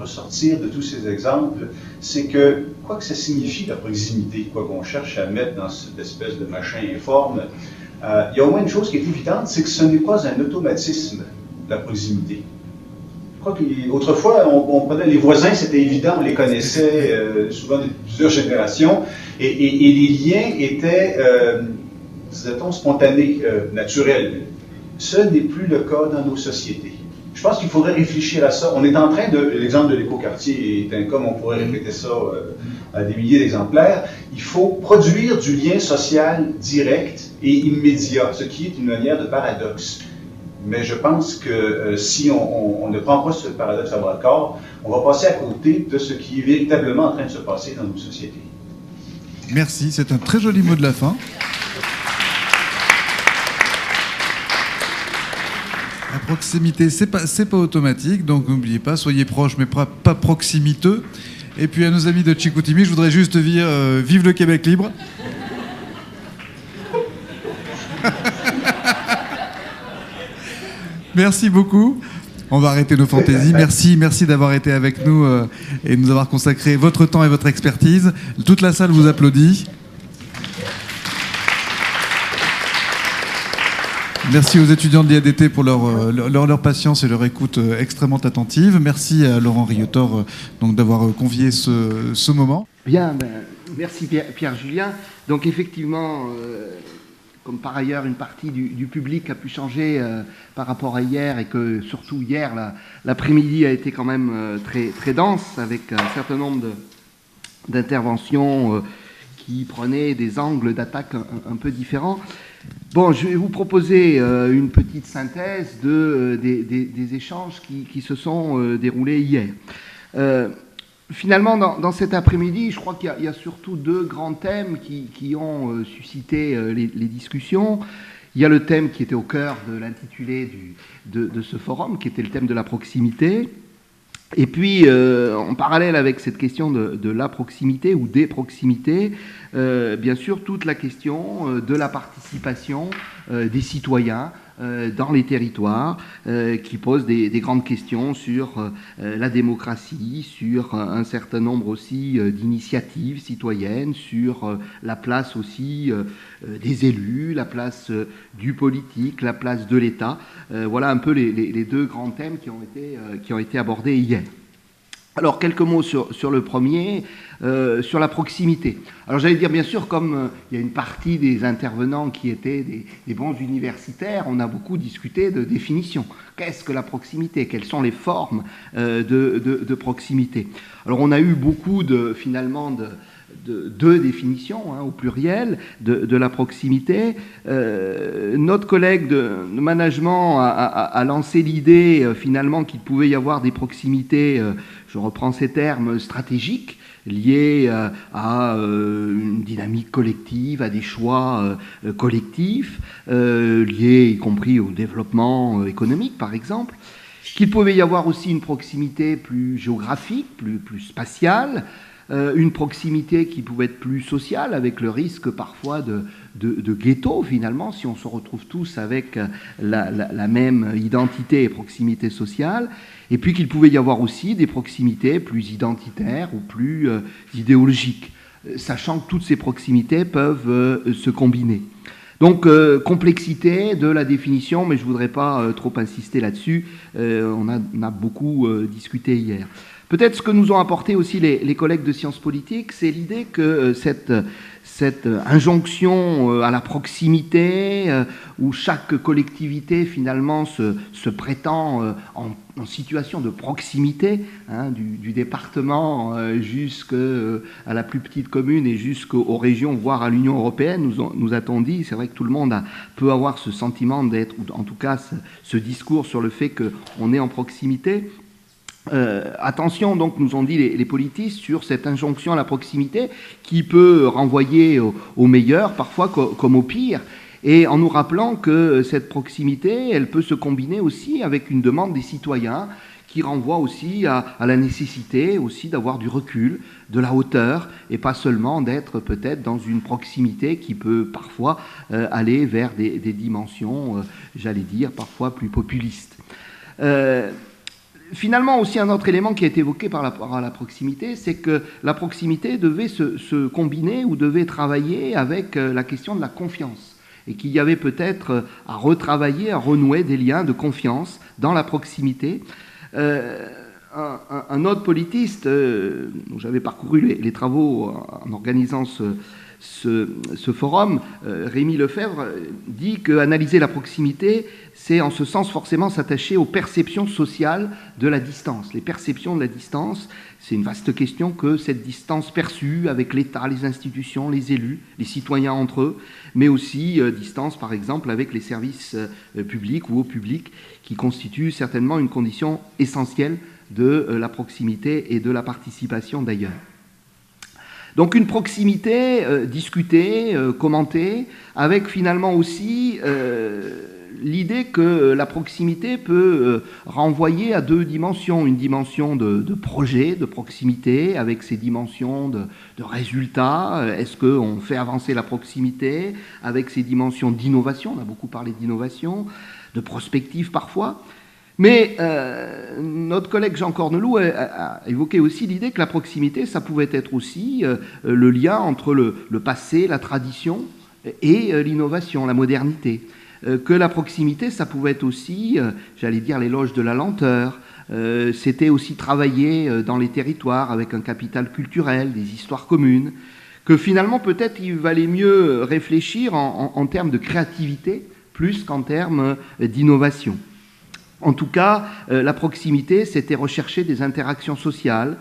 ressortir de tous ces exemples, c'est que, quoi que ça signifie la proximité, quoi qu'on cherche à mettre dans cette espèce de machin informe, il y a au moins une chose qui est évidente, c'est que ce n'est pas un automatisme, la proximité. Je crois qu'autrefois, on prenait les voisins, c'était évident, on les connaissait souvent depuis plusieurs générations, et les liens étaient, disait-on, spontanés, naturels. Ce n'est plus le cas dans nos sociétés. Je pense qu'il faudrait réfléchir à ça. On est en train de... L'exemple de l'écoquartier est un cas, on pourrait répéter ça à des milliers d'exemplaires. Il faut produire du lien social direct et immédiat, ce qui est une manière de paradoxe. mais je pense que si on ne prend pas ce paradoxe à bras le corps, on va passer à côté de ce qui est véritablement en train de se passer dans nos sociétés. Merci, c'est un très joli mot de la fin. La proximité, c'est pas automatique, donc n'oubliez pas, soyez proches, mais pas proximiteux. Et puis à nos amis de Chicoutimi, je voudrais juste dire vive le Québec libre. Merci beaucoup. On va arrêter nos fantaisies. Merci d'avoir été avec nous et de nous avoir consacré votre temps et votre expertise. Toute la salle vous applaudit. Merci aux étudiants de l'IADT pour leur patience et leur écoute extrêmement attentive. Merci à Laurent Riotor donc d'avoir convié ce moment. Bien, merci Pierre-Julien. Donc effectivement, comme par ailleurs une partie du public a pu changer par rapport à hier, et que surtout hier, l'après-midi a été quand même très, très dense, avec un certain nombre d'interventions qui prenaient des angles d'attaque un peu différents. Bon, je vais vous proposer une petite synthèse des échanges qui se sont déroulés hier. Finalement, dans cet après-midi, je crois qu'il y a surtout deux grands thèmes qui ont suscité les discussions. Il y a le thème qui était au cœur de l'intitulé de ce forum, qui était le thème de la proximité. Et puis, en parallèle avec cette question de la proximité ou des proximités, bien sûr, toute la question de la participation des citoyens dans les territoires, qui pose des grandes questions sur la démocratie, sur un certain nombre aussi d'initiatives citoyennes, sur la place aussi des élus, la place du politique, la place de l'État. Voilà un peu les deux grands thèmes qui ont été abordés hier. Alors, quelques mots sur le premier, sur la proximité. Alors, j'allais dire, bien sûr, comme il y a une partie des intervenants qui étaient des bons universitaires, on a beaucoup discuté de définition. Qu'est-ce que la proximité? Quelles sont les formes de proximité? Alors, on a eu beaucoup finalement deux définitions, au pluriel, de la proximité. Notre collègue de management a lancé l'idée, finalement, qu'il pouvait y avoir des proximités, je reprends ces termes, stratégiques, liés à une dynamique collective, à des choix collectifs, liés y compris au développement économique, par exemple. Qu'il pouvait y avoir aussi une proximité plus géographique, plus spatiale, une proximité qui pouvait être plus sociale, avec le risque parfois de ghetto, finalement, si on se retrouve tous avec la même identité et proximité sociale, et puis qu'il pouvait y avoir aussi des proximités plus identitaires ou plus idéologiques, sachant que toutes ces proximités peuvent se combiner. Donc, complexité de la définition, mais je ne voudrais pas trop insister là-dessus, on a beaucoup discuté hier. Peut-être ce que nous ont apporté aussi les collègues de sciences politiques, c'est l'idée que cette injonction à la proximité, où chaque collectivité finalement se prétend en situation de proximité, du département jusqu'à la plus petite commune et jusqu'aux régions, voire à l'Union européenne, nous a-t-on dit. C'est vrai que tout le monde peut avoir ce sentiment d'être, ou en tout cas ce discours sur le fait qu'on est en proximité. Attention, donc, nous ont dit les politistes, sur cette injonction à la proximité qui peut renvoyer au meilleur, parfois comme au pire, et en nous rappelant que cette proximité, elle peut se combiner aussi avec une demande des citoyens qui renvoie aussi à la nécessité aussi d'avoir du recul, de la hauteur, et pas seulement d'être peut-être dans une proximité qui peut parfois aller vers des dimensions, j'allais dire, parfois plus populistes. Finalement, aussi un autre élément qui a été évoqué par rapport à la proximité, c'est que la proximité devait se combiner ou devait travailler avec la question de la confiance, et qu'il y avait peut-être à retravailler, à renouer des liens de confiance dans la proximité. Un autre politiste, j'avais parcouru les travaux en organisant ce forum, Rémi Lefebvre dit qu'analyser la proximité, c'est en ce sens forcément s'attacher aux perceptions sociales de la distance. Les perceptions de la distance, c'est une vaste question que cette distance perçue avec l'État, les institutions, les élus, les citoyens entre eux, mais aussi distance par exemple avec les services publics ou au public, qui constituent certainement une condition essentielle de la proximité et de la participation d'ailleurs. Donc une proximité discutée, commentée, avec finalement aussi l'idée que la proximité peut renvoyer à deux dimensions. Une dimension de projet, de proximité, avec ses dimensions de résultats. Est-ce qu'on fait avancer la proximité? Avec ses dimensions d'innovation, on a beaucoup parlé d'innovation, de prospective parfois. Mais notre collègue Jean Cornelou a évoqué aussi l'idée que la proximité, ça pouvait être aussi le lien entre le passé, la tradition et l'innovation, la modernité. Que la proximité, ça pouvait être aussi, j'allais dire, l'éloge de la lenteur. C'était aussi travailler dans les territoires avec un capital culturel, des histoires communes. Que finalement, peut-être, il valait mieux réfléchir en termes de créativité plus qu'en termes d'innovation. En tout cas, la proximité, c'était rechercher des interactions sociales,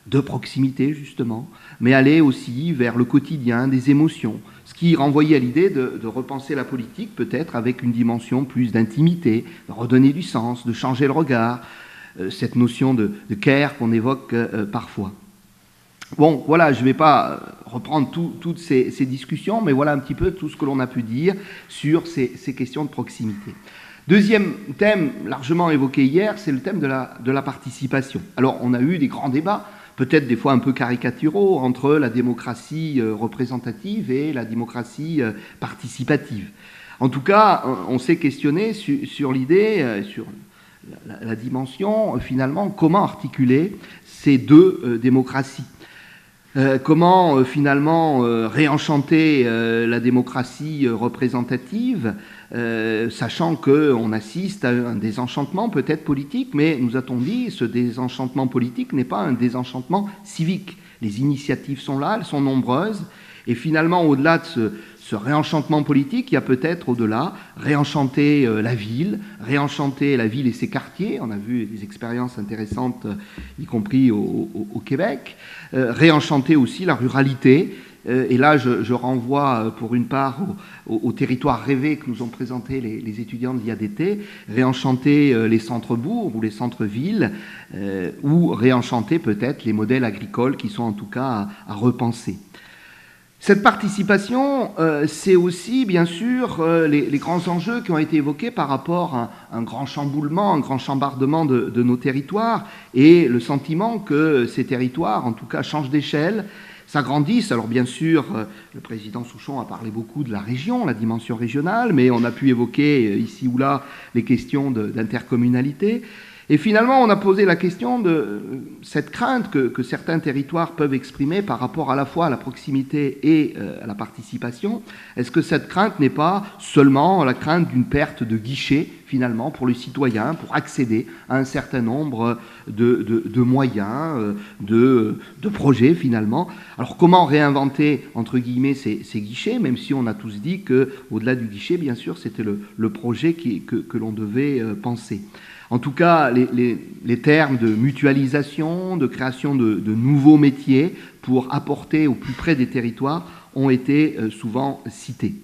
de proximité justement, mais aller aussi vers le quotidien, des émotions, ce qui renvoyait à l'idée de repenser la politique peut-être avec une dimension plus d'intimité, de redonner du sens, de changer le regard, cette notion de care qu'on évoque parfois. Bon, voilà, je ne vais pas reprendre toutes ces discussions, mais voilà un petit peu tout ce que l'on a pu dire sur ces questions de proximité. Deuxième thème largement évoqué hier, c'est le thème de la participation. Alors, on a eu des grands débats, peut-être des fois un peu caricaturaux, entre la démocratie représentative et la démocratie participative. En tout cas, on s'est questionné sur l'idée, sur la dimension, finalement, comment articuler ces deux démocraties. Comment finalement réenchanter la démocratie représentative, sachant qu'on assiste à un désenchantement peut-être politique, mais nous a-t-on dit, ce désenchantement politique n'est pas un désenchantement civique. Les initiatives sont là, elles sont nombreuses, et finalement au-delà de ce réenchantement politique, il y a peut-être au-delà réenchanter la ville et ses quartiers. On a vu des expériences intéressantes, y compris au Québec. Réenchanter aussi la ruralité. Et là, je renvoie pour une part au territoire rêvé que nous ont présenté les étudiants de l'IADT, réenchanter les centres-bourgs ou les centres-villes, ou réenchanter peut-être les modèles agricoles qui sont en tout cas à repenser. Cette participation, c'est aussi, bien sûr, les grands enjeux qui ont été évoqués par rapport à un grand chamboulement, un grand chambardement de nos territoires, et le sentiment que ces territoires, en tout cas, changent d'échelle, s'agrandissent. Alors, bien sûr, le président Souchon a parlé beaucoup de la région, la dimension régionale, mais on a pu évoquer ici ou là les questions d'intercommunalité. Et finalement, on a posé la question de cette crainte que certains territoires peuvent exprimer par rapport à la fois à la proximité et à la participation. Est-ce que cette crainte n'est pas seulement la crainte d'une perte de guichet, finalement, pour le citoyen, pour accéder à un certain nombre de moyens, de projets, finalement? Alors, comment réinventer, entre guillemets, ces guichets, même si on a tous dit qu'au-delà du guichet, bien sûr, c'était le projet que l'on devait penser. En tout cas, les termes de mutualisation, de création de nouveaux métiers pour apporter au plus près des territoires ont été souvent cités.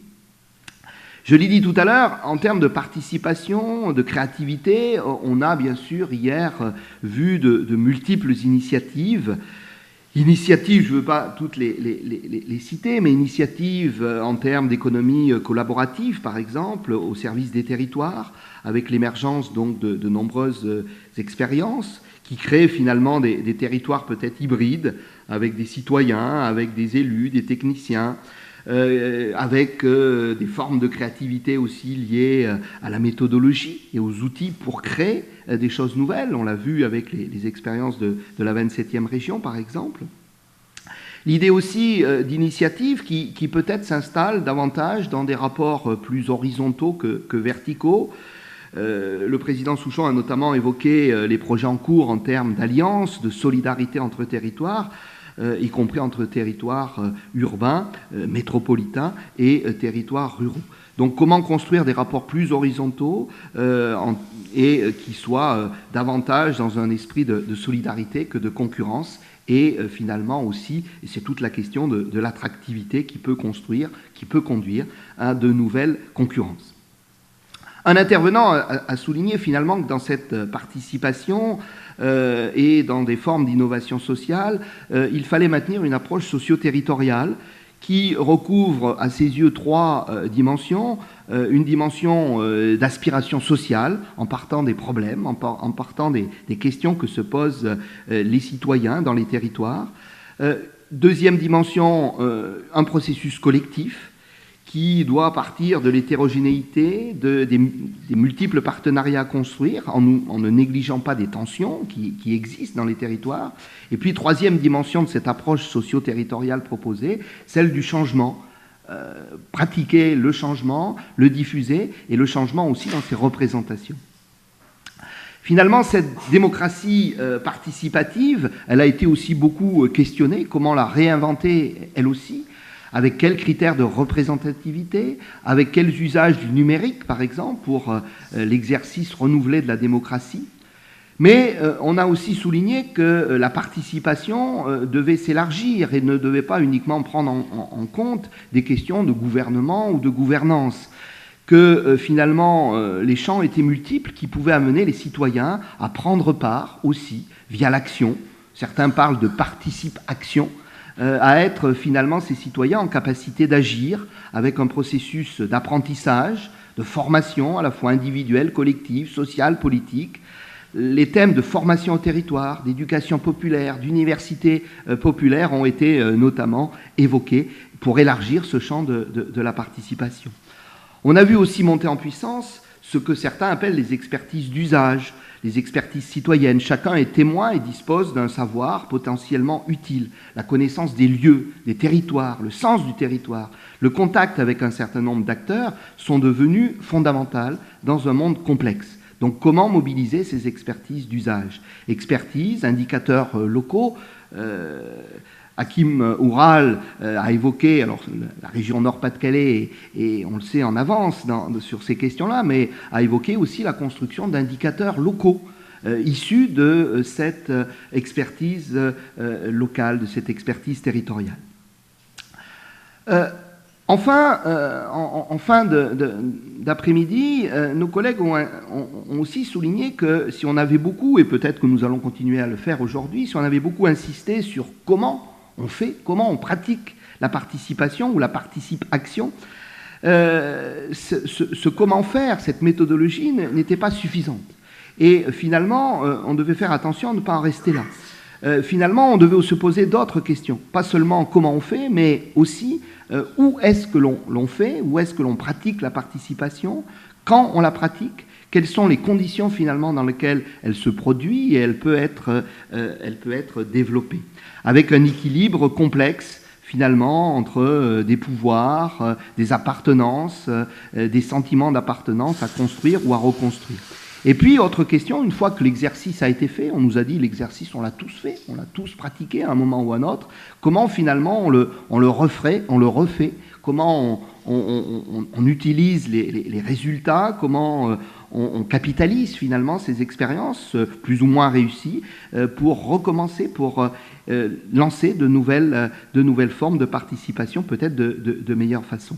Je l'ai dit tout à l'heure, en termes de participation, de créativité, on a bien sûr hier vu de multiples initiatives. Initiatives, je ne veux pas toutes les citer, mais initiatives en termes d'économie collaborative, par exemple, au service des territoires, avec l'émergence donc de nombreuses expériences qui créent finalement des territoires peut-être hybrides, avec des citoyens, avec des élus, des techniciens, avec des formes de créativité aussi liées à la méthodologie et aux outils pour créer des choses nouvelles. On l'a vu avec les expériences de la 27e région, par exemple. L'idée aussi d'initiative qui peut-être s'installe davantage dans des rapports plus horizontaux que verticaux. Le président Souchon a notamment évoqué les projets en cours en termes d'alliance, de solidarité entre territoires. y compris entre territoires urbains, métropolitains et territoires ruraux. Donc comment construire des rapports plus horizontaux et qui soient davantage dans un esprit de solidarité que de concurrence, et finalement aussi, et c'est toute la question de l'attractivité qui peut conduire à de nouvelles concurrences. Un intervenant a souligné finalement que dans cette participation et dans des formes d'innovation sociale, il fallait maintenir une approche socio-territoriale qui recouvre à ses yeux trois dimensions. Une dimension d'aspiration sociale, en partant des problèmes, en partant des questions que se posent les citoyens dans les territoires. Deuxième dimension, un processus collectif qui doit partir de l'hétérogénéité, des multiples partenariats à construire, en ne négligeant pas des tensions qui existent dans les territoires. Et puis, troisième dimension de cette approche socio-territoriale proposée, celle du changement. Pratiquer le changement, le diffuser, et le changement aussi dans ses représentations. Finalement, cette démocratie participative, elle a été aussi beaucoup questionnée. Comment la réinventer, elle aussi? Avec quels critères de représentativité? Avec quels usages du numérique, par exemple, pour l'exercice renouvelé de la démocratie? Mais on a aussi souligné que la participation devait s'élargir et ne devait pas uniquement prendre en compte des questions de gouvernement ou de gouvernance, que finalement les champs étaient multiples qui pouvaient amener les citoyens à prendre part aussi via l'action. Certains parlent de participe-action, à être finalement ces citoyens en capacité d'agir avec un processus d'apprentissage, de formation à la fois individuelle, collective, sociale, politique. Les thèmes de formation au territoire, d'éducation populaire, d'université populaire ont été notamment évoqués pour élargir ce champ de la participation. On a vu aussi monter en puissance ce que certains appellent les expertises d'usage, les expertises citoyennes. Chacun est témoin et dispose d'un savoir potentiellement utile. La connaissance des lieux, des territoires, le sens du territoire, le contact avec un certain nombre d'acteurs sont devenus fondamentaux dans un monde complexe. Donc comment mobiliser ces expertises d'usage? Expertise, indicateurs locaux. Hakim Oural a évoqué, alors la région Nord-Pas-de-Calais, et on le sait en avance sur ces questions-là, mais a évoqué aussi la construction d'indicateurs locaux issus de cette expertise locale, de cette expertise territoriale. Enfin, en fin d'après-midi, nos collègues ont aussi souligné que si on avait beaucoup, et peut-être que nous allons continuer à le faire aujourd'hui, si on avait beaucoup insisté sur comment on fait, comment on pratique la participation ou la participe-action, ce comment faire, cette méthodologie n'était pas suffisante. Et finalement, on devait faire attention à ne pas en rester là. Finalement, on devait se poser d'autres questions. Pas seulement comment on fait, mais aussi où est-ce que l'on fait, où est-ce que l'on pratique la participation, quand on la pratique, quelles sont les conditions finalement dans lesquelles elle se produit et elle peut être développée. Avec un équilibre complexe finalement entre des pouvoirs, des appartenances, des sentiments d'appartenance à construire ou à reconstruire. Et puis, autre question, une fois que l'exercice a été fait, on nous a dit l'exercice, on l'a tous fait, on l'a tous pratiqué à un moment ou à un autre, comment finalement on le refait, comment on utilise les résultats, comment on capitalise finalement ces expériences plus ou moins réussies pour recommencer, pour lancer de nouvelles formes de participation, peut-être de meilleure façon.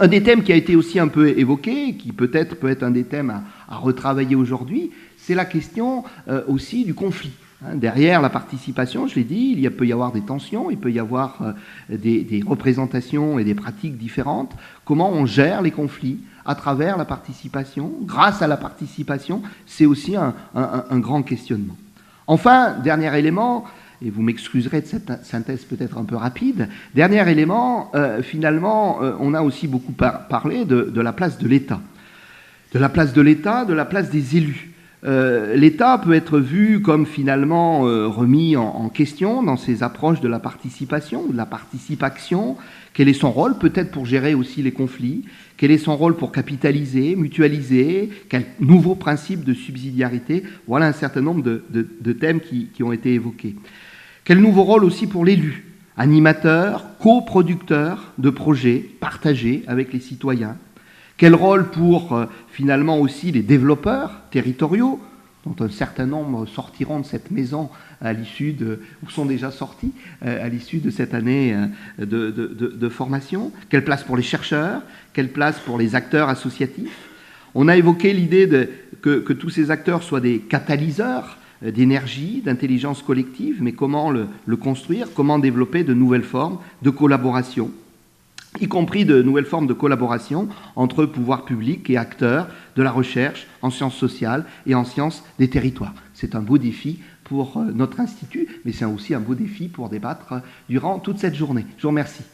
Un des thèmes qui a été aussi un peu évoqué, qui peut-être peut être un des thèmes à retravailler aujourd'hui, c'est la question aussi du conflit. Derrière la participation, je l'ai dit, il peut y avoir des tensions, il peut y avoir des représentations et des pratiques différentes. Comment on gère les conflits à travers la participation, grâce à la participation, c'est aussi un grand questionnement. Enfin, dernier élément, et vous m'excuserez de cette synthèse peut-être un peu rapide, dernier élément, finalement, on a aussi beaucoup parlé de la place de l'État. De la place de l'État, de la place des élus. L'État peut être vu comme finalement remis en question dans ses approches de la participation, de la participation. Quel est son rôle, peut-être pour gérer aussi les conflits? Quel est son rôle pour capitaliser, mutualiser? Quel nouveau principe de subsidiarité? Voilà un certain nombre de thèmes qui ont été évoqués. Quel nouveau rôle aussi pour l'élu, animateur, coproducteur de projets partagés avec les citoyens. Quel rôle pour finalement aussi les développeurs territoriaux, dont un certain nombre sortiront de cette maison à l'issue ou sont déjà sortis à l'issue de cette année de formation. Quelle place pour les chercheurs, quelle place pour les acteurs associatifs. On a évoqué l'idée que tous ces acteurs soient des catalyseurs d'énergie, d'intelligence collective, mais comment le construire, comment développer de nouvelles formes de collaboration, y compris de nouvelles formes de collaboration entre pouvoirs publics et acteurs de la recherche en sciences sociales et en sciences des territoires. C'est un beau défi pour notre institut, mais c'est aussi un beau défi pour débattre durant toute cette journée. Je vous remercie.